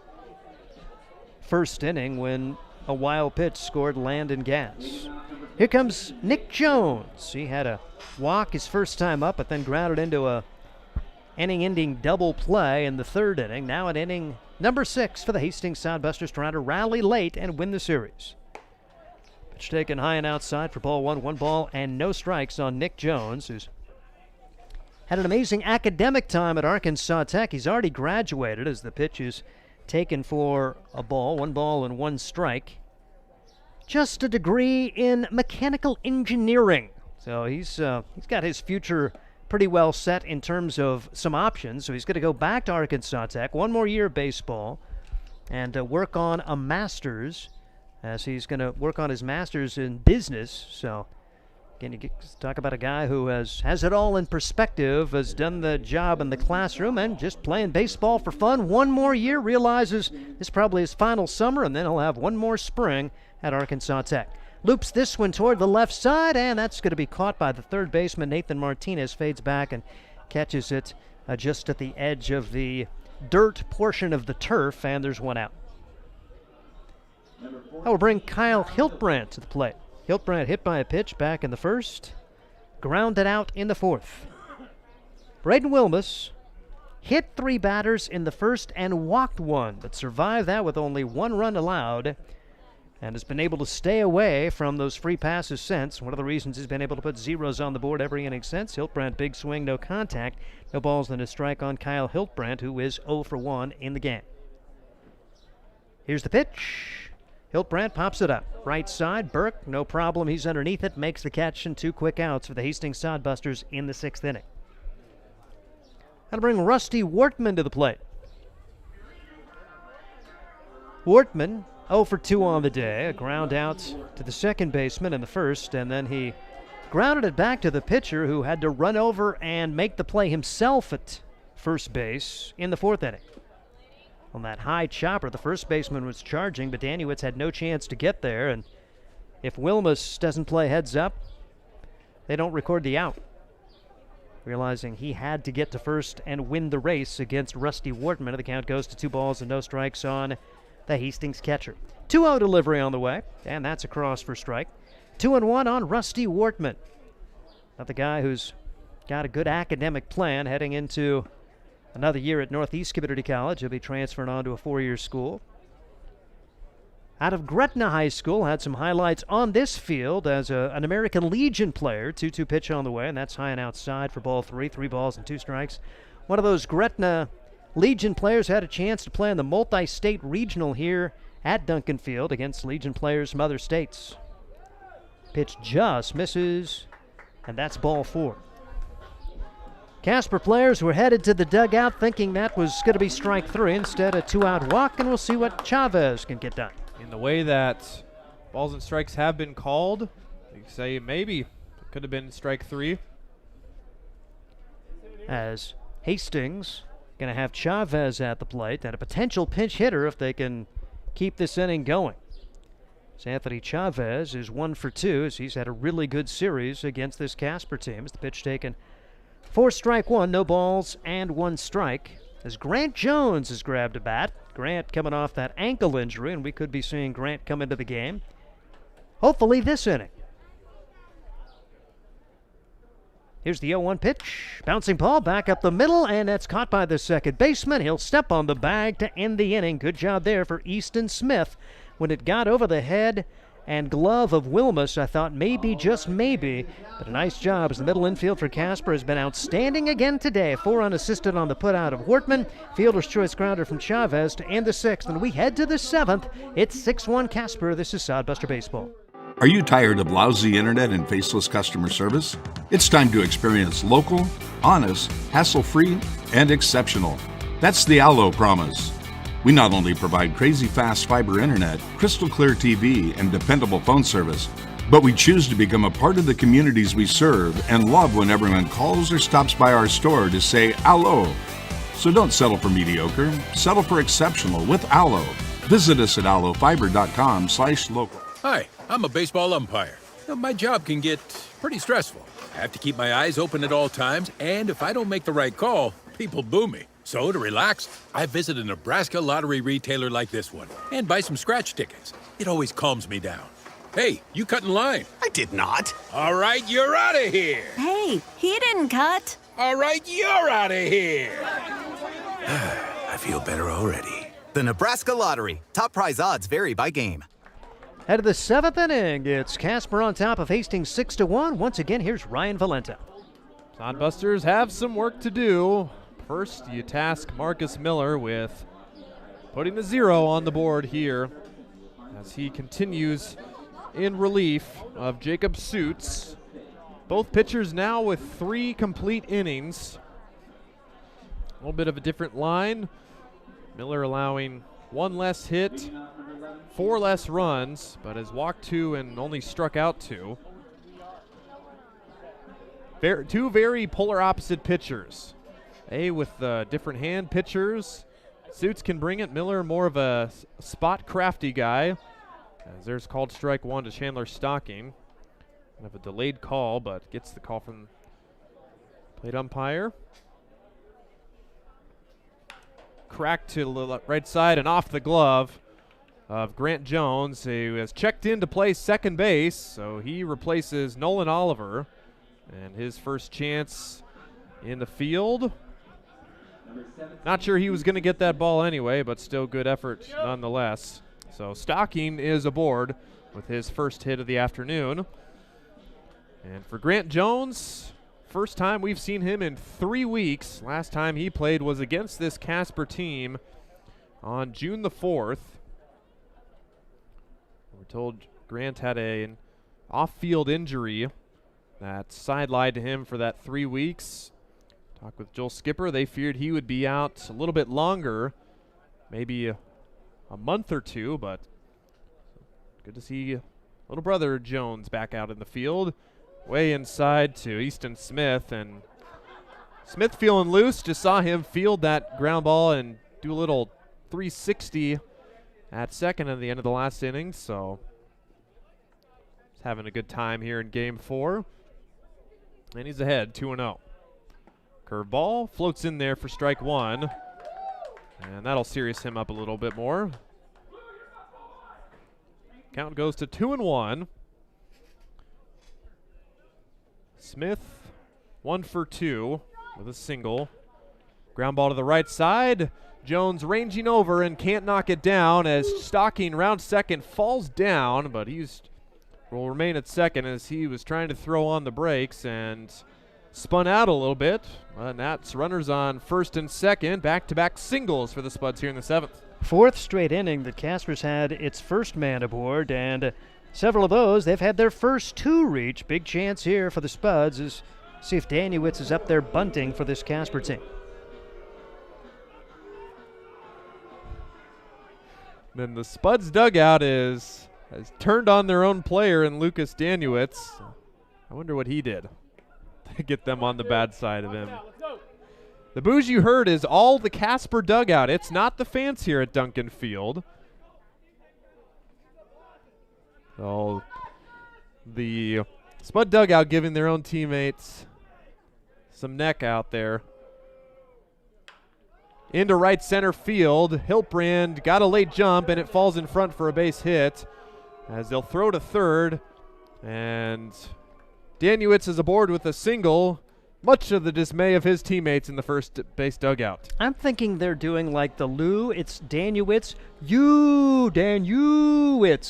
first inning when a wild pitch scored Landon Gass. Here comes Nick Jones. He had a walk his first time up, but then grounded into a inning-ending double play in the 3rd inning. Now at inning number 6 for the Hastings Sodbusters, trying to rally late and win the series. Pitch taken high and outside for ball 1. 1 ball and no strikes on Nick Jones, who's had an amazing academic time at Arkansas Tech. He's already graduated as the pitch is taken for a ball. 1 ball and 1 strike. Just a degree in mechanical engineering. So he's got his future pretty well set in terms of some options. So he's going to go back to Arkansas Tech, 1 more year of baseball, and work on a master's, as he's going to work on his master's in business. So again, you talk about a guy who has it all in perspective, has done the job in the classroom and just playing baseball for fun. 1 more year, realizes this is probably his final summer, and then he'll have 1 more spring at Arkansas Tech. Loops this one toward the left side, and that's going to be caught by the third baseman, Nathan Martinez. Fades back and catches it just at the edge of the dirt portion of the turf, and there's 1 out. I will bring Kyle Hiltbrand to the plate. Hiltbrand hit by a pitch back in the 1st, grounded out in the 4th. Brayden Wilmus hit 3 batters in the 1st and walked 1, but survived that with only 1 run allowed, and has been able to stay away from those free passes since. One of the reasons he's been able to put zeros on the board every inning since. Hiltbrand, big swing, no contact. No balls and a strike on Kyle Hiltbrand, who is 0 for 1 in the game. Here's the pitch. Hiltbrand pops it up. Right side, Burke, no problem. He's underneath it, makes the catch, and 2 quick outs for the Hastings Sodbusters in the 6th inning. I'll bring Rusty Wortman to the plate. Wortman, 0 for 2 on the day. A ground out to the second baseman in the 1st, and then he grounded it back to the pitcher, who had to run over and make the play himself at first base in the fourth inning. On that high chopper, the first baseman was charging, but Danuitz had no chance to get there, and if Wilmus doesn't play heads up, they don't record the out, realizing he had to get to first and win the race against Rusty Wortman. The count goes to 2 balls and no strikes on the Hastings catcher. 2-0 delivery on the way, and that's a cross for strike. 2-1 on Rusty Wortman. Not the guy who's got a good academic plan heading into another year at Northeast Community College. He'll be transferring on to a 4-year school. Out of Gretna High School, had some highlights on this field as an American Legion player. 2-2 pitch on the way, and that's high and outside for ball 3. 3 balls and 2 strikes. One of those Gretna Legion players had a chance to play in the multi-state regional here at Duncan Field against Legion players from other states. Pitch just misses, and that's ball 4. Casper players were headed to the dugout thinking that was going to be strike 3. Instead, a 2-out walk, and we'll see what Chavez can get done. In the way that balls and strikes have been called, you say maybe it could have been strike 3. As Hastings going to have Chavez at the plate and a potential pinch hitter if they can keep this inning going. So Anthony Chavez is 1 for 2 as he's had a really good series against this Casper team. As the pitch taken for strike 1, no balls and 1 strike. As Grant Jones has grabbed a bat. Grant coming off that ankle injury, and we could be seeing Grant come into the game, hopefully this inning. Here's the 0-1 pitch. Bouncing ball back up the middle, and that's caught by the second baseman. He'll step on the bag to end the inning. Good job there for Easton Smith. When it got over the head and glove of Wilmus, I thought maybe, just maybe, but a nice job as the middle infield for Casper has been outstanding again today. 4 unassisted on the putout of Wortman. Fielder's choice grounder from Chavez to end the 6th, and we head to the 7th. It's 6-1 Casper. This is Sodbuster Baseball. Are you tired of lousy internet and faceless customer service? It's time to experience local, honest, hassle-free, and exceptional. That's the Allo promise. We not only provide crazy fast fiber internet, crystal clear TV, and dependable phone service, but we choose to become a part of the communities we serve and love when everyone calls or stops by our store to say Allo. So don't settle for mediocre, settle for exceptional with Allo. Visit us at allofiber.com/local. Hi, I'm a baseball umpire. Now, my job can get pretty stressful. I have to keep my eyes open at all times, and if I don't make the right call, people boo me. So to relax, I visit a Nebraska lottery retailer like this one and buy some scratch tickets. It always calms me down. Hey, you cut in line. I did not. All right, you're out of here. Hey, he didn't cut. All right, you're out of here. I feel better already. The Nebraska Lottery. Top prize odds vary by game. Head of the 7th inning, it's Casper on top of Hastings 6-1. Once again, here's Ryan Valenta. Sodbusters have some work to do. First, you task Marcus Miller with putting the 0 on the board here as he continues in relief of Jacob Suits. Both pitchers now with 3 complete innings. A little bit of a different line. Miller allowing 1 less hit, 4 less runs, but has walked 2 and only struck out 2. 2 very polar opposite pitchers. With different hand pitchers. Suits can bring it. Miller more of a spot crafty guy. As there's called strike 1 to Chandler Stocking. Kind of a delayed call, but gets the call from plate umpire. Crack to the right side and off the glove of Grant Jones, who has checked in to play second base. So he replaces Nolan Oliver. And his first chance in the field. Not sure he was going to get that ball anyway, but still good effort nonetheless. So Stocking is aboard with his first hit of the afternoon. And for Grant Jones, first time we've seen him in 3 weeks. Last time he played was against this Casper team on June the 4th. We're told Grant had an off-field injury that sidelined him for that 3 weeks. Talked with Joel Skipper. They feared he would be out a little bit longer, maybe a month or 2, but good to see little brother Jones back out in the field. way inside to Easton Smith, and Smith feeling loose. Just saw him field that ground ball and do a little 360 at second at the end of the last inning, so he's having a good time here in game 4. And he's ahead 2-0. Curveball floats in there for strike 1, and that'll serious him up a little bit more. Count goes to 2-1. Smith 1 for 2 with a single. Ground ball to the right side. Jones ranging over and can't knock it down as Stocking round second falls down, but will remain at second as he was trying to throw on the brakes and spun out a little bit. And that's runners on first and second. Back-to-back singles for the Spuds here in the 7th. 4th straight inning that Casper's had its first man aboard, and several of those they've had their first 2 reach. Big chance here for the Spuds is see if Daniewicz is up there bunting for this Casper team. Then the Spuds dugout has turned on their own player in Lucas Daniewicz. I wonder what he did to get them on the bad side of him. The boos you heard is all the Casper dugout. It's not the fans here at Duncan Field. So the Spud dugout giving their own teammates some neck out there. Into right center field. Hiltbrand got a late jump, and it falls in front for a base hit as they'll throw to third. And Daniewicz is aboard with a single, much of the dismay of his teammates in the first base dugout. I'm thinking they're doing like the Lou. It's Daniewicz. Daniewicz,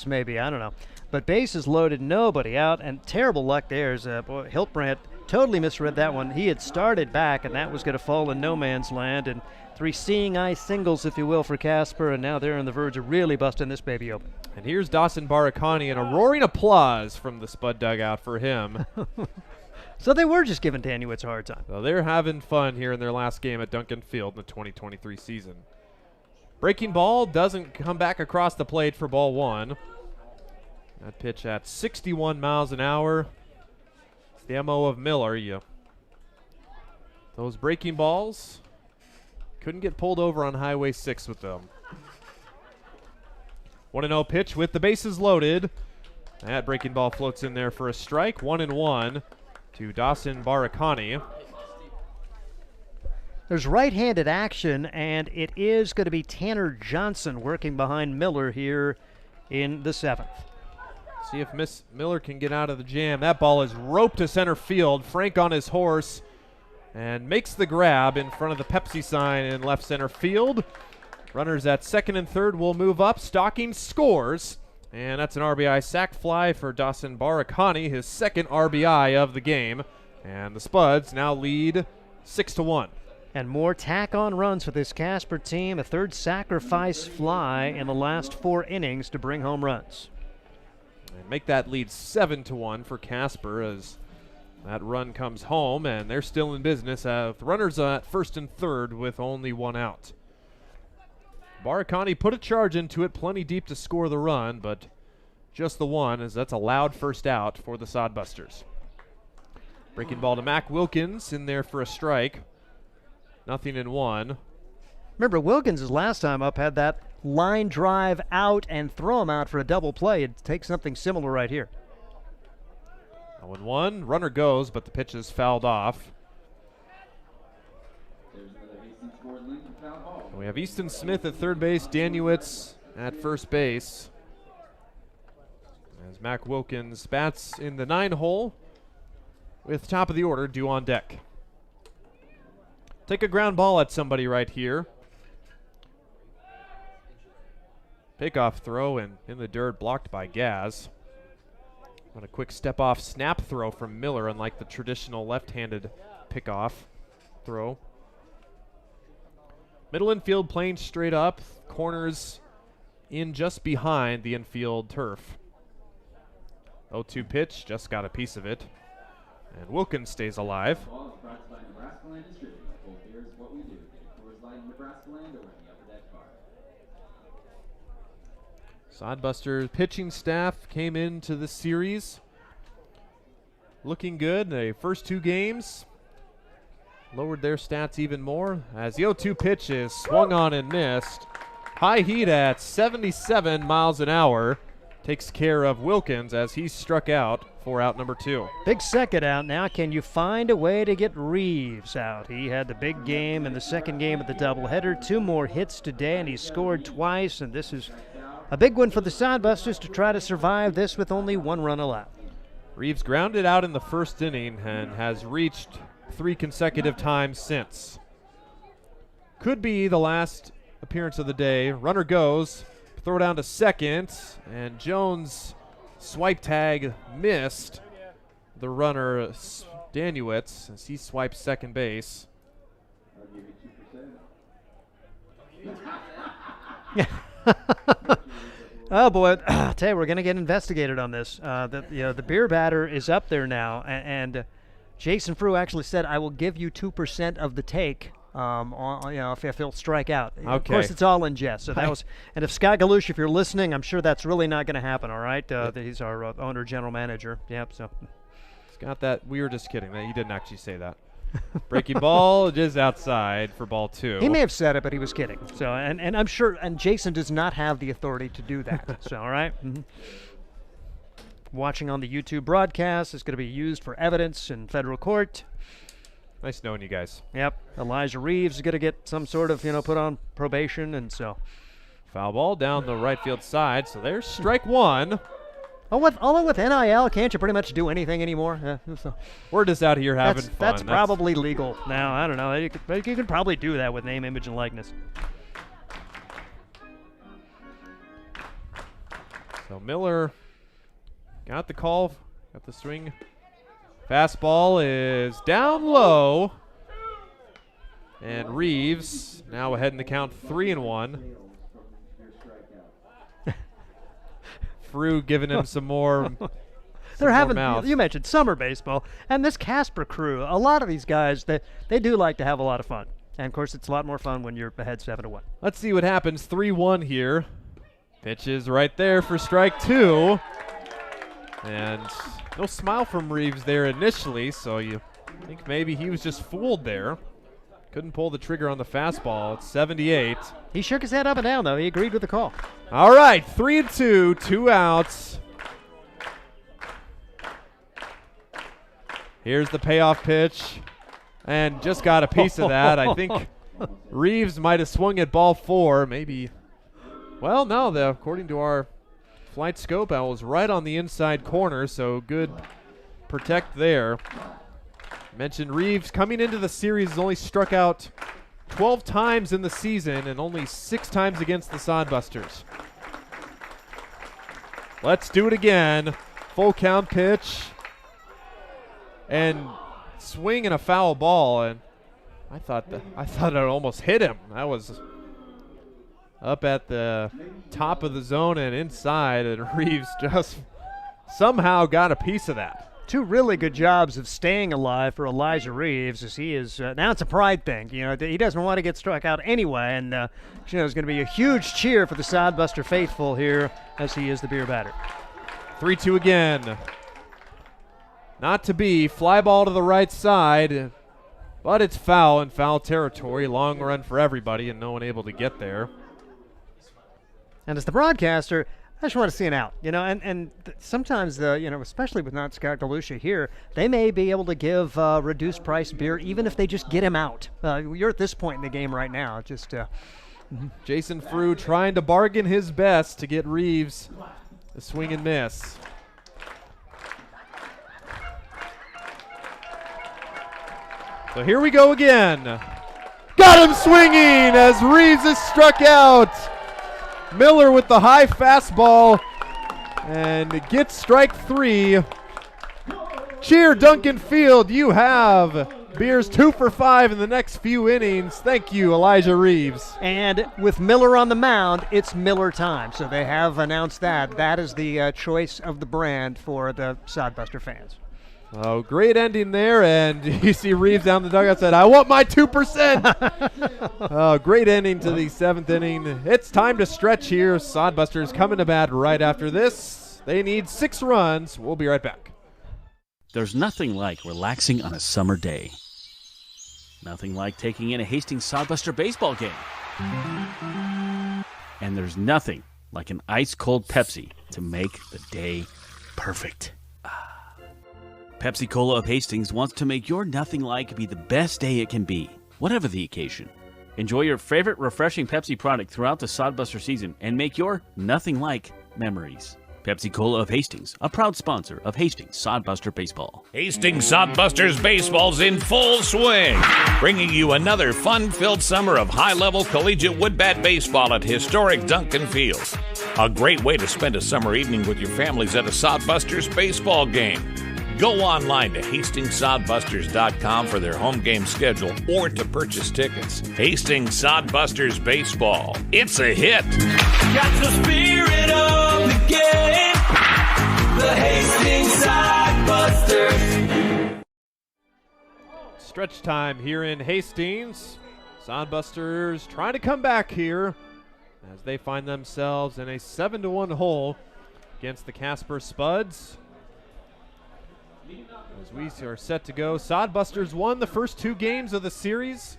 maybe. I don't know. But base is loaded, nobody out, and terrible luck there. Boy, Hiltbrand totally misread that one. He had started back, and that was going to fall in no man's land. And 3 seeing eye singles, if you will, for Casper, and now they're on the verge of really busting this baby open. And here's Dawson Barakani, and a roaring applause from the Spud dugout for him. So they were just giving Daniewicz a hard time. So they're having fun here in their last game at Duncan Field in the 2023 season. Breaking ball doesn't come back across the plate for ball 1. That pitch at 61 miles an hour. It's the MO of Miller. Those breaking balls couldn't get pulled over on Highway 6 with them. 1-0 pitch with the bases loaded. That breaking ball floats in there for a strike. 1-1 to Dawson Barakani. There's right-handed action, and it is going to be Tanner Johnson working behind Miller here in the 7th. See if Miss Miller can get out of the jam. That ball is roped to center field. Frank on his horse and makes the grab in front of the Pepsi sign in left center field. Runners at second and third will move up. Stocking scores, and that's an RBI sac fly for Dawson Barakani, his second RBI of the game. And the Spuds now lead 6-1. And more tack-on runs for this Casper team. A third sacrifice fly in the last 4 innings to bring home runs. And make that lead 7-1 for Casper as that run comes home, and they're still in business with runners at first and third with only 1 out. Barakani put a charge into it, plenty deep to score the run, but just the one, as that's a loud first out for the Sodbusters. Breaking ball to Mac Wilkins in there for a strike. 0-1. Remember, Wilkins' last time up had that line drive out and throw him out for a double play. It takes something similar right here. 0-1. Runner goes, but the pitch is fouled off. We have Easton Smith at third base, Daniewicz at first base. As Mac Wilkins bats in the 9 hole with top of the order due on deck. Take a ground ball at somebody right here. Pickoff throw and in the dirt, blocked by Gaz. On a quick step off snap throw from Miller, unlike the traditional left-handed pickoff throw. Middle infield playing straight up, corners in just behind the infield turf. 0-2 pitch, just got a piece of it. And Wilkins stays alive. Sodbuster pitching staff came into the series looking good. The first 2 games lowered their stats even more as the 0-2 pitch is swung on and missed. High heat at 77 miles an hour takes care of Wilkins as he struck out for out number 2. Big second out now. Can you find a way to get Reeves out? He had the big game in the second game of the doubleheader. 2 more hits today, and he scored twice, and this is a big one for the Sodbusters to try to survive this with only 1 run allowed. Reeves grounded out in the first inning and has reached 3 consecutive times since. Could be the last appearance of the day. Runner goes, throw down to second, and Jones' swipe tag missed the runner Danuitz as he swipes second base. Oh boy, I tell you, we're gonna get investigated on this. The beer batter is up there now, and Jason Frew actually said, "I will give you 2% of the take." If he'll strike out. Okay. Of course, it's all in jest. So that was, and if Scott Galush, if you're listening, I'm sure that's really not going to happen. All right, he's our owner, general manager. Yep. So he's got that. We were just kidding. He didn't actually say that. Breaking ball is outside for ball 2. He may have said it, but he was kidding. So and I'm sure, and Jason does not have the authority to do that. So all right. Mm-hmm. Watching on the YouTube broadcast is going to be used for evidence in federal court. Nice knowing you guys. Yep. Elijah Reeves is going to get some sort of, put on probation, and so. Foul ball down the right field side, so there's strike 1. Although with NIL, can't you pretty much do anything anymore? So. We're just out here having fun. That's probably legal now. I don't know. You could probably do that with name, image, and likeness. So Miller got the call, got the swing. Fastball is down low. And Reeves now ahead in the count 3-1. Frew giving him some more. They're having, you mentioned summer baseball, and this Casper crew, a lot of these guys, they do like to have a lot of fun. And of course, it's a lot more fun when you're ahead 7-1. Let's see what happens. 3-1 here. Pitch is right there for strike 2. And no smile from Reeves there initially, so you think maybe he was just fooled there. Couldn't pull the trigger on the fastball. It's 78. He shook his head up and down, though. He agreed with the call. All right, 3-2, 2 outs. Here's the payoff pitch, and just got a piece of that. I think Reeves might have swung at ball 4, maybe. Well, no, according to our flight scope, I was right on the inside corner, so good protect there. Mentioned Reeves coming into the series has only struck out 12 times in the season and only 6 times against the Sodbusters. Let's do it again. Full count pitch. And swing and a foul ball, and I thought it almost hit him. That was up at the top of the zone and inside, and Reeves just somehow got a piece of that. 2 really good jobs of staying alive for Elijah Reeves, as he is now it's a pride thing. He doesn't want to get struck out anyway, and there's going to be a huge cheer for the Sodbuster faithful here as he is the beer batter. 3-2 again. Not to be. Fly ball to the right side, but it's foul in foul territory. Long run for everybody, and no one able to get there. And as the broadcaster, I just want to see an out, and sometimes, especially with not Scott Galusha here, they may be able to give reduced price beer even if they just get him out. You're at this point in the game right now. Just Jason Frew trying to bargain his best to get Reeves a swing and miss. So here we go again. Got him swinging as Reeves is struck out. Miller with the high fastball and gets strike 3. Cheer Duncan Field. You have beers 2 for 5 in the next few innings. Thank you, Elijah Reeves. And with Miller on the mound, it's Miller time. So they have announced that. That is the choice of the brand for the Sodbuster fans. Oh, great ending there, and you see Reeves down the dugout said, "I want my 2%." Oh, great ending to the 7th inning. It's time to stretch here. Sodbusters coming to bat right after this. They need 6 runs. We'll be right back. There's nothing like relaxing on a summer day. Nothing like taking in a Hastings Sodbuster baseball game. And there's nothing like an ice-cold Pepsi to make the day perfect. Pepsi Cola of Hastings wants to make your nothing like be the best day it can be, whatever the occasion. Enjoy your favorite refreshing Pepsi product throughout the Sodbuster season and make your nothing like memories. Pepsi Cola of Hastings, a proud sponsor of Hastings Sodbuster Baseball. Hastings Sodbusters Baseball's in full swing, bringing you another fun-filled summer of high-level collegiate woodbat baseball at historic Duncan Field. A great way to spend a summer evening with your families at a Sodbusters baseball game. Go online to HastingsSodbusters.com for their home game schedule or to purchase tickets. Hastings Sodbusters Baseball. It's a hit. Got the spirit of the game. The Hastings Sodbusters. Stretch time here in Hastings. Sodbusters trying to come back here as they find themselves in a 7-1 hole against the Casper Spuds. As we are set to go, Sodbusters won the first 2 games of the series.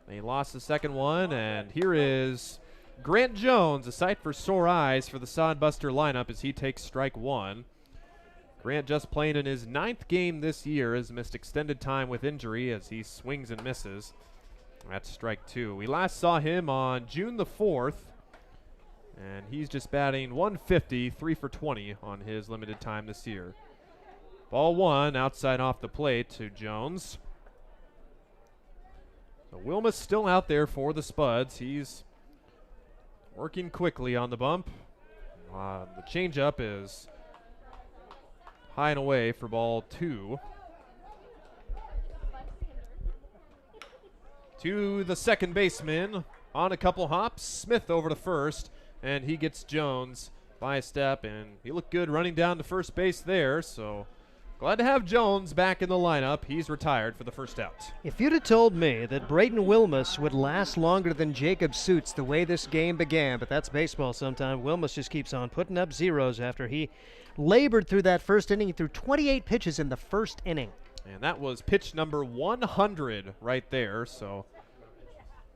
They lost the second one, and here is Grant Jones, a sight for sore eyes for the Sodbuster lineup as he takes strike 1. Grant just playing in his 9th game this year, has missed extended time with injury as he swings and misses. That's strike 2. We last saw him on June the 4th, and he's just batting 150, 3 for 20 on his limited time this year. Ball 1 outside off the plate to Jones. So Wilmus still out there for the Spuds. He's working quickly on the bump. The changeup is high and away for ball 2. To the second baseman on a couple hops. Smith over to first, and he gets Jones by a step, and he looked good running down to first base there, so glad to have Jones back in the lineup. He's retired for the first out. If you'd have told me that Brayton Wilmus would last longer than Jacob Suits the way this game began, but that's baseball sometime. Wilmus just keeps on putting up zeros after he labored through that first inning. He threw 28 pitches in the first inning. And that was pitch number 100 right there, so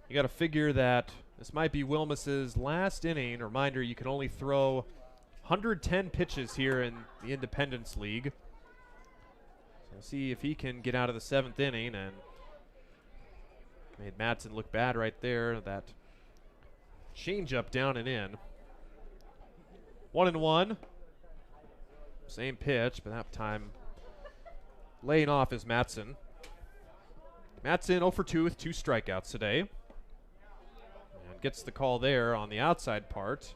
you got to figure that this might be Wilmus's last inning. Reminder, you can only throw 110 pitches here in the Independence League. We'll see if he can get out of the 7th inning, and made Madsen look bad right there. That changeup down and in. 1-1. Same pitch, but that time laying off is Madsen. Madsen 0 for 2 with 2 strikeouts today. And gets the call there on the outside part.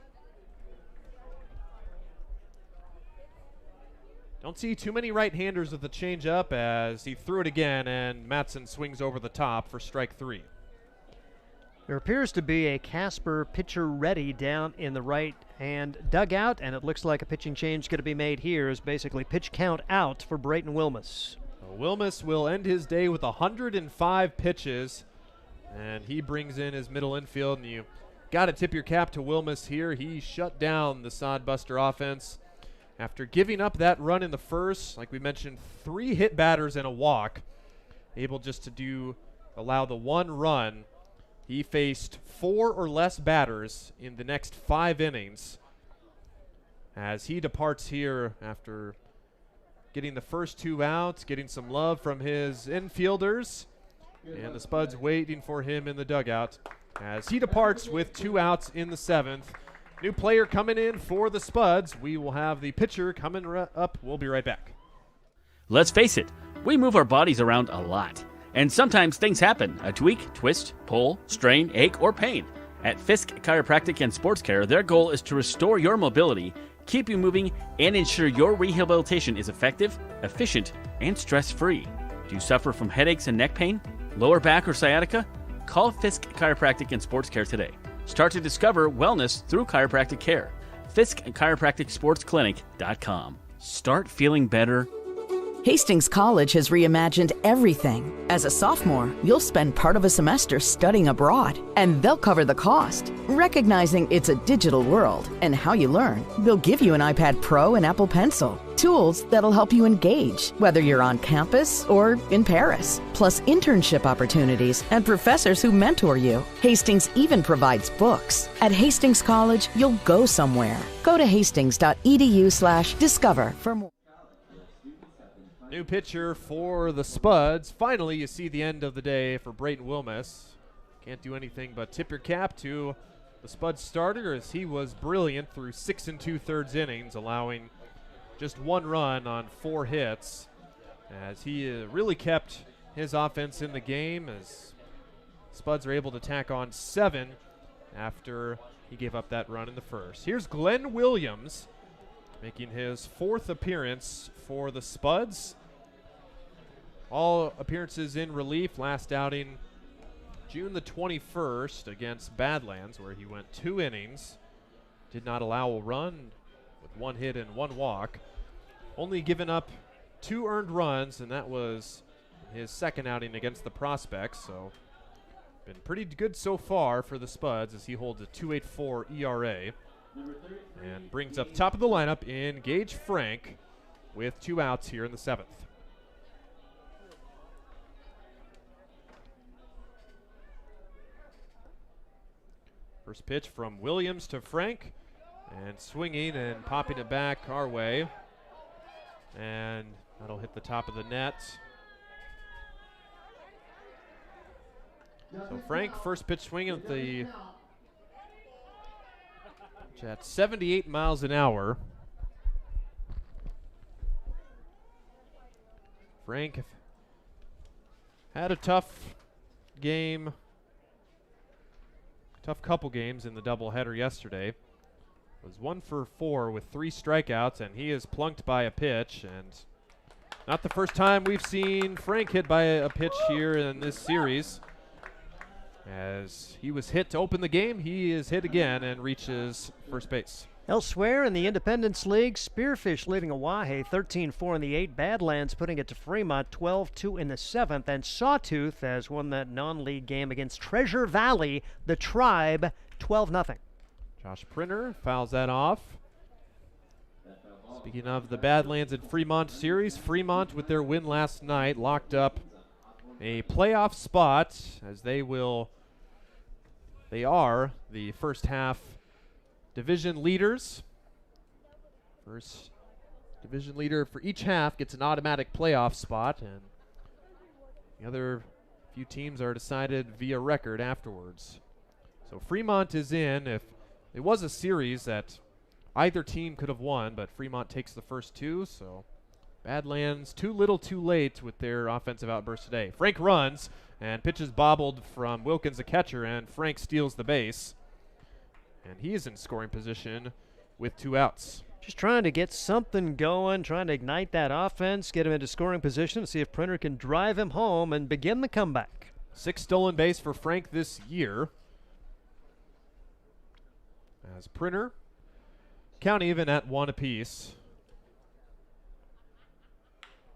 Don't see too many right-handers with the changeup as he threw it again, and Madsen swings over the top for strike 3. There appears to be a Casper pitcher ready down in the right-hand dugout, and it looks like a pitching change going to be made here as basically pitch count out for Brayton Wilmus. Wilmus will end his day with 105 pitches, and he brings in his middle infield, and you got to tip your cap to Wilmus here. He shut down the Sodbuster offense. After giving up that run in the first, like we mentioned, 3 hit batters and a walk, able just to allow the 1 run, he faced 4 or less batters in the next 5 innings as he departs here after getting the first 2 outs, getting some love from his infielders, and the Spuds waiting for him in the dugout as he departs with 2 outs in the 7th. New player coming in for the Spuds. We will have the pitcher coming up. We'll be right back. Let's face it, we move our bodies around a lot. And sometimes things happen. A tweak, twist, pull, strain, ache, or pain. At Fisk Chiropractic and Sports Care, their goal is to restore your mobility, keep you moving, and ensure your rehabilitation is effective, efficient, and stress-free. Do you suffer from headaches and neck pain, lower back, or sciatica? Call Fisk Chiropractic and Sports Care today. Start to discover wellness through chiropractic care. Fisk Chiropractic Sports Clinic.com. Start feeling better. Hastings College has reimagined everything. As a sophomore, you'll spend part of a semester studying abroad, and they'll cover the cost. Recognizing it's a digital world and how you learn, they'll give you an iPad Pro and Apple Pencil. Tools that'll help you engage, whether you're on campus or in Paris. Plus internship opportunities and professors who mentor you. Hastings even provides books. At Hastings College, you'll go somewhere. Go to hastings.edu/discover for more. New pitcher for the Spuds. Finally, you see the end of the day for Brayton Wilmus. Can't do anything but tip your cap to the Spuds starter, as he was brilliant through 6 2/3 innings, allowing just 1 run on 4 hits, as he really kept his offense in the game, as Spuds are able to tack on 7 after he gave up that run in the first. Here's Glenn Williams making his 4th appearance for the Spuds. All appearances in relief. Last outing June the 21st against Badlands, where he went 2 innings, did not allow a run with 1 hit and 1 walk. Only given up 2 earned runs, and that was his 2nd outing against the Prospects. So been pretty good so far for the Spuds, as he holds a 2.84 ERA and brings up top of the lineup in Gage Frank with 2 outs here in the 7th. First pitch from Williams to Frank, and swinging and popping it back our way, and that'll hit the top of the net. So Frank, first pitch swinging at 78 miles an hour. Frank had a tough game. Tough couple games in the doubleheader yesterday. Was 1 for 4 with 3 strikeouts, and he is plunked by a pitch. And not the first time we've seen Frank hit by a pitch here in this series. As he was hit to open the game, he is hit again and reaches first base. Elsewhere in the Independence League, Spearfish leading Oahe 13-4 in the 8th. Badlands putting it to Fremont 12-2 in the 7th. And Sawtooth has won that non-league game against Treasure Valley, the Tribe, 12-0. Josh Printer fouls that off. Speaking of the Badlands and Fremont series, Fremont with their win last night locked up a playoff spot, as they are the first half division leaders. First division leader for each half gets an automatic playoff spot, and the other few teams are decided via record afterwards. So Fremont is in. If it was a series that either team could have won, but Fremont takes the first 2, so Badlands too little too late with their offensive outburst today. Frank runs, and pitches bobbled from Wilkins, the catcher, and Frank steals the base. And he is in scoring position with 2 outs. Just trying to get something going, trying to ignite that offense, get him into scoring position, see if Printer can drive him home and begin the comeback. 6 stolen base for Frank this year. As Printer count even at 1 apiece.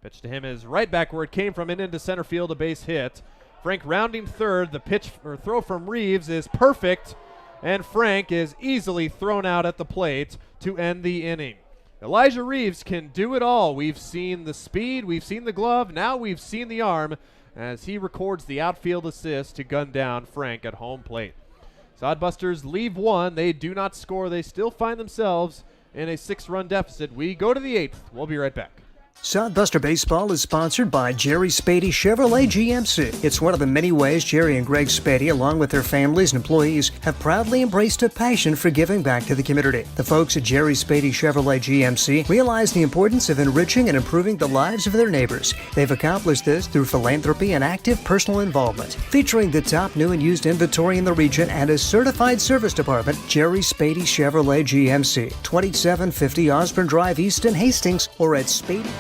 Pitch to him is right back where it came from and into center field, a base hit. Frank rounding third. The pitch or throw from Reeves is perfect, and Frank is easily thrown out at the plate to end the inning. Elijah Reeves can do it all. We've seen the speed, we've seen the glove, now we've seen the arm, as he records the outfield assist to gun down Frank at home plate. Sodbusters leave 1. They do not score. They still find themselves in a 6-run deficit. We go to the 8th. We'll be right back. Sodbuster Baseball is sponsored by Jerry Spady Chevrolet GMC. It's one of the many ways Jerry and Greg Spady, along with their families and employees, have proudly embraced a passion for giving back to the community. The folks at Jerry Spady Chevrolet GMC realize the importance of enriching and improving the lives of their neighbors. They've accomplished this through philanthropy and active personal involvement. Featuring the top new and used inventory in the region and a certified service department, Jerry Spady Chevrolet GMC, 2750 Osborne Drive East in Hastings, or at Spady.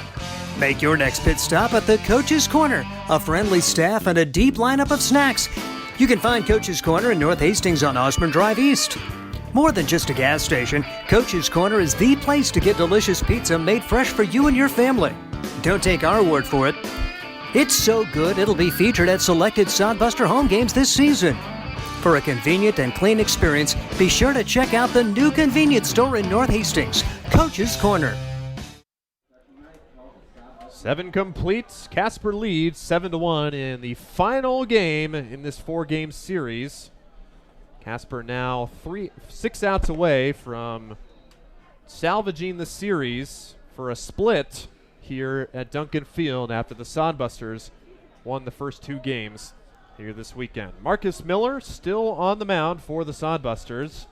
Make your next pit stop at the Coach's Corner. A friendly staff and a deep lineup of snacks. You can find Coach's Corner in North Hastings on Osborne Drive East. More than just a gas station, Coach's Corner is the place to get delicious pizza made fresh for you and your family. Don't take our word for it. It's so good it'll be featured at selected Sodbuster home games this season. For a convenient and clean experience, be sure to check out the new convenience store in North Hastings, Coach's Corner. 7 complete. Casper leads 7-1 in the final game in this 4-game series. Casper now 6 outs away from salvaging the series for a split here at Duncan Field after the Sodbusters won the first 2 games here this weekend. Marcus Miller still on the mound for the Sodbusters.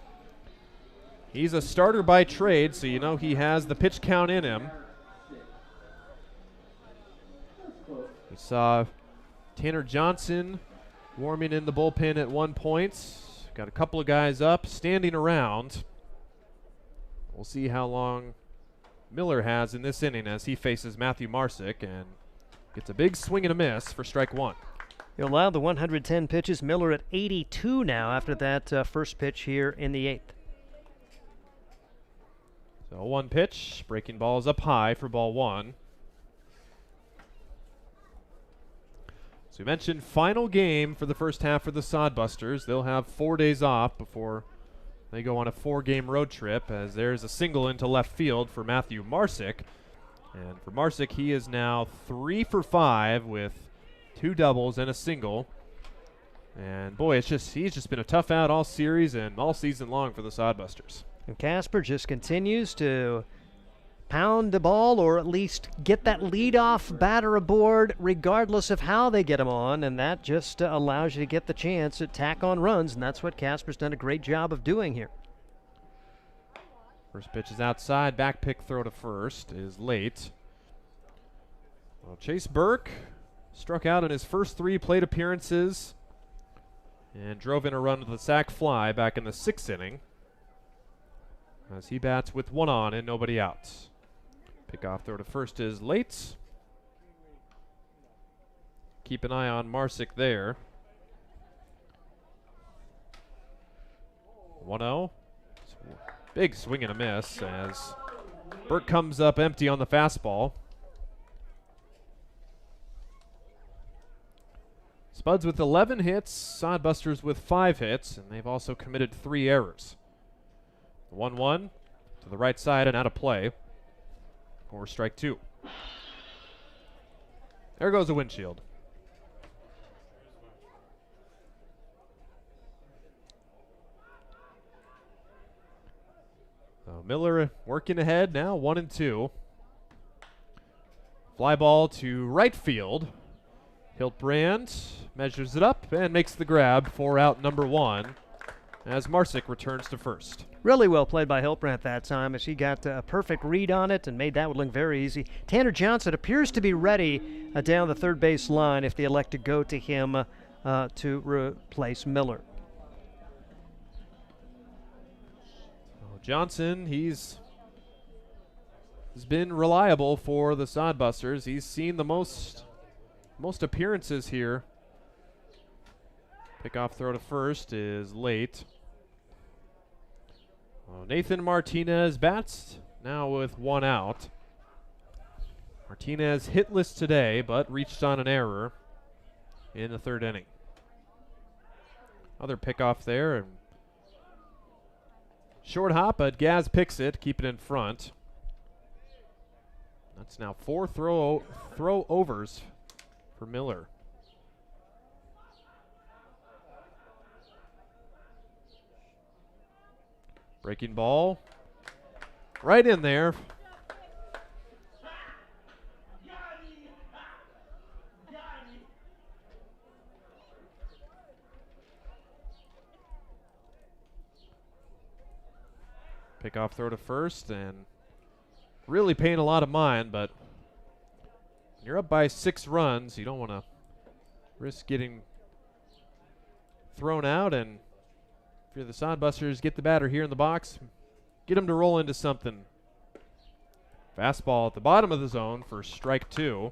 He's a starter by trade, so you know he has the pitch count in him. We saw Tanner Johnson warming in the bullpen at one point. Got a couple of guys up, standing around. We'll see how long Miller has in this inning as he faces Matthew Marsick and gets a big swing and a miss for strike 1. He allowed the 110 pitches. Miller at 82 now after that first pitch here in the 8th. So 1 pitch, breaking balls up high for ball 1. So we mentioned final game for the first half for the Sodbusters. They'll have 4 days off before they go on a 4-game road trip, as there's a single into left field for Matthew Marsick. And for Marsick, he is now 3 for 5 with 2 doubles and a single. And boy, he's just been a tough out all series and all season long for the Sodbusters. And Casper just continues to pound the ball, or at least get that leadoff batter aboard regardless of how they get him on, and that just allows you to get the chance to tack on runs, and that's what Casper's done a great job of doing here. First pitch is outside, back pick throw to first is late. Well, Chase Burke struck out in his first 3 plate appearances and drove in a run with a sac fly back in the 6th inning as he bats with 1 on and nobody out. Pickoff throw to first is late. Keep an eye on Marsick there. 1-0. Big swing and a miss as Burke comes up empty on the fastball. Spuds with 11 hits, Sodbusters with 5 hits, and they've also committed 3 errors. 1-1 to the right side and out of play for strike 2. There goes the windshield. So Miller working ahead now, 1-2. Fly ball to right field. Hiltbrand measures it up and makes the grab for out number 1 as Marsick returns to first. Really well played by Hiltbrand that time as he got a perfect read on it and made that one look very easy. Tanner Johnson appears to be ready down the third base line if they elect to go to him to replace Miller. Johnson, he's been reliable for the Sodbusters. He's seen the most appearances here. Pickoff throw to first is late. Nathan Martinez bats now with 1 out. Martinez hitless today, but reached on an error in the 3rd inning. Other pickoff there. And short hop, but Gaz picks it, keep it in front. That's now 4 throw overs for Miller. Breaking ball. Right in there. Pickoff throw to first, and really paying a lot of mind, but when you're up by 6 runs, you don't want to risk getting thrown out, and if you're the Sodbusters, get the batter here in the box, get him to roll into something. Fastball at the bottom of the zone for strike 2.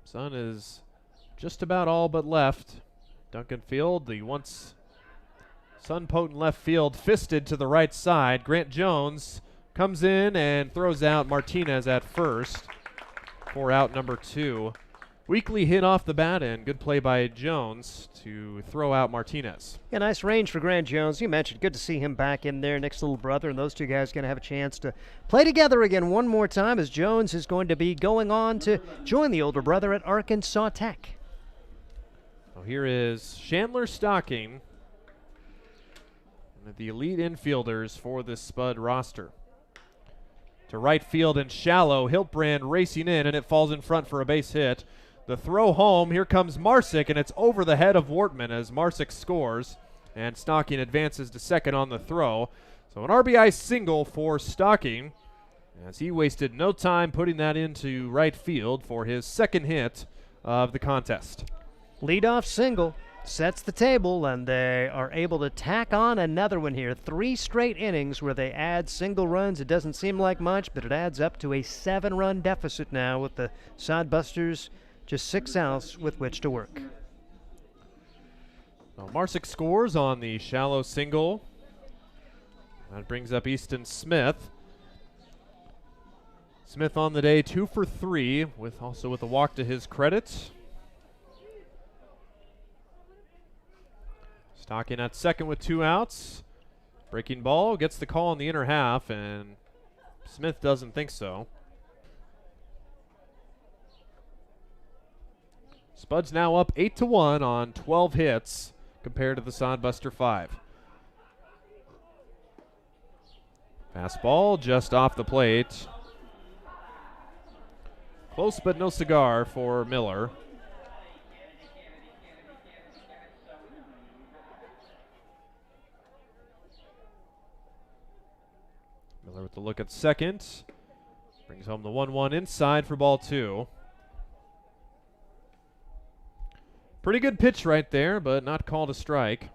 Sun is just about all but left. Duncan Field, the once sun-potent left field, fisted to the right side. Grant Jones comes in and throws out Martinez at first for out number 2. weakly hit off the bat, and good play by Jones to throw out Martinez. Yeah, nice range for Grant Jones. You mentioned good to see him back in there next to little brother, and those two guys going to have a chance to play together again one more time as Jones is going to be going on to join the older brother at Arkansas Tech. So here is Chandler Stocking, the elite infielders for this Spud roster. To right field and shallow, Hiltbrand racing in, and it falls in front for a base hit. The throw home, here comes Marsick, and it's over the head of Wortman as Marsick scores, and Stocking advances to second on the throw. So an RBI single for Stocking, as he wasted no time putting that into right field for his second hit of the contest. Leadoff single sets the table, and they are able to tack on another one here. 3 straight innings where they add single runs. It doesn't seem like much, but it adds up to a 7-run deficit now with the Sodbusters just 6 outs with which to work. Well, Marsick scores on the shallow single. That brings up Easton Smith. Smith on the day 2 for 3, with a walk to his credit. Stocking at second with 2 outs. Breaking ball gets the call in the inner half, and Smith doesn't think so. Spuds now up 8-1 on 12 hits compared to the Sodbuster 5. Fastball just off the plate. Close but no cigar for Miller. Miller with the look at second. Brings home the 1-1 inside for ball 2. Pretty good pitch right there, but not called a strike.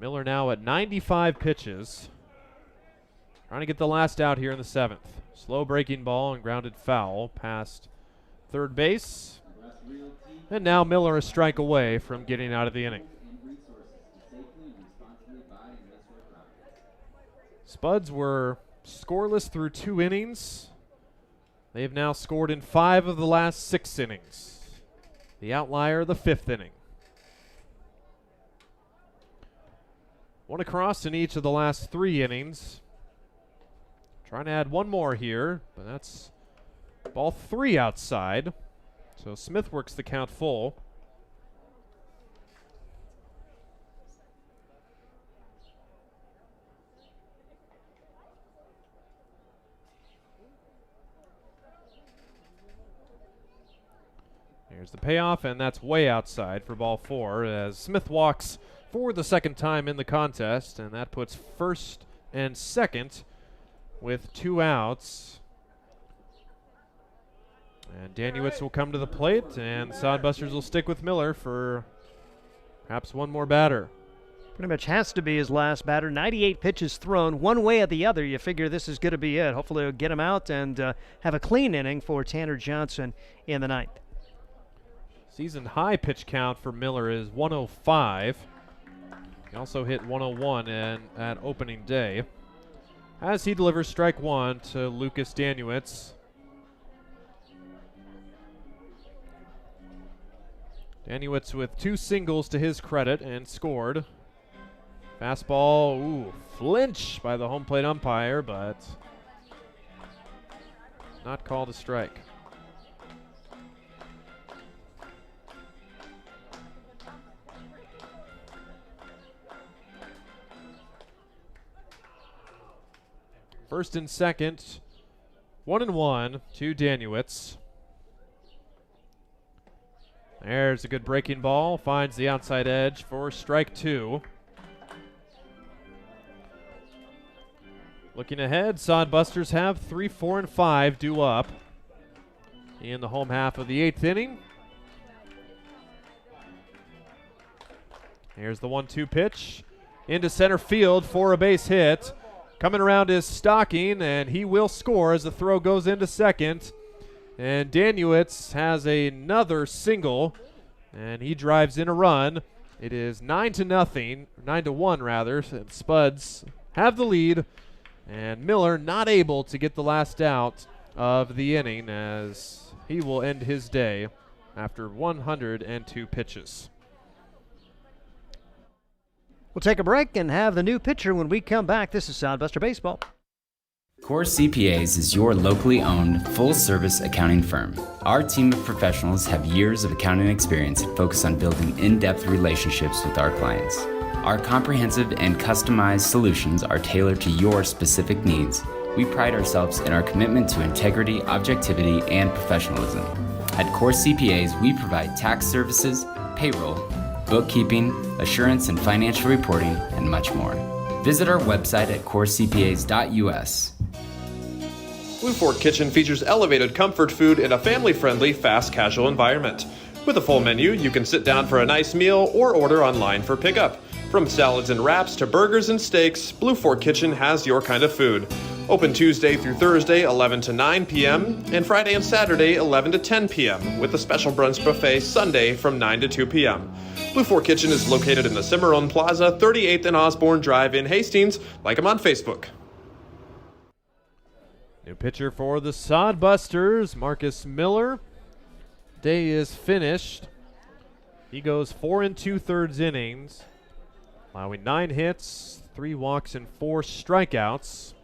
Miller now at 95 pitches. Trying to get the last out here in the 7th. Slow breaking ball and grounded foul past third base. And now Miller a strike away from getting out of the inning. Spuds were scoreless through 2 innings. They have now scored in 5 of the last 6 innings. The outlier, the 5th inning. 1 across in each of the last 3 innings. Trying to add 1 more here, but that's ball 3 outside. So Smith works the count full. Here's the payoff, and that's way outside for ball 4 as Smith walks for the 2nd time in the contest, and that puts first and second with 2 outs. And Danuitz will come to the plate, and Sodbusters will stick with Miller for perhaps 1 more batter. Pretty much has to be his last batter. 98 pitches thrown, one way or the other. You figure this is going to be it. Hopefully he'll get him out and have a clean inning for Tanner Johnson in the 9th. Season high pitch count for Miller is 105. He also hit 101 at opening day. As he delivers strike 1 to Lucas Danuitz. Danuitz with 2 singles to his credit and scored. Fastball, flinch by the home plate umpire, but not called a strike. First and second, 1-1 to Danuitz. There's a good breaking ball, finds the outside edge for strike 2. Looking ahead, Sodbusters have 3, 4, and 5 due up in the home half of the 8th inning. Here's the 1-2 pitch into center field for a base hit. Coming around is Stocking, and he will score as the throw goes into second. And Danuitz has another single, and he drives in a run. It is 9-1 rather. And Spuds have the lead And Miller not able to get the last out of the inning as he will end his day after 102 pitches. We'll take a break and have the new pitcher when we come back. This is Sodbuster Baseball. Core CPAs is your locally owned, full-service accounting firm. Our team of professionals have years of accounting experience and focus on building in-depth relationships with our clients. Our comprehensive and customized solutions are tailored to your specific needs. We pride ourselves in our commitment to integrity, objectivity, and professionalism. At Core CPAs, we provide tax services, payroll, bookkeeping, assurance and financial reporting, and much more. Visit our website at corecpas.us. Blue Fork Kitchen features elevated comfort food in a family-friendly, fast casual environment. With a full menu, you can sit down for a nice meal or order online for pickup. From salads and wraps to burgers and steaks, Blue Fork Kitchen has your kind of food. Open Tuesday through Thursday, 11 to 9 p.m., and Friday and Saturday, 11 to 10 p.m., with a special brunch buffet Sunday from 9 to 2 p.m. Blue Fork Kitchen is located in the Cimarron Plaza, 38th and Osborne Drive in Hastings. Like them on Facebook. New pitcher for the Sodbusters, Marcus Miller. Day is finished. He goes 4 2/3 innings, allowing 9 hits, 3 walks, and 4 strikeouts.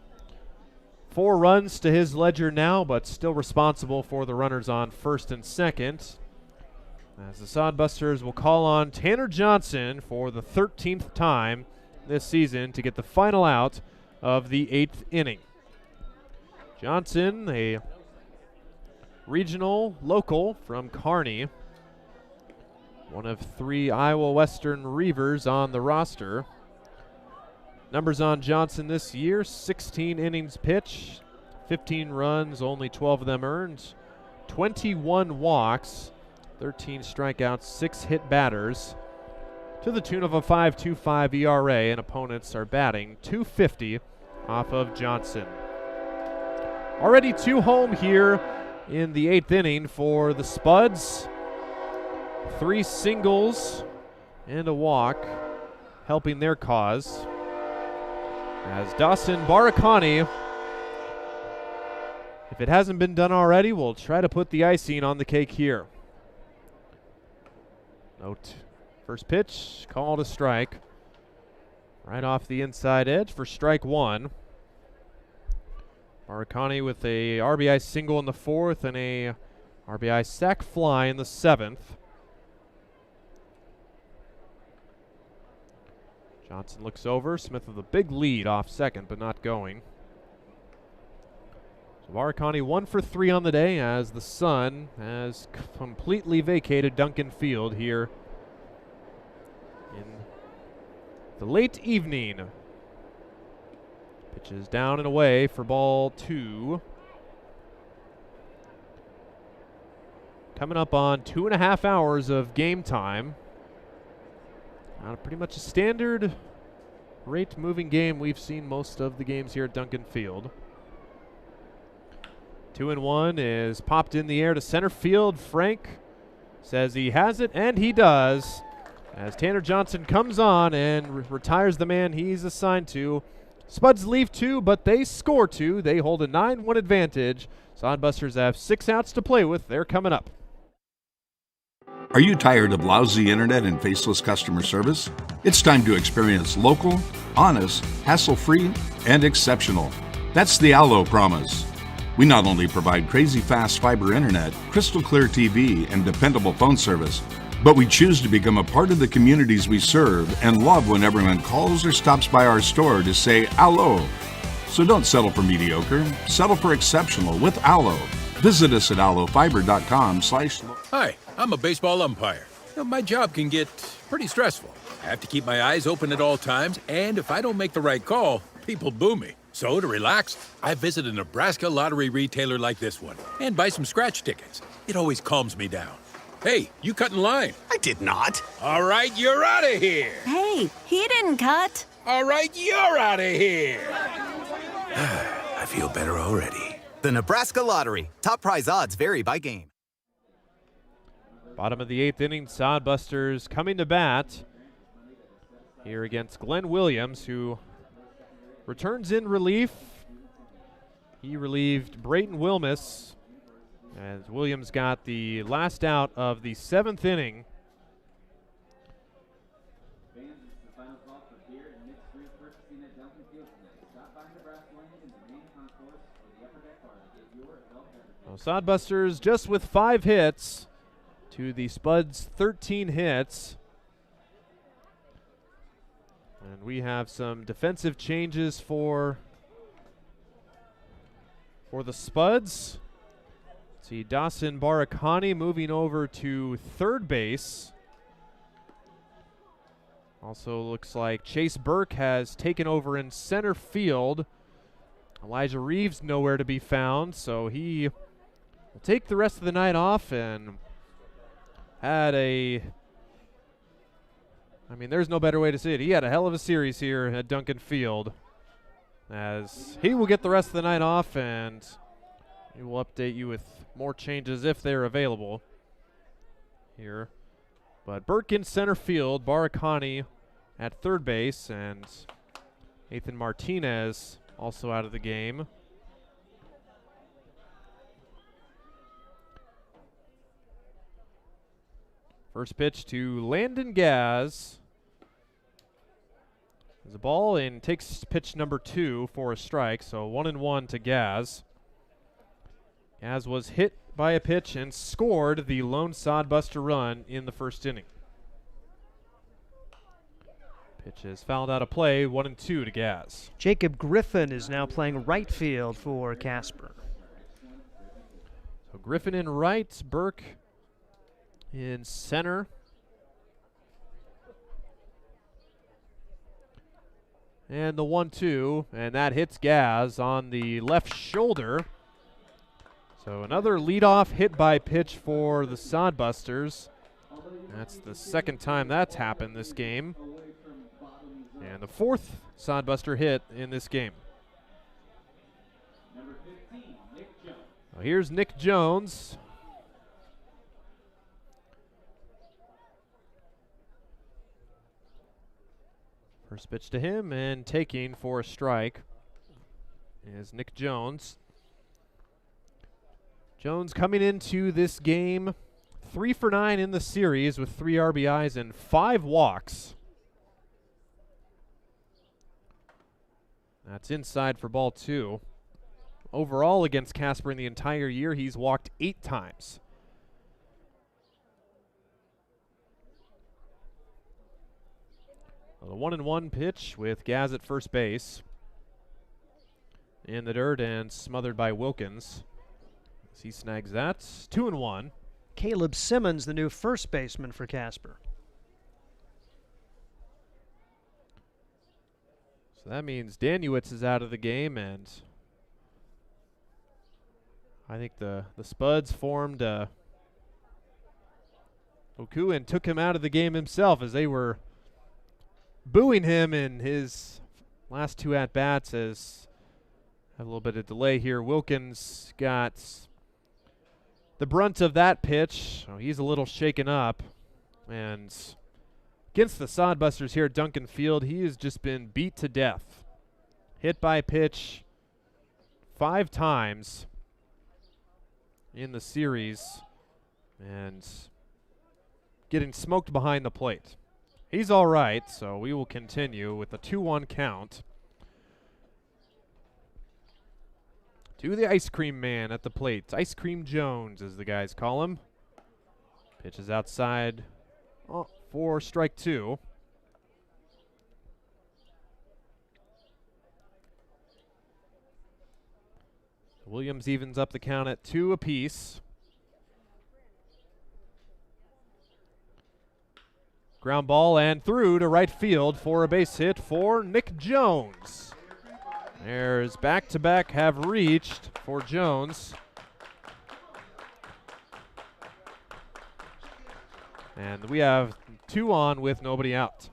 4 runs to his ledger now, but still responsible for the runners on first and second. As the Sodbusters will call on Tanner Johnson for the 13th time this season to get the final out of the 8th inning. Johnson, a regional local from Kearney, one of 3 Iowa Western Reavers on the roster. Numbers on Johnson this year: 16 innings pitched, 15 runs, only 12 of them earned, 21 walks, 13 strikeouts, 6 hit batters, to the tune of a 5.25 ERA, and opponents are batting .250 off of Johnson. Already 2 home here in the 8th inning for the Spuds. 3 singles and a walk helping their cause, as Dawson Barakani, if it hasn't been done already, will try to put the icing on the cake here. Note, first pitch, called a strike. Right off the inside edge for strike 1. Barakani with a RBI single in the 4th and a RBI sac fly in the 7th. Johnson looks over. Smith with a big lead off second, but not going. So Barakani 1 for 3 on the day, as the sun has completely vacated Duncan Field here in the late evening. Pitch is down and away for ball 2. Coming up on 2.5 hours of game time. Pretty much a standard rate moving game. We've seen most of the games here at Duncan Field. 2-1 is popped in the air to center field. Frank says he has it, and he does, as Tanner Johnson comes on and retires the man he's assigned to. Spuds leave 2, but they score 2. They hold a 9-1 advantage. Sodbusters have 6 outs to play with. They're coming up. Are you tired of lousy internet and faceless customer service? It's time to experience local, honest, hassle-free, and exceptional. That's the Allo promise. We not only provide crazy fast fiber internet, crystal clear TV, and dependable phone service, but we choose to become a part of the communities we serve and love when everyone calls or stops by our store to say Allo. So don't settle for mediocre, settle for exceptional with Allo. Visit us at allofiber.com/. Hi, I'm a baseball umpire. My job can get pretty stressful. I have to keep my eyes open at all times, and if I don't make the right call, people boo me. So to relax, I visit a Nebraska lottery retailer like this one and buy some scratch tickets. It always calms me down. Hey, you cut in line. I did not. All right, you're out of here. Hey, he didn't cut. All right, you're out of here. I feel better already. The Nebraska Lottery. Top prize odds vary by game. Bottom of the 8th inning, Sodbusters coming to bat here against Glenn Williams, who returns in relief He relieved Brayton Wilmus as Williams got the last out of the 7th inning. Sodbusters just with 5 hits to the Spuds' 13 hits. And we have some defensive changes for the Spuds. See Dawson Barakani moving over to third base. Also looks like Chase Burke has taken over in center field. Elijah Reeves nowhere to be found, so he will take the rest of the night off and had there's no better way to say it. He had a hell of a series here at Duncan Field, as he will get the rest of the night off, and we will update you with more changes if they're available here. But Burke in center field, Barakani at third base, and Nathan Martinez also out of the game. First pitch to Landon Gaz. There's a ball and takes pitch number 2 for a strike, so 1-1 to Gaz. Gaz was hit by a pitch and scored the lone Sodbuster run in the first inning. Pitch is fouled out of play, 1-2 to Gaz. Jacob Griffin is now playing right field for Casper. So Griffin in right, Burke in center. And the 1-2, and that hits Gaz on the left shoulder. So another leadoff hit by pitch for the Sodbusters. That's the second time that's happened this game. And the 4th Sodbuster hit in this game. Well, here's Nick Jones. First pitch to him, and taking for a strike is Nick Jones. Jones coming into this game 3 for 9 in the series with 3 RBIs and 5 walks. That's inside for ball 2. Overall against Casper in the entire year, he's walked 8 times. The 1-1 pitch with Gaz at first base. In the dirt and smothered by Wilkins. As he snags that. 2-1. Caleb Simmons, the new first baseman for Casper. So that means Danuitz is out of the game, and I think the Spuds formed Oku and took him out of the game himself, as they were booing him in his last 2 at-bats. As have a little bit of delay here. Wilkins got the brunt of that pitch. So he's a little shaken up. And against the Sodbusters here at Duncan Field, he has just been beat to death. Hit by pitch 5 times in the series, and getting smoked behind the plate. He's all right, so we will continue with a 2-1 count to the Ice Cream Man at the plate. Ice Cream Jones, as the guys call him. Pitch is outside for strike 2. Williams evens up the count at 2 apiece. Ground ball and through to right field for a base hit for Nick Jones. There's back-to-back have reached for Jones. And we have 2 on with nobody out.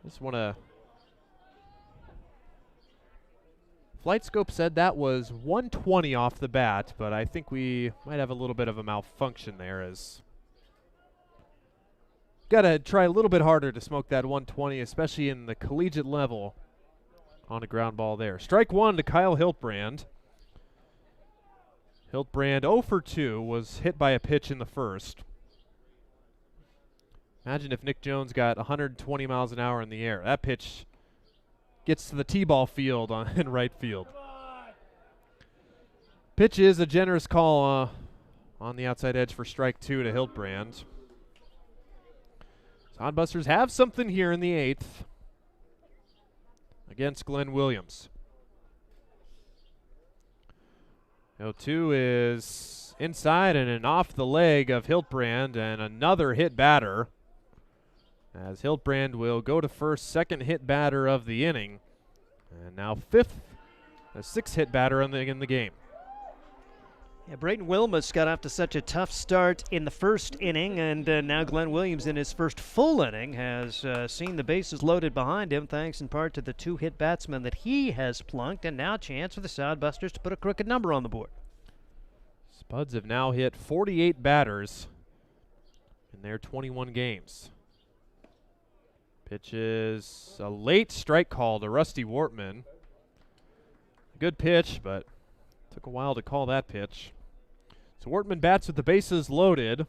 Just want to... FlightScope said that was 120 off the bat, but I think we might have a little bit of a malfunction there, as got to try a little bit harder to smoke that 120, especially in the collegiate level on a ground ball there. Strike one to Kyle Hiltbrand. Hiltbrand 0 for 2, was hit by a pitch in the first. Imagine if Nick Jones got 120 miles an hour in the air. That pitch gets to the T-ball field in right field. Pitch is a generous call on the outside edge for strike two to Hiltbrand. Sodbusters have something here in the 8th against Glenn Williams. 0-2 is inside and an off the leg of Hiltbrand, and another hit batter as Hiltbrand will go to first, second hit batter of the inning, and now sixth hit batter in the game. Yeah, Brayton Wilmus got off to such a tough start in the first inning, and now Glenn Williams in his first full inning has seen the bases loaded behind him, thanks in part to the 2-hit batsman that he has plunked, and now a chance for the Sodbusters to put a crooked number on the board. Spuds have now hit 48 batters in their 21 games. Pitch is a late strike call to Rusty Wortman. Good pitch, but took a while to call that pitch. So Wortman bats with the bases loaded.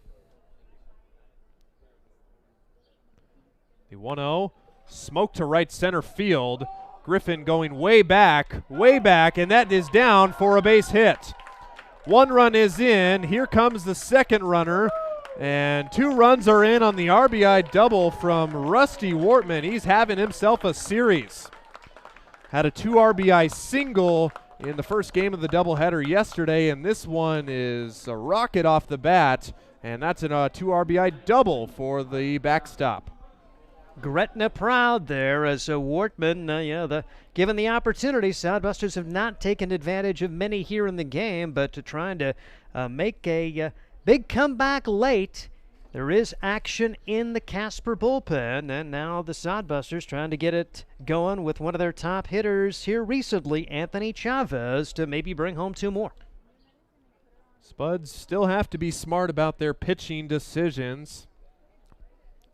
The 1-0, smoke to right center field. Griffin going way back, and that is down for a base hit. 1 run is in. Here comes the second runner, and 2 runs are in on the RBI double from Rusty Wortman. He's having himself a series. Had a 2 RBI single in the first game of the doubleheader yesterday, and this one is a rocket off the bat, and that's a 2 RBI double for the backstop. Gretna proud there as Wortman, given the opportunity, Sodbusters have not taken advantage of many here in the game, but trying to make a big comeback late. There is action in the Casper bullpen, and now the Sodbusters trying to get it going with one of their top hitters here recently, Anthony Chavez, to maybe bring home 2 more. Spuds still have to be smart about their pitching decisions.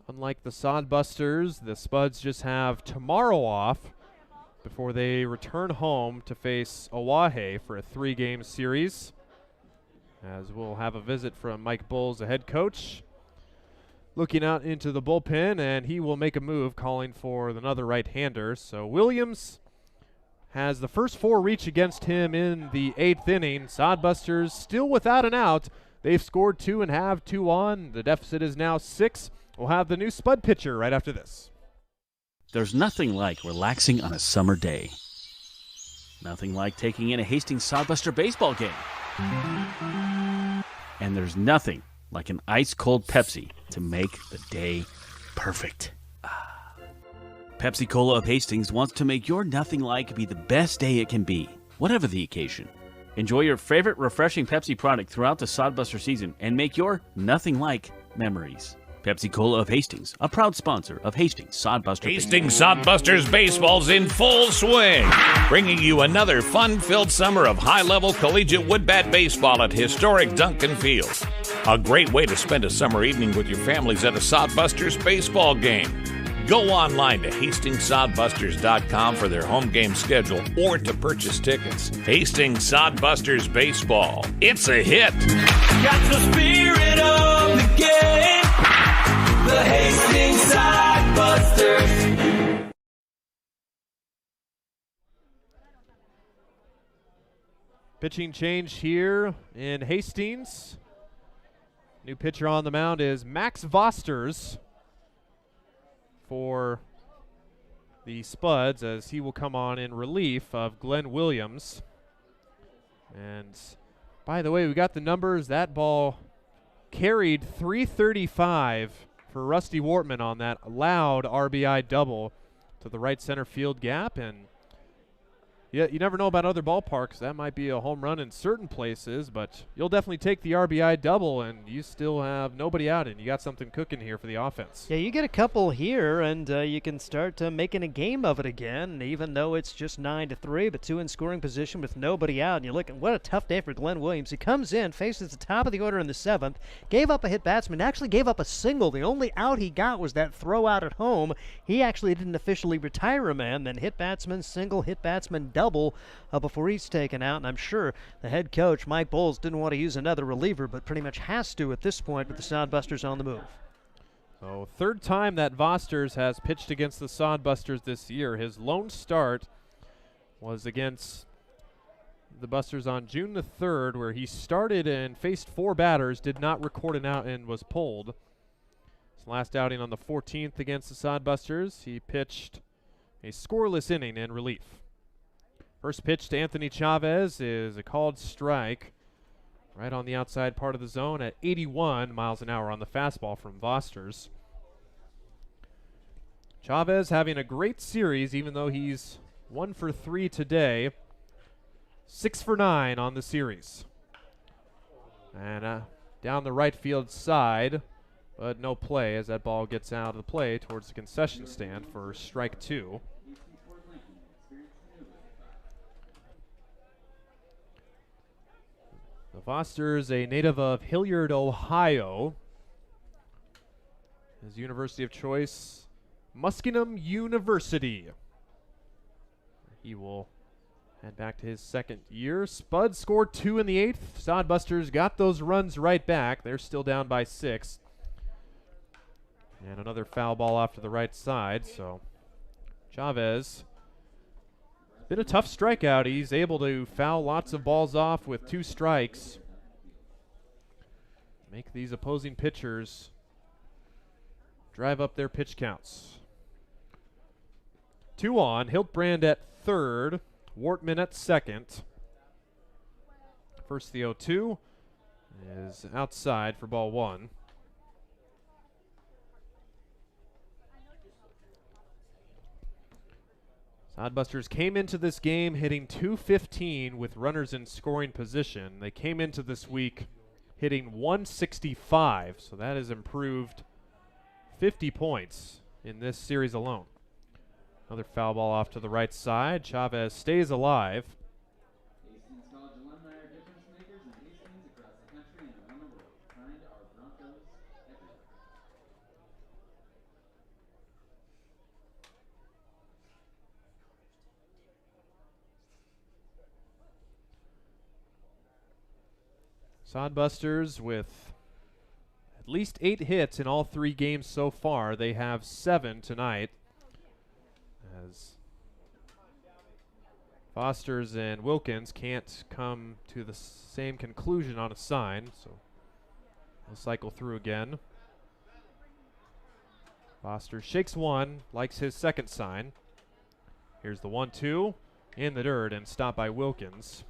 Unlike the Sodbusters, the Spuds just have tomorrow off before they return home to face Oahe for a 3-game series, as we'll have a visit from Mike Bowles, the head coach, looking out into the bullpen, and he will make a move calling for another right-hander. So Williams has the first 4 reach against him in the 8th inning. Sodbusters still without an out. They've scored 2 and have 2 on. The deficit is now 6. We'll have the new Spud pitcher right after this. There's nothing like relaxing on a summer day. Nothing like taking in a Hastings Sodbuster baseball game. And there's nothing like an ice-cold Pepsi to make the day perfect. Pepsi Cola of Hastings wants to make your nothing like be the best day it can be, whatever the occasion. Enjoy your favorite refreshing Pepsi product throughout the Sodbuster season and make your nothing like memories. Pepsi Cola of Hastings, a proud sponsor of Hastings Sodbuster. Hastings Sodbusters baseball's in full swing, bringing you another fun-filled summer of high-level collegiate woodbat baseball at historic Duncan Field. A great way to spend a summer evening with your families at a Sodbusters baseball game. Go online to HastingsSodbusters.com for their home game schedule or to purchase tickets. Hastings Sodbusters baseball. It's a hit. Got the spirit of the game. The Hastings Sodbusters. Pitching change here in Hastings. New pitcher on the mound is Max Vosters for the Spuds, as he will come on in relief of Glenn Williams. And by the way, we got the numbers. That ball carried 335 for Rusty Wortman on that loud RBI double to the right center field gap, and Yeah, you never know about other ballparks. That might be a home run in certain places, but you'll definitely take the RBI double, and you still have nobody out, and you got something cooking here for the offense. Yeah, you get a couple here, and you can start making a game of it again, even though it's just 9-3, but 2 in scoring position with nobody out. And you look at what a tough day for Glenn Williams. He comes in, faces the top of the order in the 7th, gave up a hit batsman, actually gave up a single. The only out he got was that throw out at home. He actually didn't officially retire a man, then hit batsman, single, hit batsman, double before he's taken out. And I'm sure the head coach, Mike Bowles, didn't want to use another reliever, but pretty much has to at this point with the Sodbusters on the move. So third time that Vosters has pitched against the Sodbusters this year. His lone start was against the Busters on June the 3rd, where he started and faced 4 batters, did not record an out, and was pulled. His last outing on the 14th against the Sodbusters, he pitched a scoreless inning in relief. First pitch to Anthony Chavez is a called strike right on the outside part of the zone at 81 miles an hour on the fastball from Vosters. Chavez having a great series, even though he's 1 for 3 today. 6 for 9 on the series. And down the right field side, but no play as that ball gets out of the play towards the concession stand for strike 2. The Foster's a native of Hilliard, Ohio. His university of choice, Muskingum University. He will head back to his second year. Spuds scored 2 in the 8th. Sodbusters got those runs right back. They're still down by 6. And another foul ball off to the right side. So Chavez, been a tough strikeout. He's able to foul lots of balls off with 2 strikes. Make these opposing pitchers drive up their pitch counts. 2 on. Hiltbrand at third. Wortman at second. First the 0-2 is outside for ball 1. Sodbusters came into this game hitting .215 with runners in scoring position. They came into this week hitting .165, so that has improved 50 points in this series alone. Another foul ball off to the right side. Chavez stays alive. Hastings College alumni are difference makers in Hastings across the country and around the world. Find our Broncos everywhere. Sodbusters with at least 8 hits in all 3 games so far. They have 7 tonight, as Fosters and Wilkins can't come to the same conclusion on a sign, so we'll cycle through again. Foster shakes 1, likes his second sign. Here's the 1-2 in the dirt and stopped by Wilkins.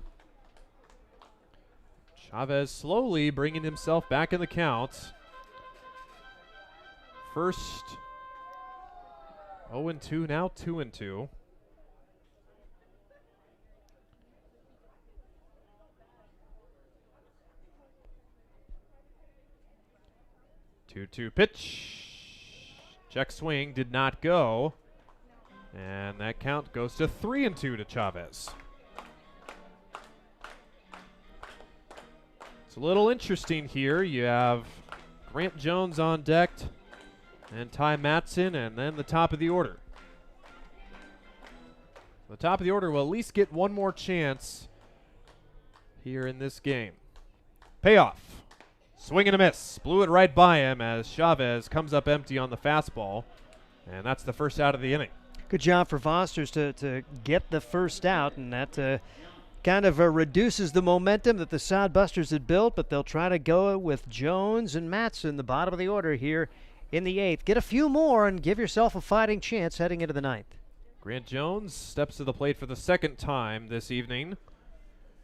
Chavez slowly bringing himself back in the count. First 0-2, now 2-2. Two pitch. Check swing did not go. And that count goes to 3-2 to Chavez. It's a little interesting here. You have Grant Jones on deck and Ty Matson, and then the top of the order. The top of the order will at least get one more chance here in this game. Payoff. Swing and a miss. Blew it right by him as Chavez comes up empty on the fastball. And that's the first out of the inning. Good job for Vosters to get the first out, and that kind of reduces the momentum that the Sodbusters had built, but they'll try to go with Jones and Matson, the bottom of the order here in the 8th. Get a few more and give yourself a fighting chance heading into the 9th. Grant Jones steps to the plate for the second time this evening.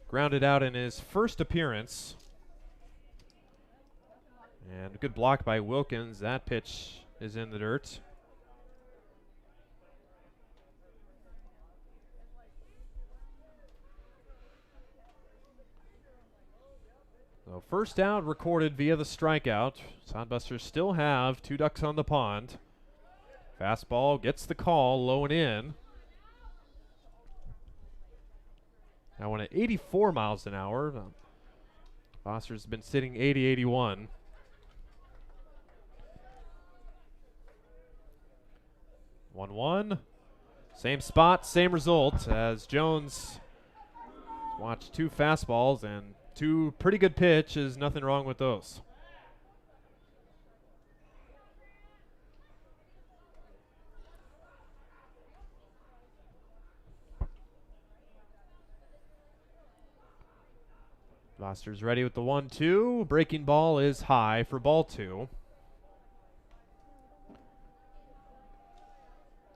Grounded out in his first appearance. And a good block by Wilkins. That pitch is in the dirt. first out recorded via the strikeout. Sodbusters still have 2 ducks on the pond. Fastball gets the call, low and in. That one at 84 miles an hour. Foster's been sitting 80-81. One. Same spot, same result as Jones watched 2 fastballs and 2 pretty good pitches. Nothing wrong with those. Foster's ready with the 1-2. Breaking ball is high for ball 2.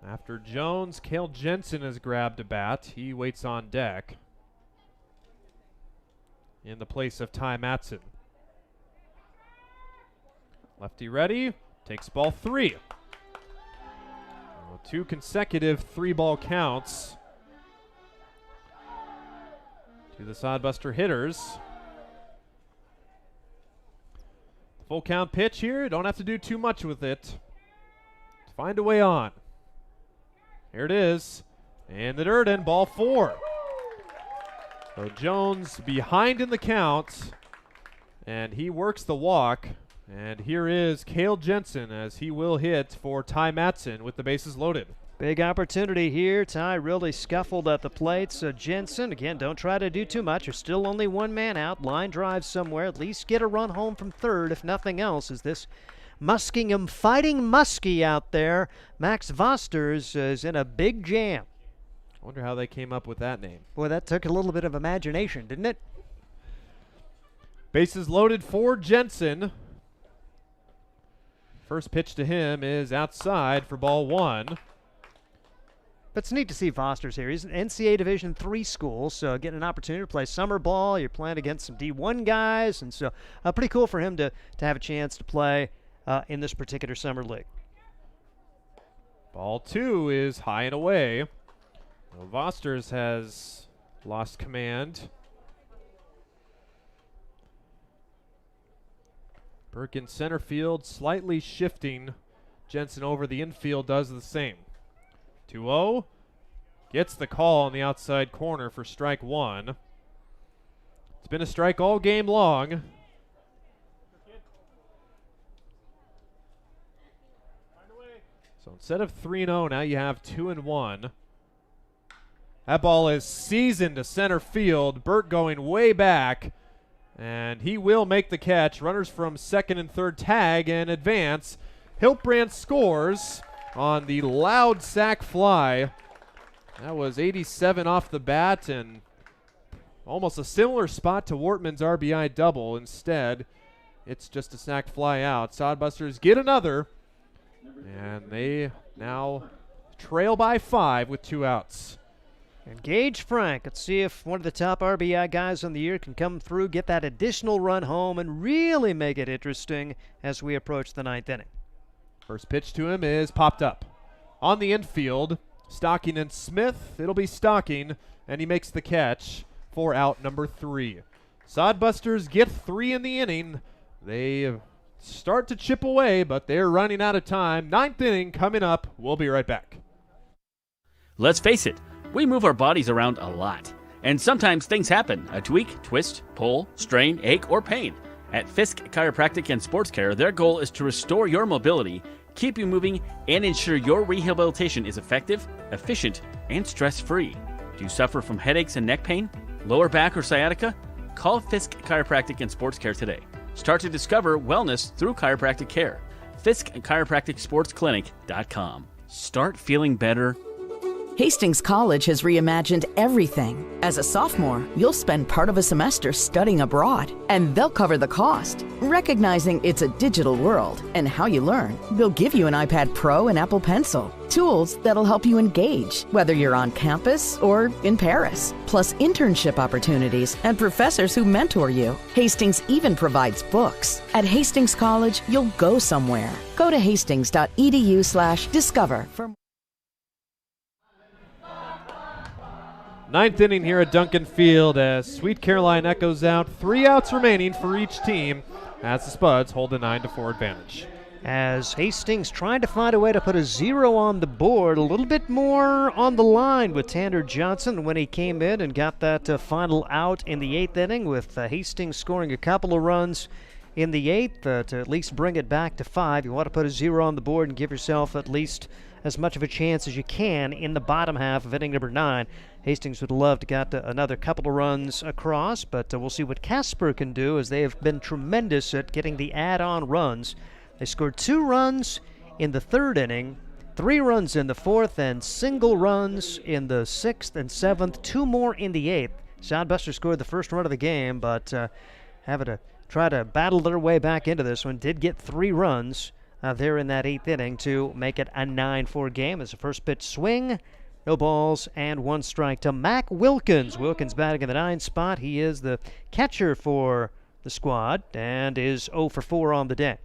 After Jones, Cale Jensen has grabbed a bat. He waits on deck in the place of Ty Matson. Lefty ready, takes ball 3. 2 consecutive 3-ball counts to the Sodbuster hitters. Full count pitch here. Don't have to do too much with it. Find a way on. Here it is. In the dirt and ball 4. So Jones behind in the count. And he works the walk. And here is Cale Jensen as he will hit for Ty Matson with the bases loaded. Big opportunity here. Ty really scuffled at the plate. So Jensen, again, don't try to do too much. There's still only 1 man out. Line drive somewhere. At least get a run home from third, if nothing else, as this Muskingham Fighting Muskie out there. Max Vosters is in a big jam. I wonder how they came up with that name. Boy, that took a little bit of imagination, didn't it? Bases loaded for Jensen. First pitch to him is outside for ball 1. But it's neat to see Foster's here. He's an NCAA Division III school, so getting an opportunity to play summer ball. You're playing against some D1 guys, and so pretty cool for him to have a chance to play in this particular summer league. Ball 2 is high and away. Well, Vosters has lost command. Burke in center field, slightly shifting. Jensen over the infield does the same. 2-0. Gets the call on the outside corner for strike 1. It's been a strike all game long. So instead of 3-0, now you have 2-1. That ball is seasoned to center field. Burt going way back. And he will make the catch. Runners from second and third tag and advance. Hiltbrand scores on the loud sac fly. That was 87 off the bat and almost a similar spot to Wortman's RBI double. Instead, it's just a sac fly out. Sodbusters get another, and they now trail by 5 with 2 outs. And Gage Frank, let's see if one of the top RBI guys on the year can come through, get that additional run home, and really make it interesting as we approach the 9th inning. First pitch to him is popped up. On the infield, Stocking and Smith. It'll be Stocking, and he makes the catch for out number 3. Sodbusters get 3 in the inning. They start to chip away, but they're running out of time. 9th inning coming up. We'll be right back. Let's face it, we move our bodies around a lot. And sometimes things happen. A tweak, twist, pull, strain, ache, or pain. At Fisk Chiropractic and Sports Care, their goal is to restore your mobility, keep you moving, and ensure your rehabilitation is effective, efficient, and stress-free. Do you suffer from headaches and neck pain, lower back, or sciatica? Call Fisk Chiropractic and Sports Care today. Start to discover wellness through chiropractic care. Fisk Chiropractic Sports Clinic.com. Start feeling better. Hastings College has reimagined everything. As a sophomore, you'll spend part of a semester studying abroad, and they'll cover the cost. Recognizing it's a digital world and how you learn, they'll give you an iPad Pro and Apple Pencil, tools that'll help you engage, whether you're on campus or in Paris, plus internship opportunities and professors who mentor you. Hastings even provides books. At Hastings College, you'll go somewhere. Go to hastings.edu/discover for Ninth inning here at Duncan Field as Sweet Caroline echoes out. 3 outs remaining for each team as the Spuds hold a 9-4 advantage. As Hastings trying to find a way to put a 0 on the board, a little bit more on the line with Tanner Johnson when he came in and got that final out in the 8th inning, with Hastings scoring a couple of runs in the 8th to at least bring it back to 5. You want to put a 0 on the board and give yourself at least as much of a chance as you can in the bottom half of inning number 9. Hastings would love to get another couple of runs across, but we'll see what Casper can do, as they have been tremendous at getting the add-on runs. They scored 2 runs in the 3rd inning, 3 runs in the 4th, and single runs in the 6th and 7th, 2 more in the 8th. Sodbuster scored the first run of the game, but having to try to battle their way back into this one. Did get 3 runs there in that 8th inning to make it a 9-4 game. As the first pitch swing, no balls, and 1 strike to Mac Wilkins. Wilkins batting in the 9 spot. He is the catcher for the squad and is 0 for 4 on the day.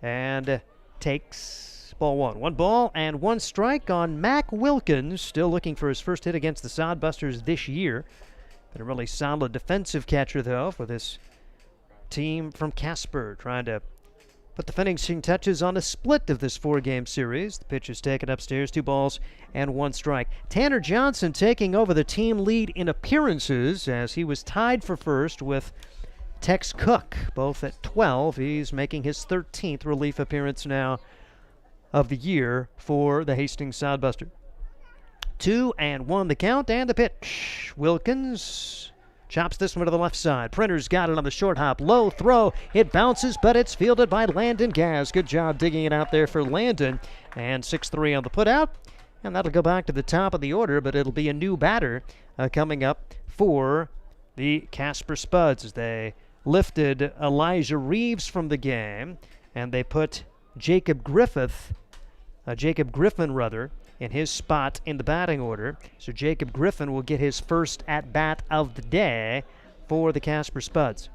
And takes ball 1. 1 ball and 1 strike on Mac Wilkins. Still looking for his first hit against the Sodbusters this year. Been a really solid defensive catcher, though, for this team from Casper, trying to put the finishing touches on a split of this 4-game series. The pitch is taken upstairs, 2 balls and 1 strike. Tanner Johnson taking over the team lead in appearances, as he was tied for first with Tex Cook, both at 12. He's making his 13th relief appearance now of the year for the Hastings Sodbuster. 2-1 the count, and the pitch. Wilkins chops this one to the left side. Printer's got it on the short hop. Low throw. It bounces, but it's fielded by Landon Gaz. Good job digging it out there for Landon. And 6-3 on the putout. And that'll go back to the top of the order, but it'll be a new batter coming up for the Casper Spuds, as they lifted Elijah Reeves from the game, and they put Jacob Griffin, in his spot in the batting order. So Jacob Griffin will get his first at-bat of the day for the Casper Spuds.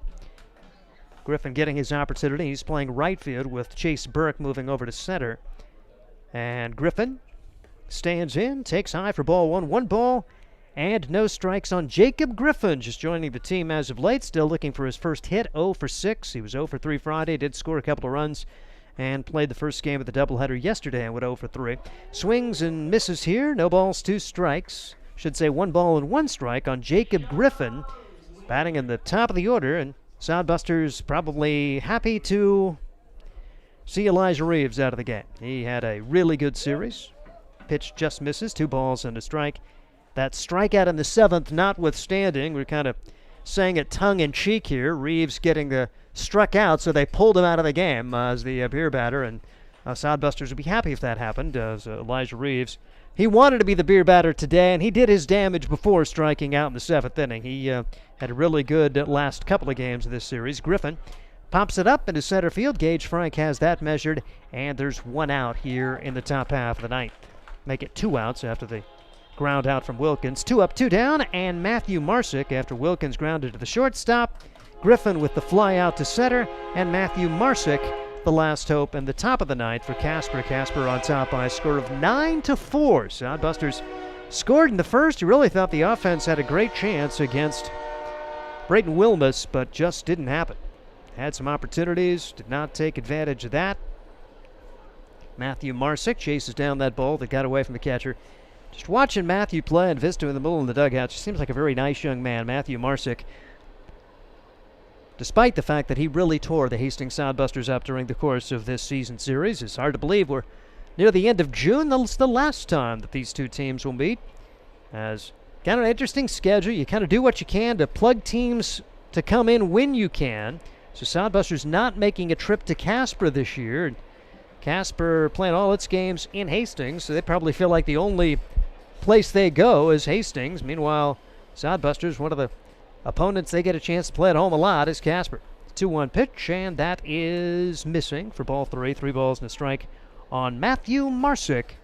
Griffin getting his opportunity. He's playing right field with Chase Burke moving over to center. And Griffin stands in, takes high for ball 1. 1 ball and no strikes on Jacob Griffin, just joining the team as of late. Still looking for his first hit, 0 for 6. He was 0 for 3 Friday, did score a couple of runs, and played the first game of the doubleheader yesterday and went 0 for 3. Swings and misses here, no balls, 2 strikes. Should say 1 ball and 1 strike on Jacob Griffin, batting in the top of the order, and Sodbusters probably happy to see Elijah Reeves out of the game. He had a really good series. Pitch just misses, 2 balls and a strike. That strikeout in the 7th notwithstanding, we're kind of saying it tongue-in-cheek here. Reeves getting the struck out, so they pulled him out of the game as the beer batter, and Sodbusters would be happy if that happened, as Elijah Reeves, he wanted to be the beer batter today, and he did his damage before striking out in the 7th inning. He had a really good last couple of games of this series. Griffin pops it up into center field. Gage Frank has that measured, and there's 1 out here in the top half of the 9th. Make it 2 outs after the ground out from Wilkins. 2 up, 2 down, and Matthew Marsick after Wilkins grounded to the shortstop. Griffin with the fly out to center, and Matthew Marsick the last hope in the top of the 9th for Casper. Casper on top by a score of 9-4. Sodbusters scored in the first. You really thought the offense had a great chance against Brayton Wilmus, but just didn't happen. Had some opportunities, did not take advantage of that. Matthew Marsick chases down that ball that got away from the catcher. Just watching Matthew play and Vista in the middle of the dugout, just seems like a very nice young man, Matthew Marsick. Despite the fact that he really tore the Hastings Sodbusters up during the course of this season series, it's hard to believe we're near the end of June. That's the last time that these two teams will meet. As kind of an interesting schedule, you kind of do what you can to plug teams to come in when you can. So Sodbusters not making a trip to Casper this year. Casper playing all its games in Hastings, so they probably feel like the only place they go is Hastings. Meanwhile, Sodbusters, one of the opponents they get a chance to play at home a lot is Casper. 2-1 pitch, and that is missing for ball 3. 3 balls and a strike on Matthew Marsick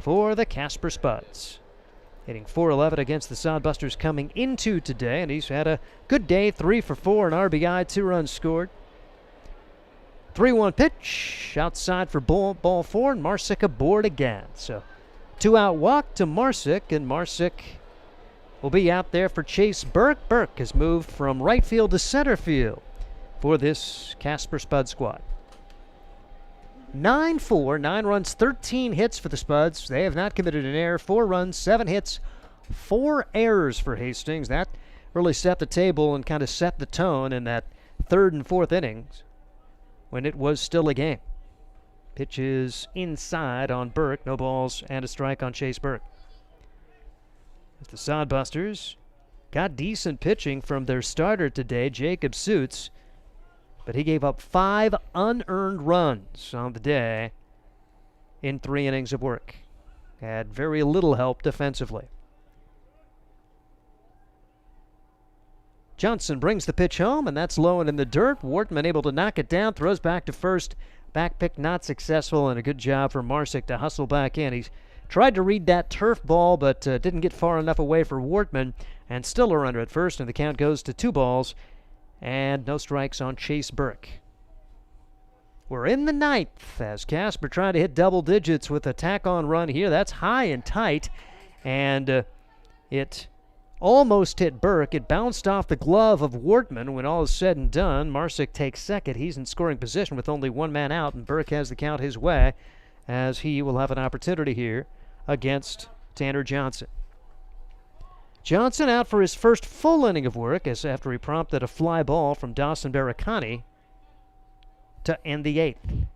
for the Casper Spuds. Hitting .411 against the Sodbusters coming into today, and he's had a good day. 3 for 4, an RBI, 2 runs scored. 3-1 pitch, outside for ball 4, and Marsick aboard again. So 2-out walk to Marsick, and Marsick will be out there for Chase Burke. Burke has moved from right field to center field for this Casper Spuds squad. 9-4, 9 runs, 13 hits for the Spuds. They have not committed an error. 4 runs, 7 hits, 4 errors for Hastings. That really set the table and kind of set the tone in that third and fourth innings when it was still a game. Pitches inside on Burke. No balls and a strike on Chase Burke. The Sodbusters got decent pitching from their starter today, Jacob Suits, but he gave up 5 unearned runs on the day in 3 innings of work. Had very little help defensively. Johnson brings the pitch home, and that's low and in the dirt. Wortman able to knock it down, throws back to first. Back pick not successful, and a good job for Marsick to hustle back in. He's tried to read that turf ball, but didn't get far enough away for Wortman, and still a runner at first, and the count goes to 2 balls and no strikes on Chase Burke. We're in the 9th as Casper trying to hit double digits with a tack-on run here. That's high and tight, and it almost hit Burke. It bounced off the glove of Wortman. When all is said and done, Marsick takes second. He's in scoring position with only 1 man out, and Burke has the count his way as he will have an opportunity here against Tanner Johnson. Johnson out for his first full inning of work as after he prompted a fly ball from Dawson Barakani to end the 8th.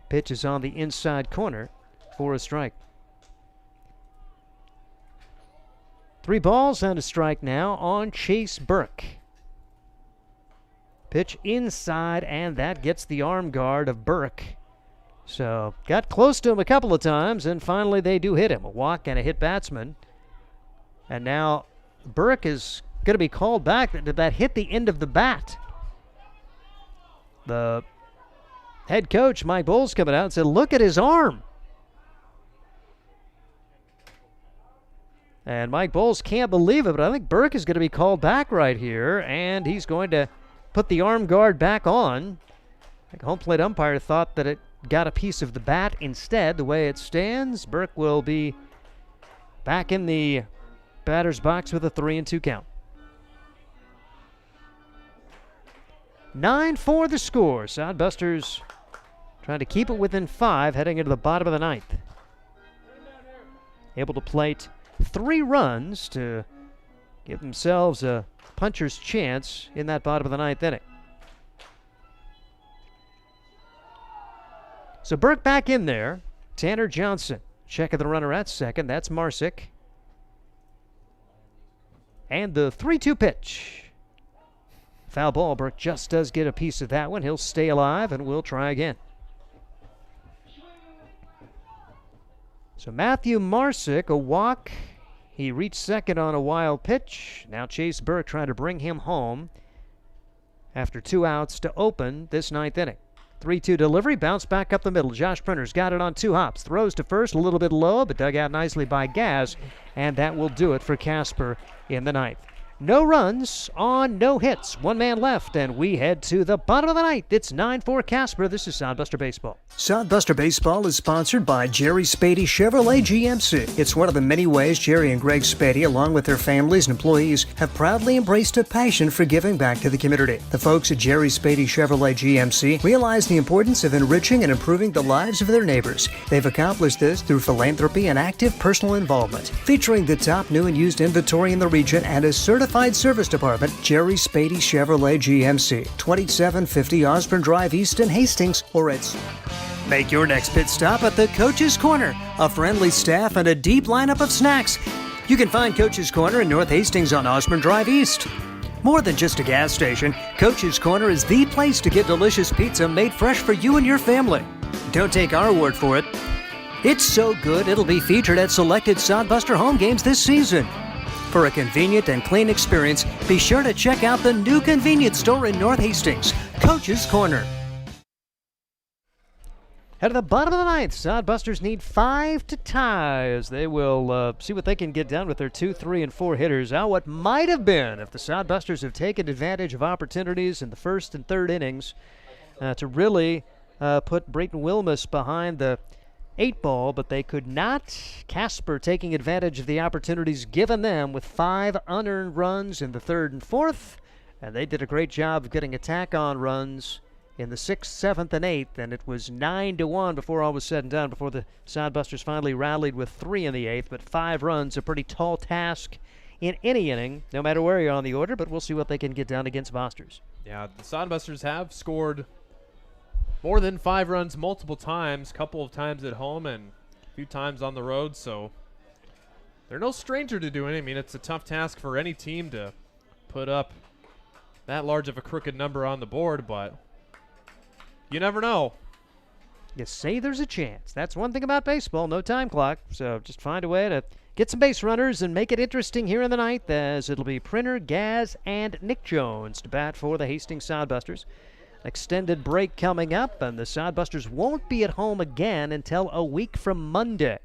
Pitch is on the inside corner for a strike. 3 balls and a strike now on Chase Burke. Pitch inside, and that gets the arm guard of Burke. So got close to him a couple of times, and finally they do hit him. A walk and a hit batsman. And now Burke is going to be called back. That hit the end of the bat. The head coach, Mike Bowles, coming out and said, look at his arm. And Mike Bowles can't believe it, but I think Burke is going to be called back right here, and he's going to put the arm guard back on. I think home plate umpire thought that it got a piece of the bat instead. The way it stands, Burke will be back in the batter's box with a 3-2 count. 9-4 the score. Sodbusters trying to keep it within 5 heading into the bottom of the 9th. Able to plate 3 runs to give themselves a puncher's chance in that bottom of the 9th inning. So Burke back in there. Tanner Johnson checking the runner at second. That's Marsick. And the 3-2 pitch. Foul ball. Burke just does get a piece of that one. He'll stay alive, and we'll try again. So Matthew Marsick, a walk. He reached second on a wild pitch. Now Chase Burke trying to bring him home after 2 outs to open this 9th inning. 3-2 delivery, bounce back up the middle. Josh Printer's got it on 2 hops. Throws to first, a little bit low, but dug out nicely by Gaz. And that will do it for Casper in the 9th. No runs on no hits. 1 man left, and we head to the bottom of the 9th. It's 9-4 Casper. This is Sodbuster Baseball. Sodbuster Baseball is sponsored by Jerry Spady Chevrolet GMC. It's one of the many ways Jerry and Greg Spady, along with their families and employees, have proudly embraced a passion for giving back to the community. The folks at Jerry Spady Chevrolet GMC realize the importance of enriching and improving the lives of their neighbors. They've accomplished this through philanthropy and active personal involvement. Featuring the top new and used inventory in the region and a certified service department, Jerry Spady Chevrolet GMC, 2750 Osborne Drive East in Hastings, or at... Make your next pit stop at the Coach's Corner. A friendly staff and a deep lineup of snacks. You can find Coach's Corner in North Hastings on Osborne Drive East. More than just a gas station, Coach's Corner is the place to get delicious pizza made fresh for you and your family. Don't take our word for it. It's so good it'll be featured at selected Sodbuster home games this season. For a convenient and clean experience, be sure to check out the new convenience store in North Hastings, Coach's Corner. At the bottom of the 9th, Sodbusters need 5 to tie as they will see what they can get done with their 2, 3, and 4 hitters. Now, what might have been if the Sodbusters have taken advantage of opportunities in the first and third innings to really put Brayton Wilmus behind the 8 ball, but they could not. Casper taking advantage of the opportunities given them with 5 unearned runs in the 3rd and 4th, and they did a great job of getting attack on runs in the 6th, 7th, and 8th, and it was 9-1 before all was said and done, before the Sodbusters finally rallied with 3 in the 8th, but 5 runs, a pretty tall task in any inning, no matter where you're on the order, but we'll see what they can get done against Vosters. Yeah, the Sodbusters have scored more than 5 runs multiple times, a couple of times at home and a few times on the road, so they're no stranger to doing it. I mean, it's a tough task for any team to put up that large of a crooked number on the board, but you never know. You say there's a chance. That's one thing about baseball, no time clock. So just find a way to get some base runners and make it interesting here in the ninth, as it'll be Printer, Gaz, and Nick Jones to bat for the Hastings Sodbusters. Extended break coming up, and the Sodbusters won't be at home again until a week from Monday.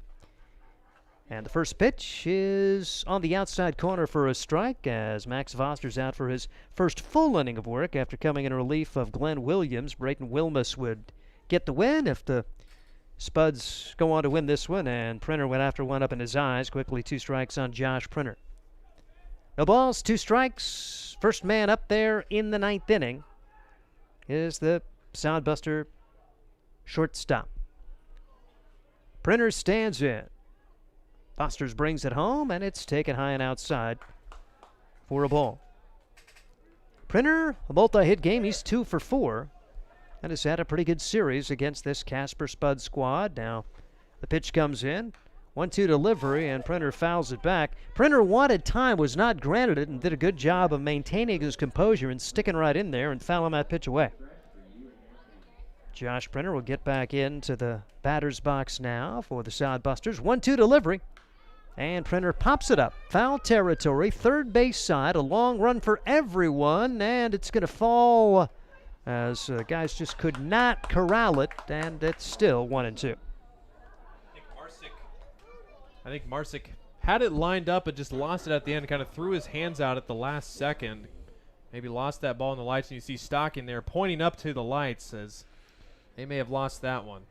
And the first pitch is on the outside corner for a strike, as Max Voster's out for his first full inning of work after coming in relief of Glenn Williams. Brayton Wilmus would get the win if the Spuds go on to win this one, and Printer went after one up in his eyes. Quickly 2 strikes on Josh Printer. No balls, 2 strikes. First man up there in the 9th inning is the Sodbuster shortstop. Printer stands in. Fosters brings it home, and it's taken high and outside for a ball. Printer, a multi-hit game. He's 2 for 4, and has had a pretty good series against this Casper Spud squad. Now, the pitch comes in. 1-2 delivery, and Printer fouls it back. Printer wanted time, was not granted it, and did a good job of maintaining his composure and sticking right in there and fouling that pitch away. Josh Printer will get back into the batter's box now for the Sodbusters. 1-2 delivery. And Printer pops it up. Foul territory, third base side. A long run for everyone, and it's going to fall as guys just could not corral it, and it's still 1-2. I think Marsick had it lined up but just lost it at the end, kind of threw his hands out at the last second. Maybe lost that ball in the lights, and you see Stocking there pointing up to the lights as they may have lost that one.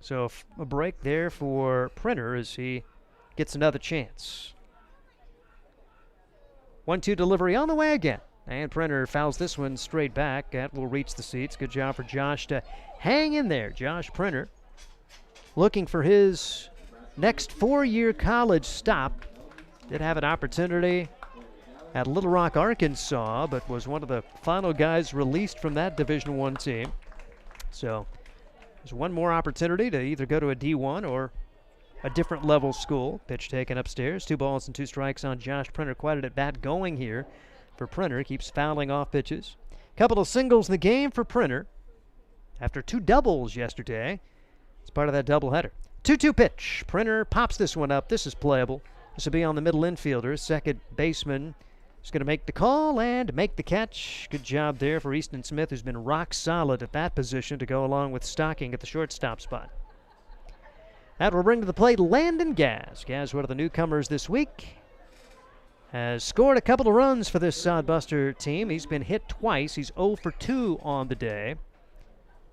So a break there for Printer as he gets another chance. 1-2 delivery on the way again. And Printer fouls this one straight back. That will reach the seats. Good job for Josh to hang in there. Josh Printer looking for his next 4-year college stop. Did have an opportunity at Little Rock, Arkansas, but was one of the final guys released from that Division I team. So there's one more opportunity to either go to a D1 or a different level school. Pitch taken upstairs. 2 balls and 2 strikes on Josh Printer. Quite an at-bat going here for Printer. Keeps fouling off pitches. Couple of singles in the game for Printer after 2 doubles yesterday. It's part of that doubleheader. 2-2 pitch. Printer pops this one up. This is playable. This will be on the middle infielder. Second baseman is going to make the call and make the catch. Good job there for Easton Smith, who's been rock solid at that position to go along with Stocking at the shortstop spot. That will bring to the plate Landon Gaz. Gaz, one of the newcomers this week, has scored a couple of runs for this Sodbuster team. He's been hit twice. He's 0 for 2 on the day,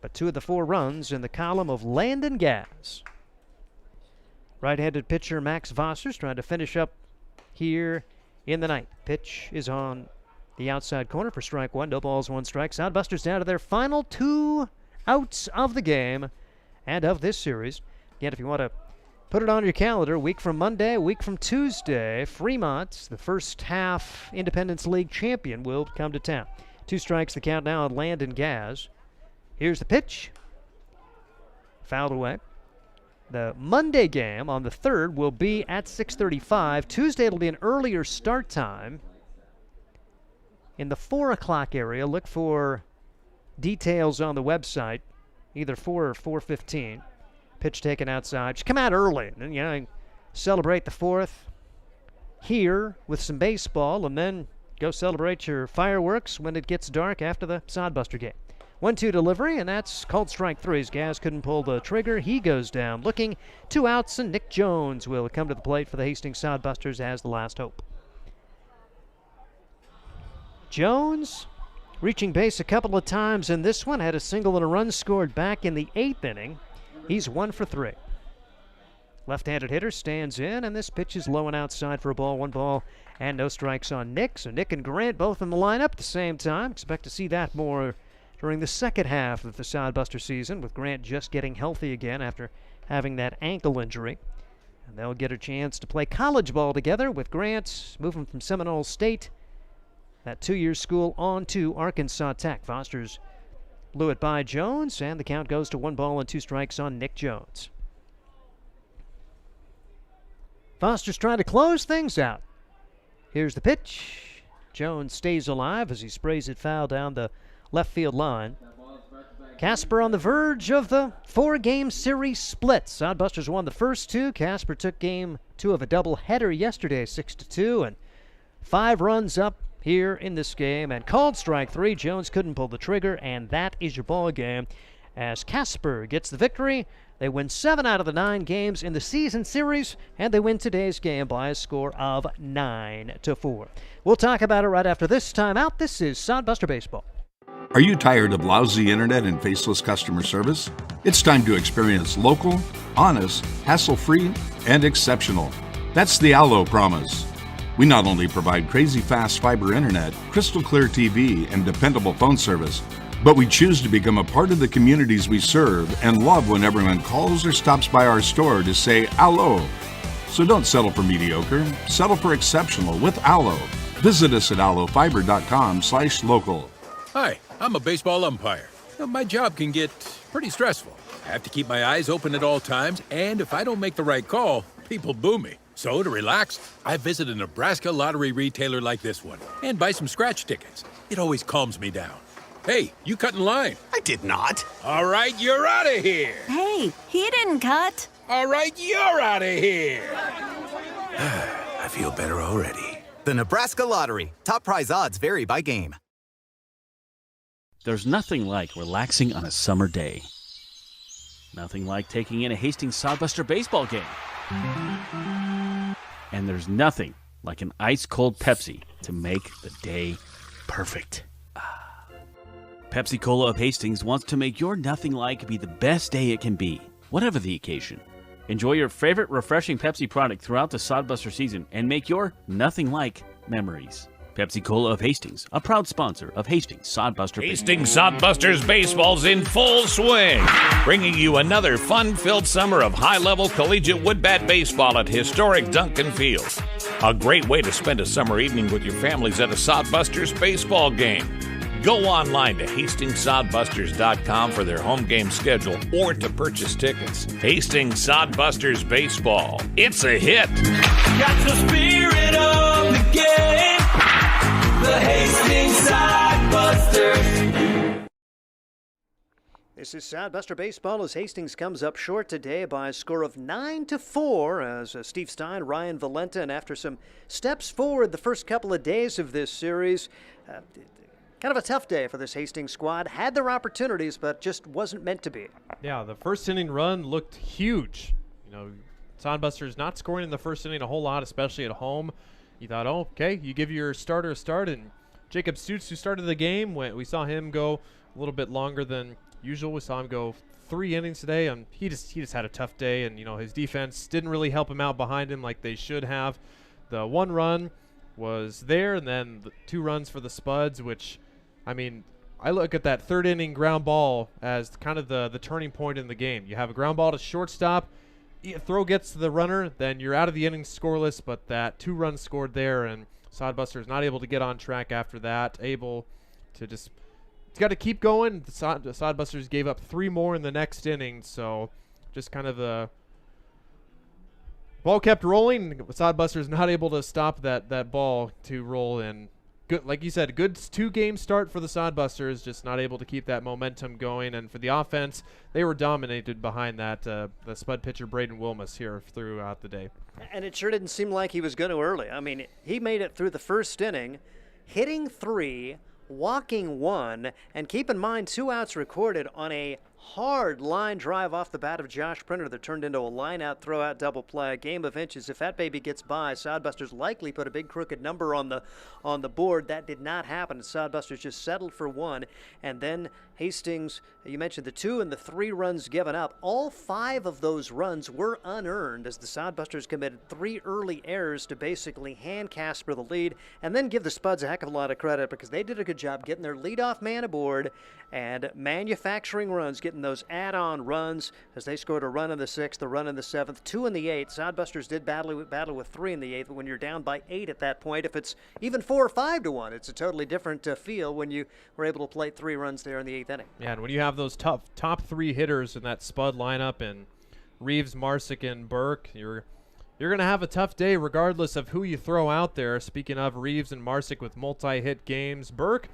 but 2 of the 4 runs in the column of Landon Gaz. Right-handed pitcher Max Vossers trying to finish up here in the ninth. Pitch is on the outside corner for strike 1. No balls, 1 strike. Sodbusters down to their final 2 outs of the game and of this series. Again, if you want to put it on your calendar, week from Monday, week from Tuesday, Fremont, the first half Independence League champion, will come to town. 2 strikes the count now on Landon Gaz. Here's the pitch. Fouled away. The Monday game on the 3rd will be at 6:35. Tuesday it'll be an earlier start time in the 4 o'clock area. Look for details on the website, either 4 or 4:15. Pitch taken outside. Just come out early and celebrate the 4th here with some baseball, and then go celebrate your fireworks when it gets dark after the Sodbuster game. 1-2 delivery, and that's called strike 3. As Gaz couldn't pull the trigger, he goes down looking. 2 outs, and Nick Jones will come to the plate for the Hastings Sodbusters as the last hope. Jones reaching base a couple of times in this one. Had a single and a run scored back in the 8th inning. He's 1 for 3. Left-handed hitter stands in, and this pitch is low and outside for a ball. 1 ball and no strikes on Nick. So Nick and Grant both in the lineup at the same time. Expect to see that more during the second half of the Sodbuster season, with Grant just getting healthy again after having that ankle injury. And they'll get a chance to play college ball together, with Grant moving from Seminole State, that 2-year school, on to Arkansas Tech. Foster's blew it by Jones, and the count goes to 1 ball and 2 strikes on Nick Jones. Foster's trying to close things out. Here's the pitch. Jones stays alive as he sprays it foul down the left field line. Casper on the verge of the 4-game series split. Sodbusters won the first 2. Casper took game 2 of a doubleheader yesterday, 6-2, and 5 runs up here in this game. And called strike 3. Jones couldn't pull the trigger, and that is your ball game. As Casper gets the victory, they win 7 out of the 9 games in the season series, and they win today's game by a score of 9-4. We'll talk about it right after this timeout. This is Sodbuster Baseball. Are you tired of lousy internet and faceless customer service? It's time to experience local, honest, hassle-free, and exceptional. That's the Allo promise. We not only provide crazy fast fiber internet, crystal clear TV, and dependable phone service, but we choose to become a part of the communities we serve and love when everyone calls or stops by our store to say Allo. So don't settle for mediocre, settle for exceptional with Allo. Visit us at allofiber.com/local. Hi, I'm a baseball umpire. My job can get pretty stressful. I have to keep my eyes open at all times, and if I don't make the right call, people boo me. So to relax, I visit a Nebraska lottery retailer like this one and buy some scratch tickets. It always calms me down. Hey, you cut in line. I did not. All right, you're out of here. Hey, he didn't cut. All right, you're out of here. I feel better already. The Nebraska Lottery. Top prize odds vary by game. There's nothing like relaxing on a summer day. Nothing like taking in a Hastings Sodbuster baseball game. And there's nothing like an ice-cold Pepsi to make the day perfect. Pepsi Cola of Hastings wants to make your nothing like be the best day it can be, whatever the occasion. Enjoy your favorite refreshing Pepsi product throughout the Sodbuster season and make your nothing like memories. Pepsi Cola of Hastings, a proud sponsor of Hastings Sodbuster. Hastings Sodbusters baseball's in full swing, bringing you another fun-filled summer of high-level collegiate woodbat baseball at historic Duncan Field. A great way to spend a summer evening with your families at a Sodbusters baseball game. Go online to hastingssodbusters.com for their home game schedule or to purchase tickets. Hastings Sodbusters baseball. It's a hit. Got the spirit of the game. The Hastings Sodbusters. This is Sodbuster Baseball as Hastings comes up short today by a score of 9-4 as Steve Stein, Ryan Valenta, and after some steps forward the first couple of days of this series, kind of a tough day for this Hastings squad. Had their opportunities, but just wasn't meant to be. Yeah, the first inning run looked huge. You know, Sodbusters not scoring in the first inning a whole lot, especially at home. You thought, oh, okay, you give your starter a start, and Jacob Stutz, who started the game, we saw him go a little bit longer than usual. We saw him go 3 innings today, and he just had a tough day, and, you know, his defense didn't really help him out behind him like they should have. The 1 run was there, and then the 2 runs for the Spuds, which, I mean, I look at that 3rd inning ground ball as kind of the turning point in the game. You have a ground ball to shortstop, throw gets to the runner, then you're out of the inning scoreless, but that 2 runs scored there, and Sodbusters not able to get on track after that, able to just, it's got to keep going. The Sodbusters gave up 3 more in the next inning, so just kind of the ball kept rolling. Sodbusters not able to stop that ball to roll in. Good, like you said, a good 2-game start for the Sodbusters, just not able to keep that momentum going. And for the offense, they were dominated behind that the Spud pitcher Braden Wilmus here throughout the day. And it sure didn't seem like he was going to early. I mean, he made it through the first inning, hitting 3, walking 1, and keep in mind 2 outs recorded on a hard line drive off the bat of Josh Printer that turned into a line-out, throw-out double play. A game of inches. If that baby gets by, Sodbusters likely put a big crooked number on the board. That did not happen. Sodbusters just settled for one. And then Hastings, you mentioned the 2 and the 3 runs given up. All 5 of those runs were unearned as the Sodbusters committed 3 early errors to basically hand Casper the lead, and then give the Spuds a heck of a lot of credit because they did a good job getting their leadoff man aboard and manufacturing runs, getting those add-on runs as they scored a run in the 6th, a run in the 7th, 2 in the 8th. Sodbusters did battle with 3 in the 8th, but when you're down by 8 at that point, if it's even 4 or 5 to 1, it's a totally different feel when you were able to plate 3 runs there in the 8th inning. Yeah, and when you have those top 3 hitters in that Spud lineup and Reeves, Marsick, and Burke, you're going to have a tough day regardless of who you throw out there. Speaking of Reeves and Marsick with multi-hit games, Burke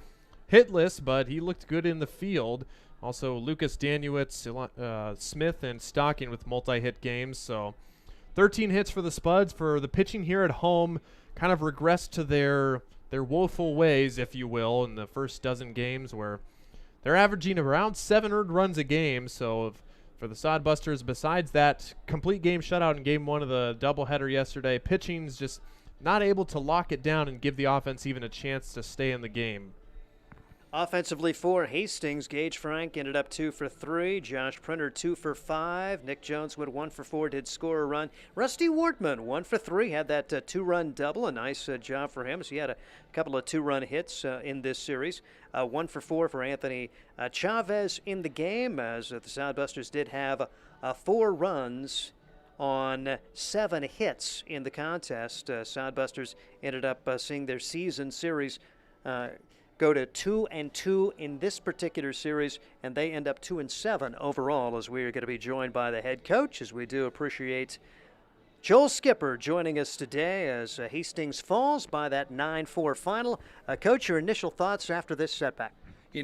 hitless, but he looked good in the field. Also, Lucas Danuitz, Smith, and Stocking with multi-hit games. So 13 hits for the Spuds. For the pitching here at home, kind of regressed to their woeful ways, if you will, in the first dozen games where they're averaging around 7 earned runs a game. So for the Sodbusters, besides that complete game shutout in Game 1 of the doubleheader yesterday, pitching's just not able to lock it down and give the offense even a chance to stay in the game. Offensively for Hastings, Gage Frank ended up 2 for 3. Josh Printer 2 for 5. Nick Jones went 1 for 4, did score a run. Rusty Wortman 1 for 3, had that 2-run double. A nice job for him. So he had a couple of 2-run hits in this series. 1 for 4 for Anthony Chavez in the game, as the Sodbusters did have 4 runs on 7 hits in the contest. Sodbusters ended up seeing their season series go to 2-2 in this particular series, and they end up 2-7 overall, as we are going to be joined by the head coach, as we do appreciate Joel Skipper joining us today as Hastings falls by that 9-4 final. Coach, your initial thoughts after this setback? I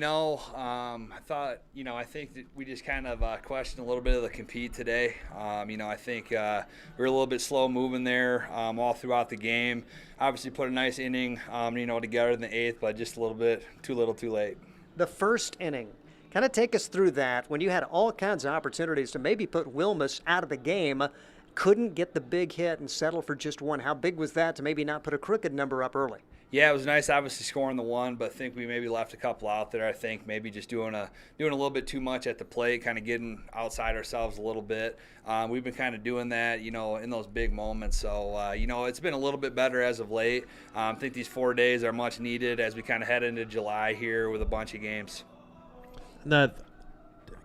think that we just kind of questioned a little bit of the compete today. I think we were a little bit slow moving there all throughout the game. Obviously put a nice inning, together in the 8th, but just a little bit too little too late. The first inning, kind of take us through that when you had all kinds of opportunities to maybe put Wilmus out of the game, couldn't get the big hit and settle for just 1. How big was that to maybe not put a crooked number up early? Yeah, it was nice, obviously scoring the 1, but I think we maybe left a couple out there. I think maybe just doing a little bit too much at the plate, kind of getting outside ourselves a little bit. We've been kind of doing that, in those big moments. So, it's been a little bit better as of late. I think these 4 days are much needed as we kind of head into July here with a bunch of games. The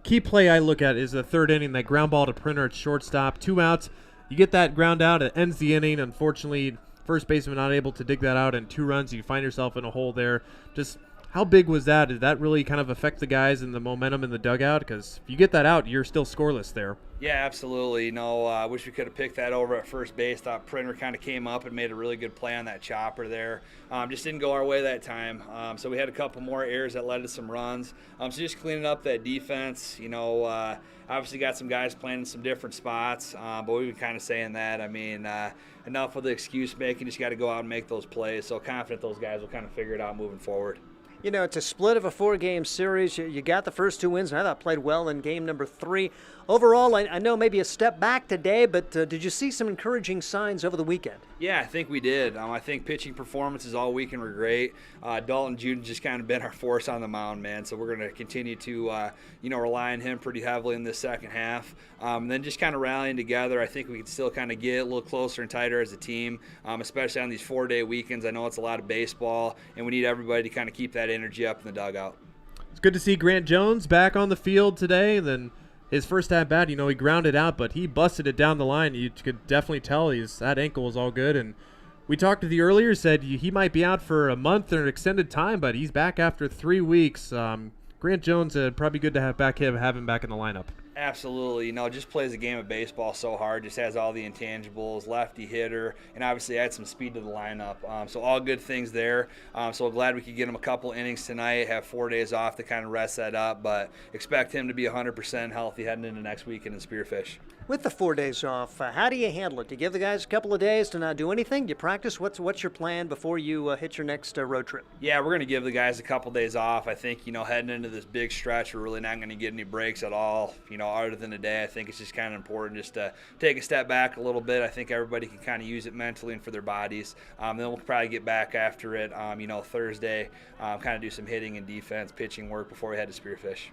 key play I look at is the 3rd inning, that ground ball to Printer at shortstop, 2 outs. You get that ground out, it ends the inning. Unfortunately, first baseman not able to dig that out, and 2 runs, you find yourself in a hole there. Just how big was that? Did that really kind of affect the guys and the momentum in the dugout? Because if you get that out, you're still scoreless there. Yeah, absolutely. I wish we could have picked that over at first base. Thought Printer kind of came up and made a really good play on that chopper there. Just didn't go our way that time. So we had a couple more errors that led to some runs. So just cleaning up that defense. Obviously got some guys playing in some different spots, but we've been kind of saying that. Enough with the excuse making. Just got to go out and make those plays. So confident those guys will kind of figure it out moving forward. It's a split of a 4-game series. You got the first 2 wins, and I thought played well in game number 3. Overall, I know maybe a step back today, but did you see some encouraging signs over the weekend? Yeah, I think we did. I think pitching performances all weekend were great. Dalton Juden just kind of been our force on the mound, man. So we're going to continue to, rely on him pretty heavily in this second half. Then just kind of rallying together. I think we can still kind of get a little closer and tighter as a team, especially on these 4-day weekends. I know it's a lot of baseball, and we need everybody to kind of keep that energy up in the dugout. It's good to see Grant Jones back on the field today. And then his first at bat, he grounded out, but he busted it down the line. You could definitely tell that ankle was all good. And we talked to the earlier, said he might be out for a month or an extended time, but he's back after 3 weeks. Grant Jones, probably good to have him back in the lineup. Absolutely. Just plays the game of baseball so hard, just has all the intangibles, lefty hitter, and obviously adds some speed to the lineup. So all good things there. So glad we could get him a couple innings tonight, have 4 days off to kind of rest that up, but expect him to be 100% healthy heading into next weekend in Spearfish. With the 4 days off, how do you handle it? Do you give the guys a couple of days to not do anything? Do you practice? What's your plan before you hit your next road trip? Yeah, we're going to give the guys a couple days off. I think, heading into this big stretch, we're really not going to get any breaks at all, other than today. I think it's just kind of important just to take a step back a little bit. I think everybody can kind of use it mentally and for their bodies. Then we'll probably get back after it, Thursday, kind of do some hitting and defense, pitching work before we head to Spearfish.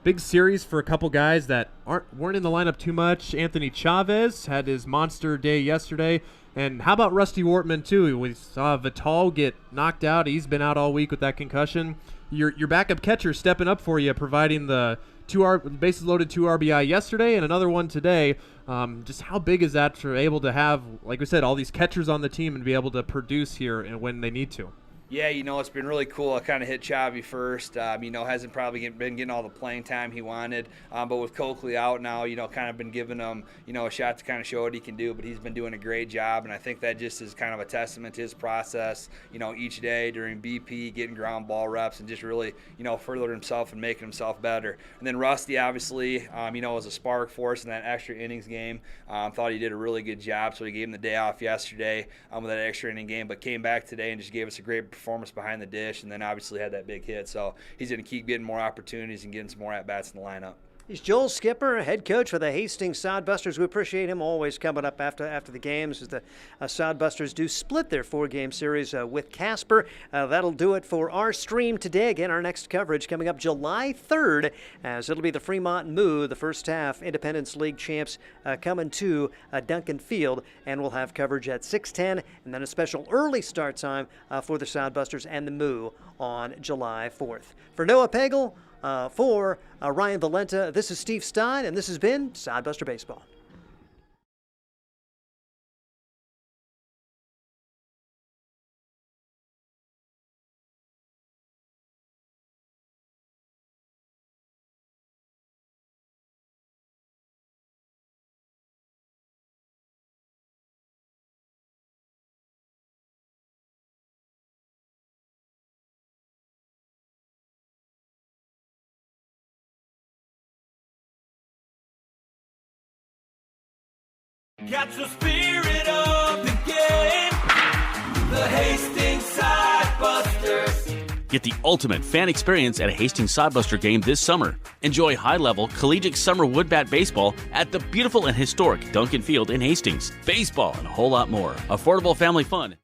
Big series for a couple guys that weren't in the lineup too much. Anthony Chavez had his monster day yesterday. And how about Rusty Wortman, too? We saw Vital get knocked out. He's been out all week with that concussion. Your backup catcher stepping up for you, providing the bases loaded 2 RBI yesterday and another one today. Just how big is that for able to have, like we said, all these catchers on the team and be able to produce here and when they need to? Yeah, it's been really cool. I kind of hit Chavi first. Hasn't probably been getting all the playing time he wanted. But with Coakley out now, kind of been giving him, a shot to kind of show what he can do. But he's been doing a great job, and I think that just is kind of a testament to his process, each day during BP, getting ground ball reps, and just really, furthering himself and making himself better. And then Rusty, obviously, was a spark for us in that extra innings game. Thought he did a really good job, so he gave him the day off yesterday with that extra inning game, but came back today and just gave us a great performance behind the dish, and then obviously had that big hit. So he's going to keep getting more opportunities and getting some more at-bats in the lineup. He's Joel Skipper, head coach for the Hastings Sodbusters. We appreciate him always coming up after the games as the Sodbusters do split their 4-game series with Casper. That'll do it for our stream today. Again, our next coverage coming up July 3rd, as it'll be the Fremont Moo, the first half Independence League champs, coming to Duncan Field, and we'll have coverage at 6:10, and then a special early start time for the Sodbusters and the Moo on July 4th. For Noah Pagel, for Ryan Valenta, this is Steve Stein, and this has been Sodbuster Baseball. Catch the spirit of the game. The Hastings Sodbusters. Get the ultimate fan experience at a Hastings Sodbuster game this summer. Enjoy high-level collegiate summer woodbat baseball at the beautiful and historic Duncan Field in Hastings. Baseball and a whole lot more. Affordable family fun.